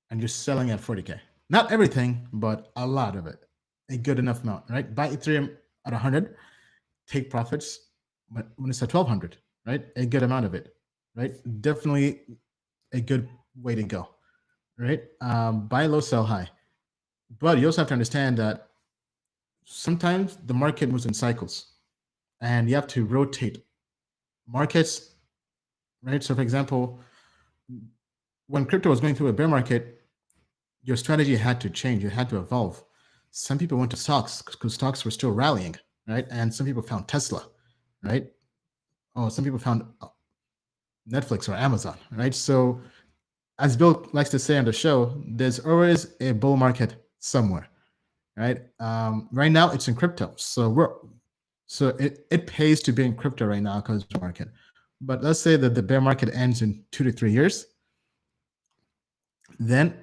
Speaker 2: and you're selling at 40K. Not everything, but a lot of it. A good enough amount, right? Buy Ethereum at 100, take profits when it's at 1200, right? A good amount of it, right? Definitely a good way to go, right? Buy low, sell high. But you also have to understand that sometimes the market moves in cycles and you have to rotate markets, right? So, for example, when crypto was going through a bear market, your strategy had to change, you had to evolve. Some people went to stocks because stocks were still rallying, right? And some people found Tesla, right? Oh, some people found Netflix or Amazon, right? So, as Bill likes to say on the show, there's always a bull market somewhere, right? Right now, it's in crypto, so it pays to be in crypto right now because of the market. But let's say that the bear market ends in 2 to 3 years, then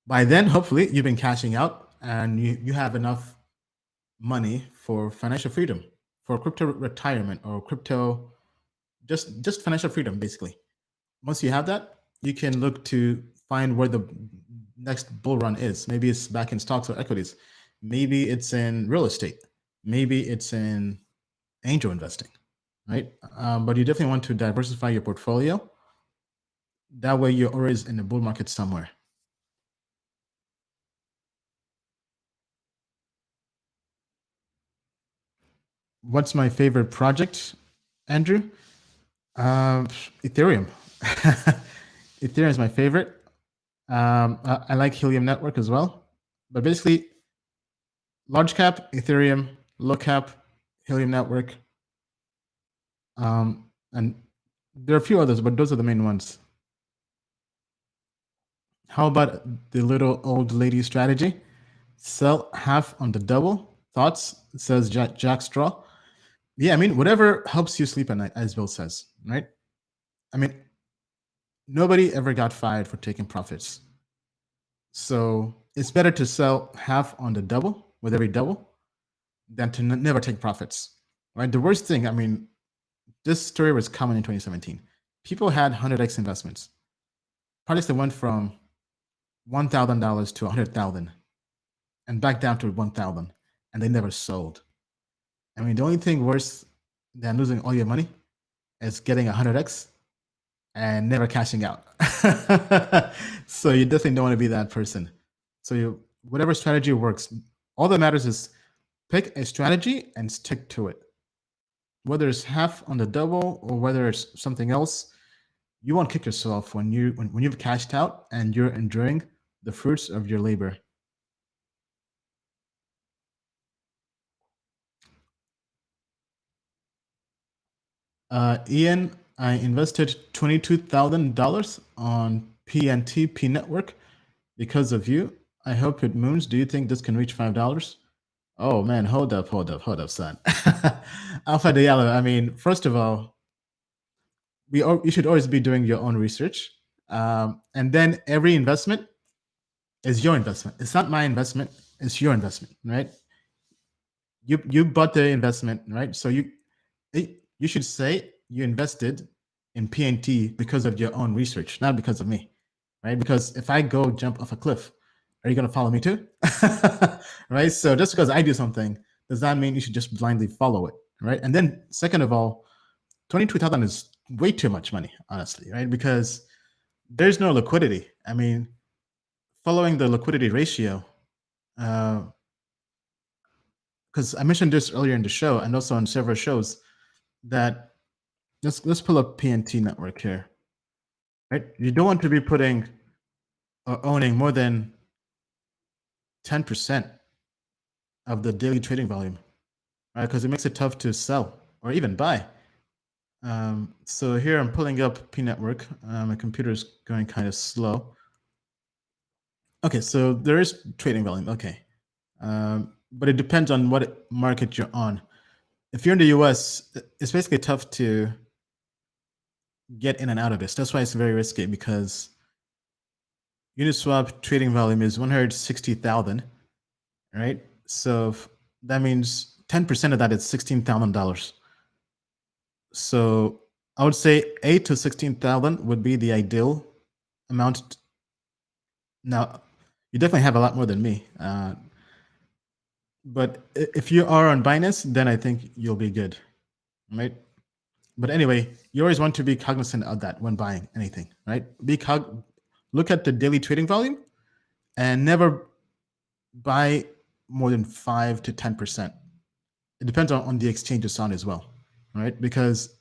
Speaker 2: by then, hopefully, you've been cashing out and you have enough money for financial freedom, for crypto retirement or crypto, just financial freedom, basically. Once you have that, you can look to find where the next bull run is. Maybe it's back in stocks or equities. Maybe it's in real estate. Maybe it's in angel investing, right? But you definitely want to diversify your portfolio. That way, you're always in the bull market somewhere. What's my favorite project, Andrew? Ethereum. Ethereum is my favorite. I like Helium Network as well. But basically, large cap, Ethereum, low cap, Helium Network. And there are a few others, but those are the main ones. How about the little old lady strategy? Sell half on the double. Thoughts? Says Jack Straw. Yeah, I mean, whatever helps you sleep at night, as Bill says, right? I mean, nobody ever got fired for taking profits. So it's better to sell half on the double with every double than to never take profits, right? The worst thing, I mean, this story was common in 2017. People had 100x investments. Projects that went from $1,000 to 100,000 and back down to 1,000, and they never sold. I mean, the only thing worse than losing all your money is getting 100x and never cashing out. So you definitely don't want to be that person. So whatever strategy works, all that matters is pick a strategy and stick to it. Whether it's half on the double or whether it's something else, you won't kick yourself when you've cashed out and you're enjoying the fruits of your labor. Ian, I invested $22,000 on PNTP network because of you. I hope it moons. Do you think this can reach $5? Oh man, hold up, son. Alpha Diallo, I mean, first of all, you should always be doing your own research. And then every investment is your investment. It's not my investment, it's your investment, right? You bought the investment, right? So you should say you invested in PNT because of your own research, not because of me, right? Because if I go jump off a cliff, are you going to follow me too? Right? So just because I do something does not mean you should just blindly follow it, right? And then second of all, 22,000 is way too much money, honestly, right? Because there's no liquidity. I mean, following the liquidity ratio, because I mentioned this earlier in the show and also on several shows, that let's pull up PNT network here, right? You don't want to be putting or owning more than 10% of the daily trading volume, right? Because it makes it tough to sell or even buy. So here I'm pulling up P network. My computer's going kind of slow. Okay, so there is trading volume. Okay, but it depends on what market you're on. If you're in the US, it's basically tough to get in and out of this. That's why it's very risky, because Uniswap trading volume is 160,000, right? So that means 10% of that is $16,000. So I would say 8 to 16,000 would be the ideal amount. Now, you definitely have a lot more than me. But if you are on Binance, then I think you'll be good, right? But anyway, you always want to be cognizant of that when buying anything, right? Look at the daily trading volume and never buy more than 5 to 10%. It depends on the exchange it's on as well, right? Because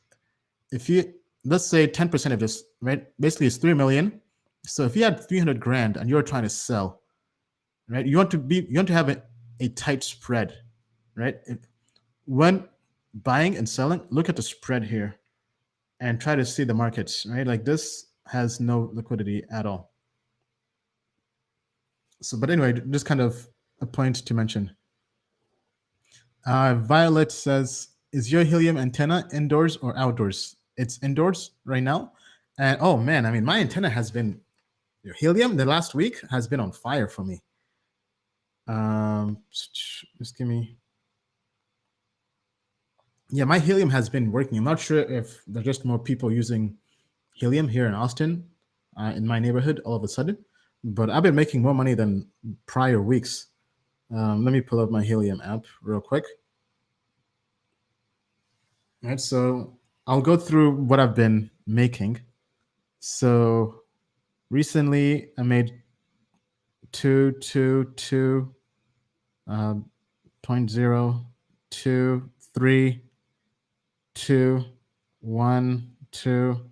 Speaker 2: if you, let's say 10% of this, right? Basically it's 3 million. So if you had 300 grand and you're trying to sell, right? You want to have a tight spread, right? When buying and selling, look at the spread here and try to see the markets, right? Like this has no liquidity at all. So, but anyway, just kind of a point to mention. Violet says, is your helium antenna indoors or outdoors? It's indoors right now. And oh man, I mean, my antenna has been, helium the last week has been on fire for me. Just give me. Yeah, my helium has been working. I'm not sure if there's just more people using helium here in Austin, in my neighborhood, all of a sudden, but I've been making more money than prior weeks. Let me pull up my helium app real quick. All right, so I'll go through what I've been making. So recently I made 222 0.0 2 3 2 1 2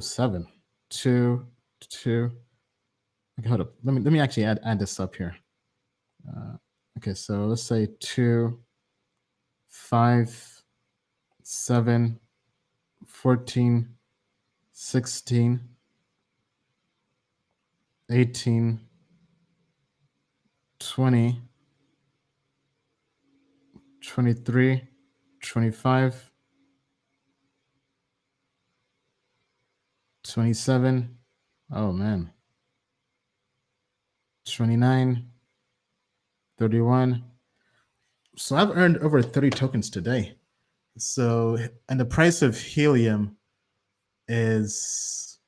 Speaker 2: 7 2 2. Okay, hold up. Let me actually add this up here. Okay, so let's say 2 5 7 14 16 18 20 23 25 27. Oh man. 29 31. So I've earned over 30 tokens today. So, and the price of helium is,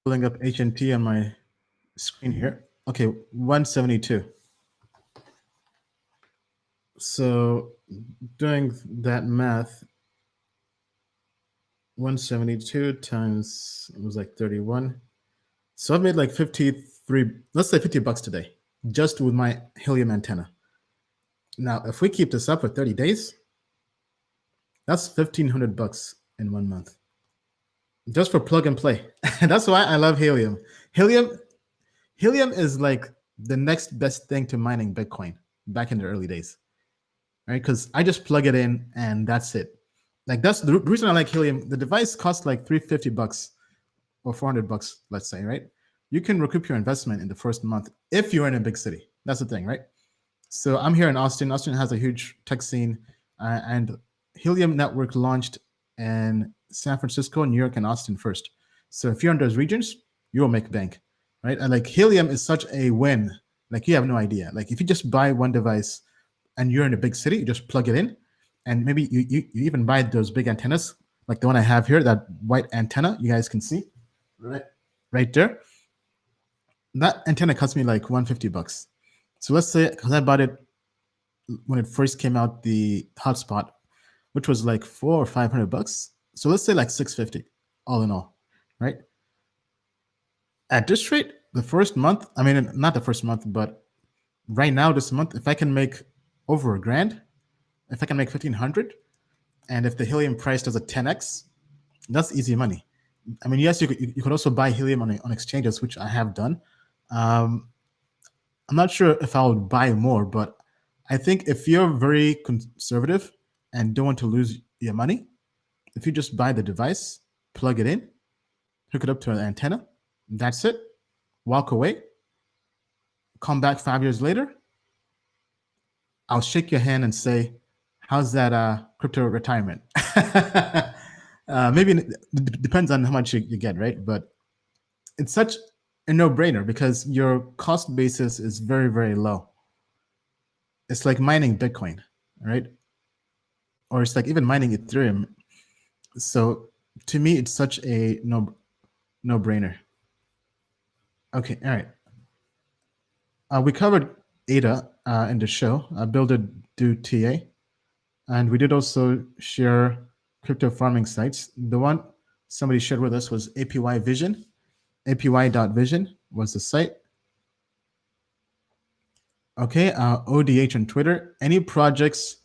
Speaker 2: pulling up HNT on my screen here. Okay, 172. So doing that math, 172 times, it was like 31. So I've made like 53, let's say 50 bucks today, just with my helium antenna. Now, if we keep this up for 30 days, that's 1,500 bucks in 1 month. Just for plug and play. That's why I love helium. Helium is like the next best thing to mining Bitcoin back in the early days, right? Because I just plug it in and that's it. Like that's the reason I like helium. The device costs like 350 bucks or 400 bucks, let's say, right? You can recoup your investment in the first month if you're in a big city. That's the thing, right? So I'm here in Austin. Austin has a huge tech scene, and Helium Network launched in San Francisco, New York, and Austin first. So if you're in those regions, you will make bank, right? And like helium is such a win. Like you have no idea. Like if you just buy one device and you're in a big city, you just plug it in, and maybe you even buy those big antennas, like the one I have here, that white antenna you guys can see, right there. That antenna cost me like 150 bucks. So let's say, because I bought it when it first came out, the hotspot, which was like 400 or 500 bucks. So let's say like 650 all in all, right? At this rate, the first month, I mean, not the first month, but right now, this month, if I can make over $1,000, if I can make 1,500, and if the helium price does a 10x, that's easy money. I mean, yes, you could also buy helium on exchanges, which I have done. I'm not sure if I would buy more, but I think if you're very conservative and don't want to lose your money, if you just buy the device, plug it in, hook it up to an antenna, that's it, walk away, come back 5 years later, I'll shake your hand and say, how's that crypto retirement? Maybe it depends on how much you get, right? But it's such a no-brainer because your cost basis is very, very low. It's like mining Bitcoin, right? Or it's like even mining Ethereum. So To me, it's such a no-brainer. Okay, all right. We covered ADA in the show, Build It, Do TA. And we did also share crypto farming sites. The one somebody shared with us was APY Vision. APY.vision was the site. Okay, ODH on Twitter. Any projects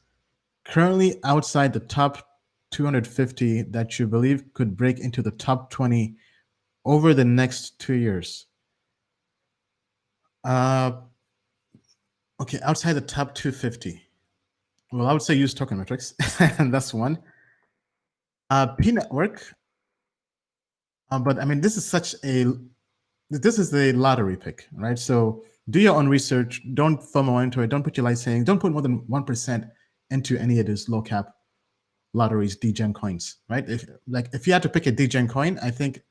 Speaker 2: currently outside the top 250 that you believe could break into the top 20 over the next 2 years? Okay, outside the top 250. Well, I would say use token metrics, and that's one. P Network. But I mean, this is a lottery pick, right? So do your own research. Don't FOMO into it. Don't put your life savings. Don't put more than 1% into any of these low cap lotteries, degen coins, right? If you had to pick a degen coin, I think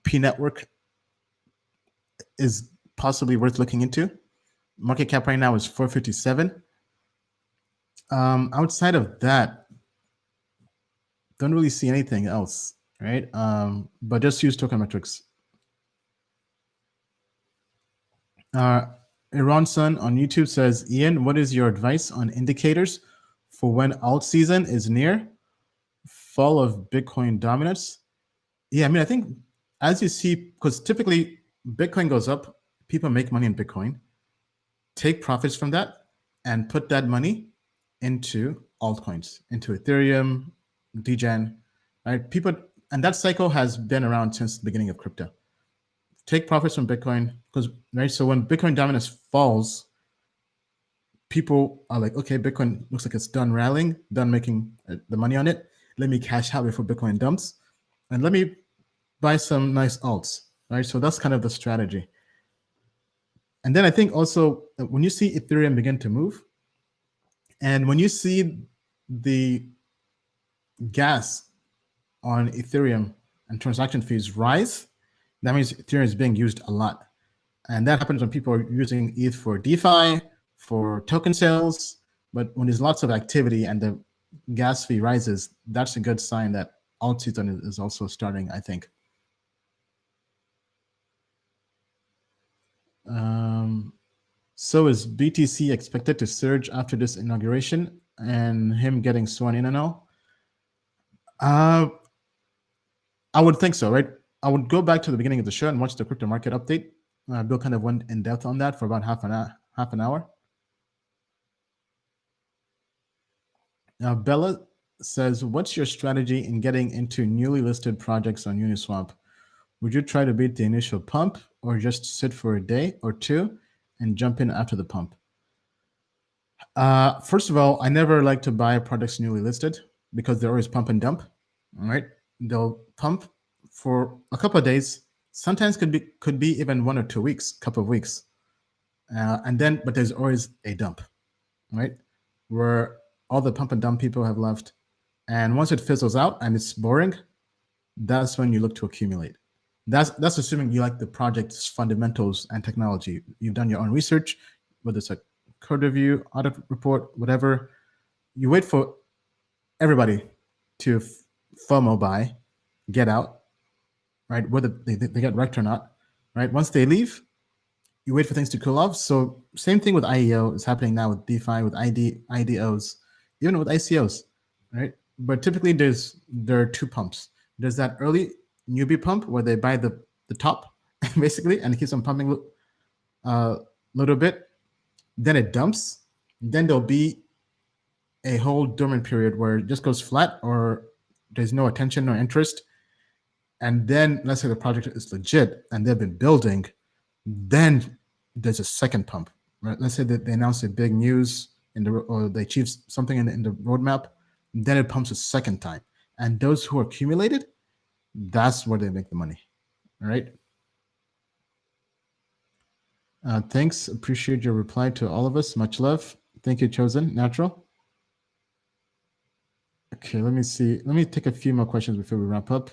Speaker 2: P Network is possibly worth looking into. Market cap right now is 457. Outside of that, don't really see anything else, right? But just use token metrics. Iranson on YouTube says, Ian, what is your advice on indicators for when alt season is near? Fall of Bitcoin dominance? Yeah, I mean, I think as you see, because typically Bitcoin goes up, people make money in Bitcoin, take profits from that, and put that money into altcoins, into Ethereum, degen, right? And that cycle has been around since the beginning of crypto. Take profits from Bitcoin, because right. So when Bitcoin dominance falls, people are like, okay, Bitcoin looks like it's done rallying, done making the money on it. Let me cash out before Bitcoin dumps, and let me buy some nice alts, right? So that's kind of the strategy. And then I think also when you see Ethereum begin to move, and when you see the gas on Ethereum and transaction fees rise, that means Ethereum is being used a lot. And that happens when people are using ETH for DeFi, for token sales. But when there's lots of activity and the gas fee rises, that's a good sign that alt season is also starting, I think. So is BTC expected to surge after this inauguration and him getting sworn in and all? I would think so, right? I would go back to the beginning of the show and watch the crypto market update. Bill kind of went in depth on that for about half an hour. Now, Bella says, what's your strategy in getting into newly listed projects on Uniswap? Would you try to beat the initial pump or just sit for a day or two and jump in after the pump? First of all, I never like to buy products newly listed because they're always pump and dump. All right, they'll pump for a couple of days. Sometimes could be even 1 or 2 weeks, couple of weeks, but there's always a dump, right? Where all the pump and dump people have left, and once it fizzles out and it's boring, that's when you look to accumulate. That's assuming you like the project's fundamentals and technology. You've done your own research, whether it's a code review, audit report, whatever. You wait for everybody to FOMO buy, get out, right? Whether they get wrecked or not, right? Once they leave, you wait for things to cool off. So same thing with IEO is happening now with DeFi, with IDOs, even with ICOs, right? But typically there are two pumps. There's that early newbie pump where they buy the top basically and it keeps on pumping a little bit. Then it dumps. Then there'll be a whole dormant period where it just goes flat or there's no attention or interest. And then let's say the project is legit and they've been building, then there's a second pump, right? Let's say that they announce a big news or they achieve something in the roadmap, then it pumps a second time. And those who accumulated, that's where they make the money, all right? Thanks, appreciate your reply to all of us. Much love. Thank you, Chosen Natural. Okay, let me see. Let me take a few more questions before we wrap up.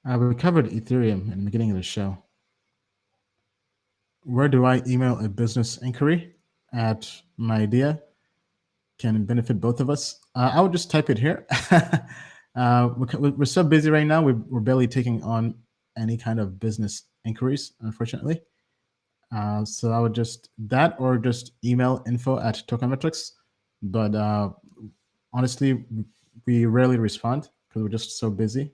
Speaker 2: We covered Ethereum in the beginning of the show. Where do I email a business inquiry? At my idea. can benefit both of us. I would just type it here. We're so busy right now. We're barely taking on any kind of business inquiries, unfortunately. So I would just that or just email info@tokenmetrics. But honestly, we rarely respond because we're just so busy.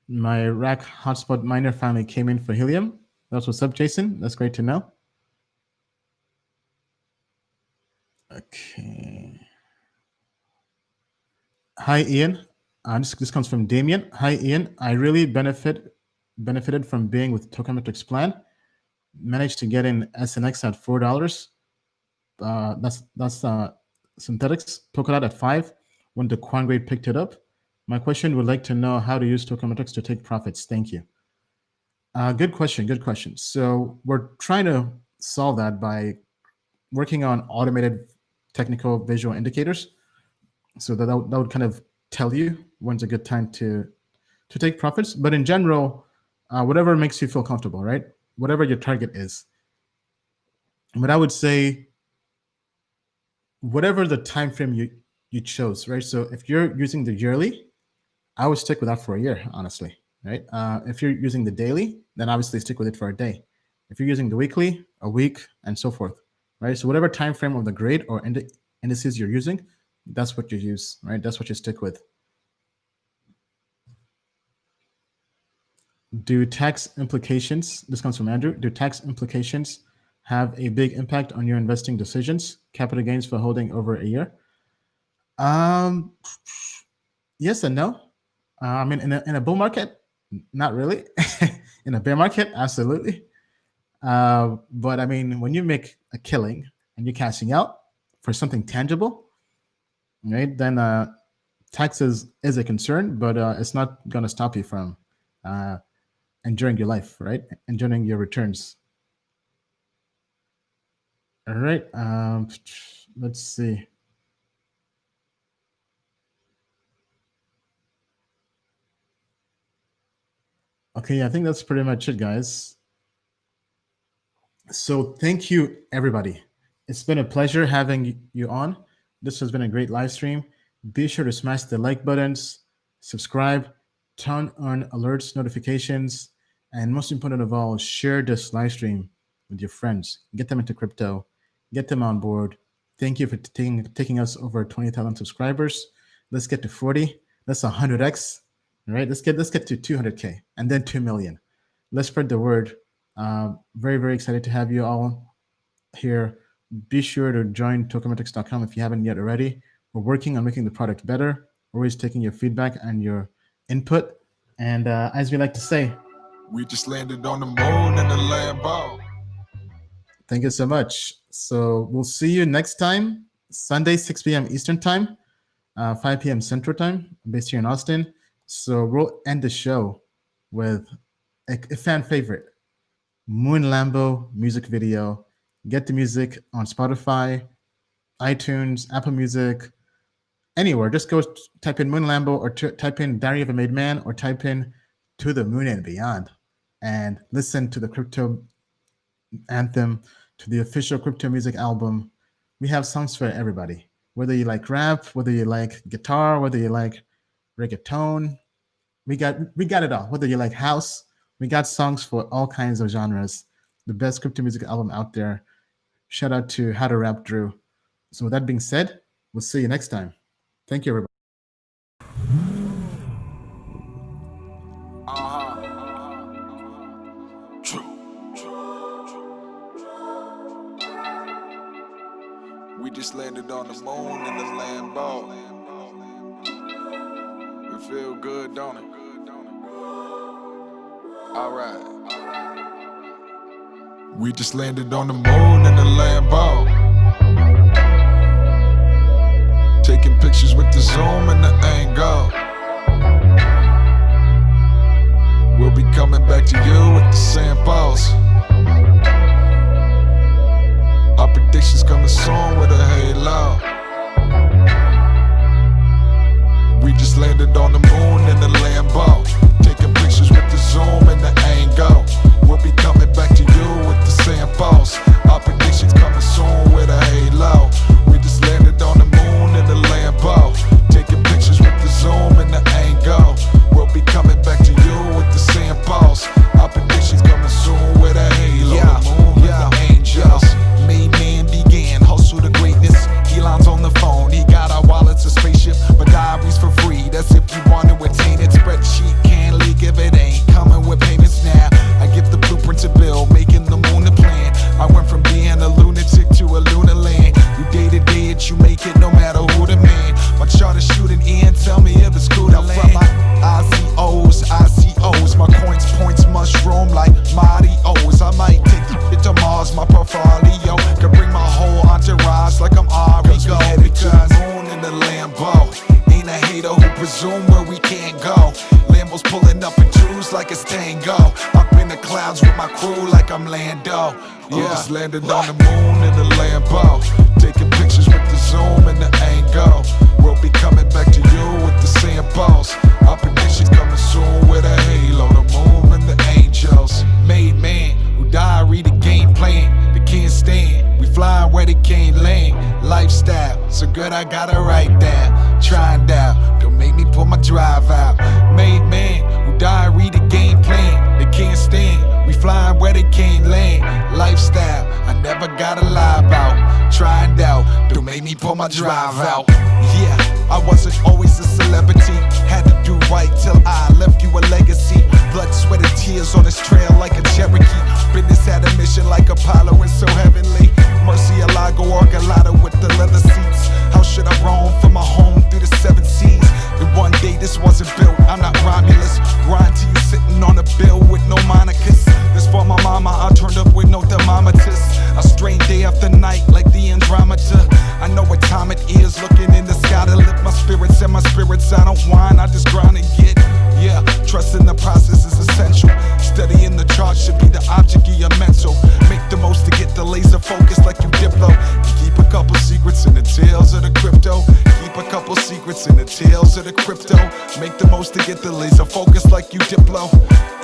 Speaker 2: My rack hotspot miner finally came in for Helium. That's what's up, Jason. That's great to know. Okay. Hi, Ian. This comes from Damien. Hi, Ian. I really benefited from being with Tokenmetrics plan. Managed to get in SNX at $4. That's synthetics. Polkadot at 5 when the quant grade picked it up. My question would like to know how to use Tokenmetrics to take profits. Thank you. Good question. Good question. So we're trying to solve that by working on automated technical visual indicators. So that would kind of tell you when's a good time to take profits. But in general, whatever makes you feel comfortable, right? Whatever your target is. But I would say whatever the time frame you chose, right? So if you're using the yearly, I would stick with that for a year, honestly, right? If you're using the daily, then obviously stick with it for a day. If you're using the weekly, a week, and so forth, right? So whatever time frame of the grade or indices you're using, that's what you use, right? That's what you stick with. Do tax implications, this comes from Andrew, do tax implications have a big impact on your investing decisions, capital gains for holding over a year? Yes and no. I mean, in a bull market, not really. In a bear market, absolutely. But I mean, when you make a killing and you're cashing out for something tangible, right, then taxes is a concern, but it's not going to stop you from enjoying your life, right? Enjoying your returns. All right. Let's see. Okay, I think that's pretty much it, guys. So thank you, everybody. It's been a pleasure having you on. This has been a great live stream. Be sure to smash the like buttons, subscribe, turn on alerts, notifications, and most important of all, share this live stream with your friends. Get them into crypto. Get them on board. Thank you for taking us over 20,000 subscribers. Let's get to 40. That's 100x. All right, let's get to 200K and then 2 million. Let's spread the word. Very, very excited to have you all here. Be sure to join tokenmetrics.com if you haven't yet already. We're working on making the product better. We're always taking your feedback and your input. And as we like to say,
Speaker 1: we just landed on the moon in the Lambo.
Speaker 2: Thank you so much. So we'll see you next time, Sunday, 6 p.m. Eastern time, 5 p.m. Central time, based here in Austin. So we'll end the show with a fan favorite, Moon Lambo music video. Get the music on Spotify, iTunes, Apple Music, anywhere. Just go type in Moon Lambo or type in Diary of a Made Man or type in To the Moon and Beyond and listen to the crypto anthem, to the official crypto music album. We have songs for everybody, whether you like rap, whether you like guitar, whether you like reggaeton. We got it all. Whether you like house, we got songs for all kinds of genres. The best crypto music album out there. Shout out to How to Rap Drew. So with that being said, we'll see you next time. Thank you, everybody.
Speaker 1: We just landed on the moon in the Lambo. It feel good, don't it? All right. We just landed on the moon in the Lambo. Taking pictures with the zoom and the angle. We'll be coming back to you with the samples. Our predictions coming soon with a halo. We just landed on the moon in the Lambo. Taking pictures with the zoom and the angle. We'll be coming back to you with the sample. points mushroom like Mario's. I might take it to Mars, my portfolio. Could bring my whole entourage like I'm Arigo. Because moon in the Lambo. Ain't a hater who presume where we can't go. Lambos pulling up in twos like it's tango. Up in the clouds with my crew like I'm Lando. Yeah, just landed on the moon in the Lambo. Taking pictures with the zoom and the angle. We'll be coming back to you with the samples. Our predictions coming soon with a halo. The moon and the angels. Made man who died, read the game plan. They can't stand. We fly where they can't land. Lifestyle, so good I gotta write down. Trying out, don't make me pull my drive out. Made man who died, read the game plan. They can't stand. We fly where they can't land. Lifestyle, I never gotta lie about. Trying out, don't make me pull my drive out. Yeah, I wasn't always a celebrity. Had to do right till I left you a legacy. Blood, sweat, and tears on this trail like a Cherokee. Business had a mission like Apollo and so heavenly. Mercy Alago or Galata with the leather seats. How should I roam from my home through the 7 seas? And one day this wasn't built, I'm not Romulus. Grind to you sitting on a bill with no monikers. This for my mama, I turned up with no thermometers. I strain day after night like the Andromeda. I know what time it is, looking in the sky to lift my spirits. And my spirits, I don't whine, I just grind and get. Yeah, trusting the process is essential. Studying the chart should be the object of your mental. Make the most to get the laser focus like you Diplo. Keep a couple secrets in the tails of the crypto. Keep a couple secrets in the tails of the crypto. Make the most to get the laser focus like you Diplo.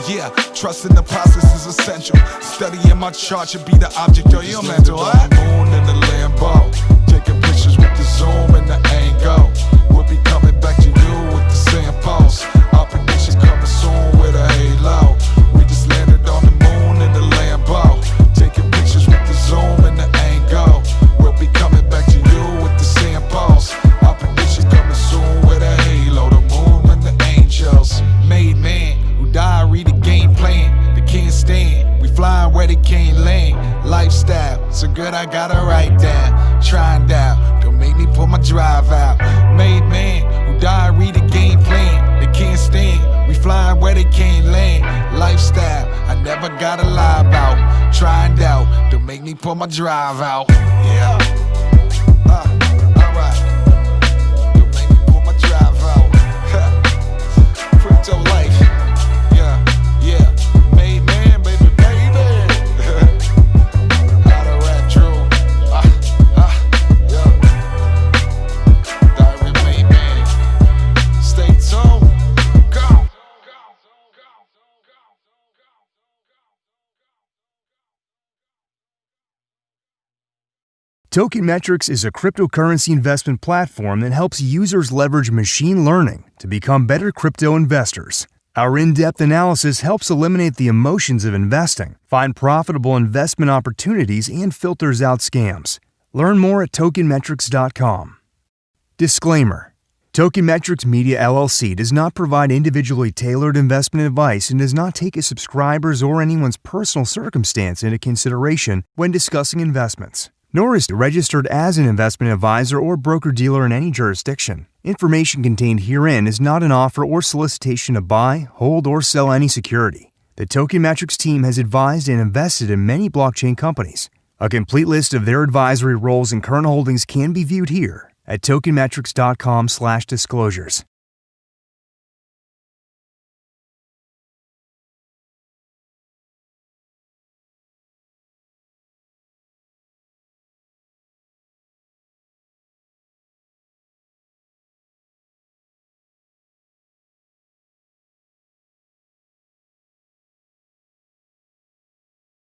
Speaker 1: Yeah, trusting the process is essential. Studying my chart should be the object of your mental. Moon in the Lambo. Taking pictures with the zoom and the angle. We'll be coming back to you with the samples. Our predictions coming soon with a halo. We just landed on the moon in the Lambo. Taking pictures with the zoom and the angle. We'll be coming back to you with the samples. Our predictions coming soon with a halo. The moon and the angels. Made man who died, read the game plan. They can't stand. We fly where they can't land. Lifestyle, so good I gotta write down. Trying out, don't make me pull my drive out. Made man who died, read the game plan. They can't stand. We fly where they can't land. Lifestyle, I never gotta lie about. Trying out, don't make me pull my drive out. Yeah. Alright. Don't make me pull my drive out. Crypto life. Yeah, yeah. Made man, baby, baby. How to rap true. Yeah. Direct made man. Stay tuned. Go.
Speaker 3: Token Metrics is a cryptocurrency investment platform that helps users leverage machine learning to become better crypto investors. Our in-depth analysis helps eliminate the emotions of investing, find profitable investment opportunities, and filters out scams. Learn more at tokenmetrics.com. Disclaimer: Token Metrics Media LLC does not provide individually tailored investment advice and does not take a subscriber's or anyone's personal circumstance into consideration when discussing investments. Nor is it registered as an investment advisor or broker-dealer in any jurisdiction. Information contained herein is not an offer or solicitation to buy, hold, or sell any security. The Token Metrics team has advised and invested in many blockchain companies. A complete list of their advisory roles and current holdings can be viewed here at tokenmetrics.com/disclosures.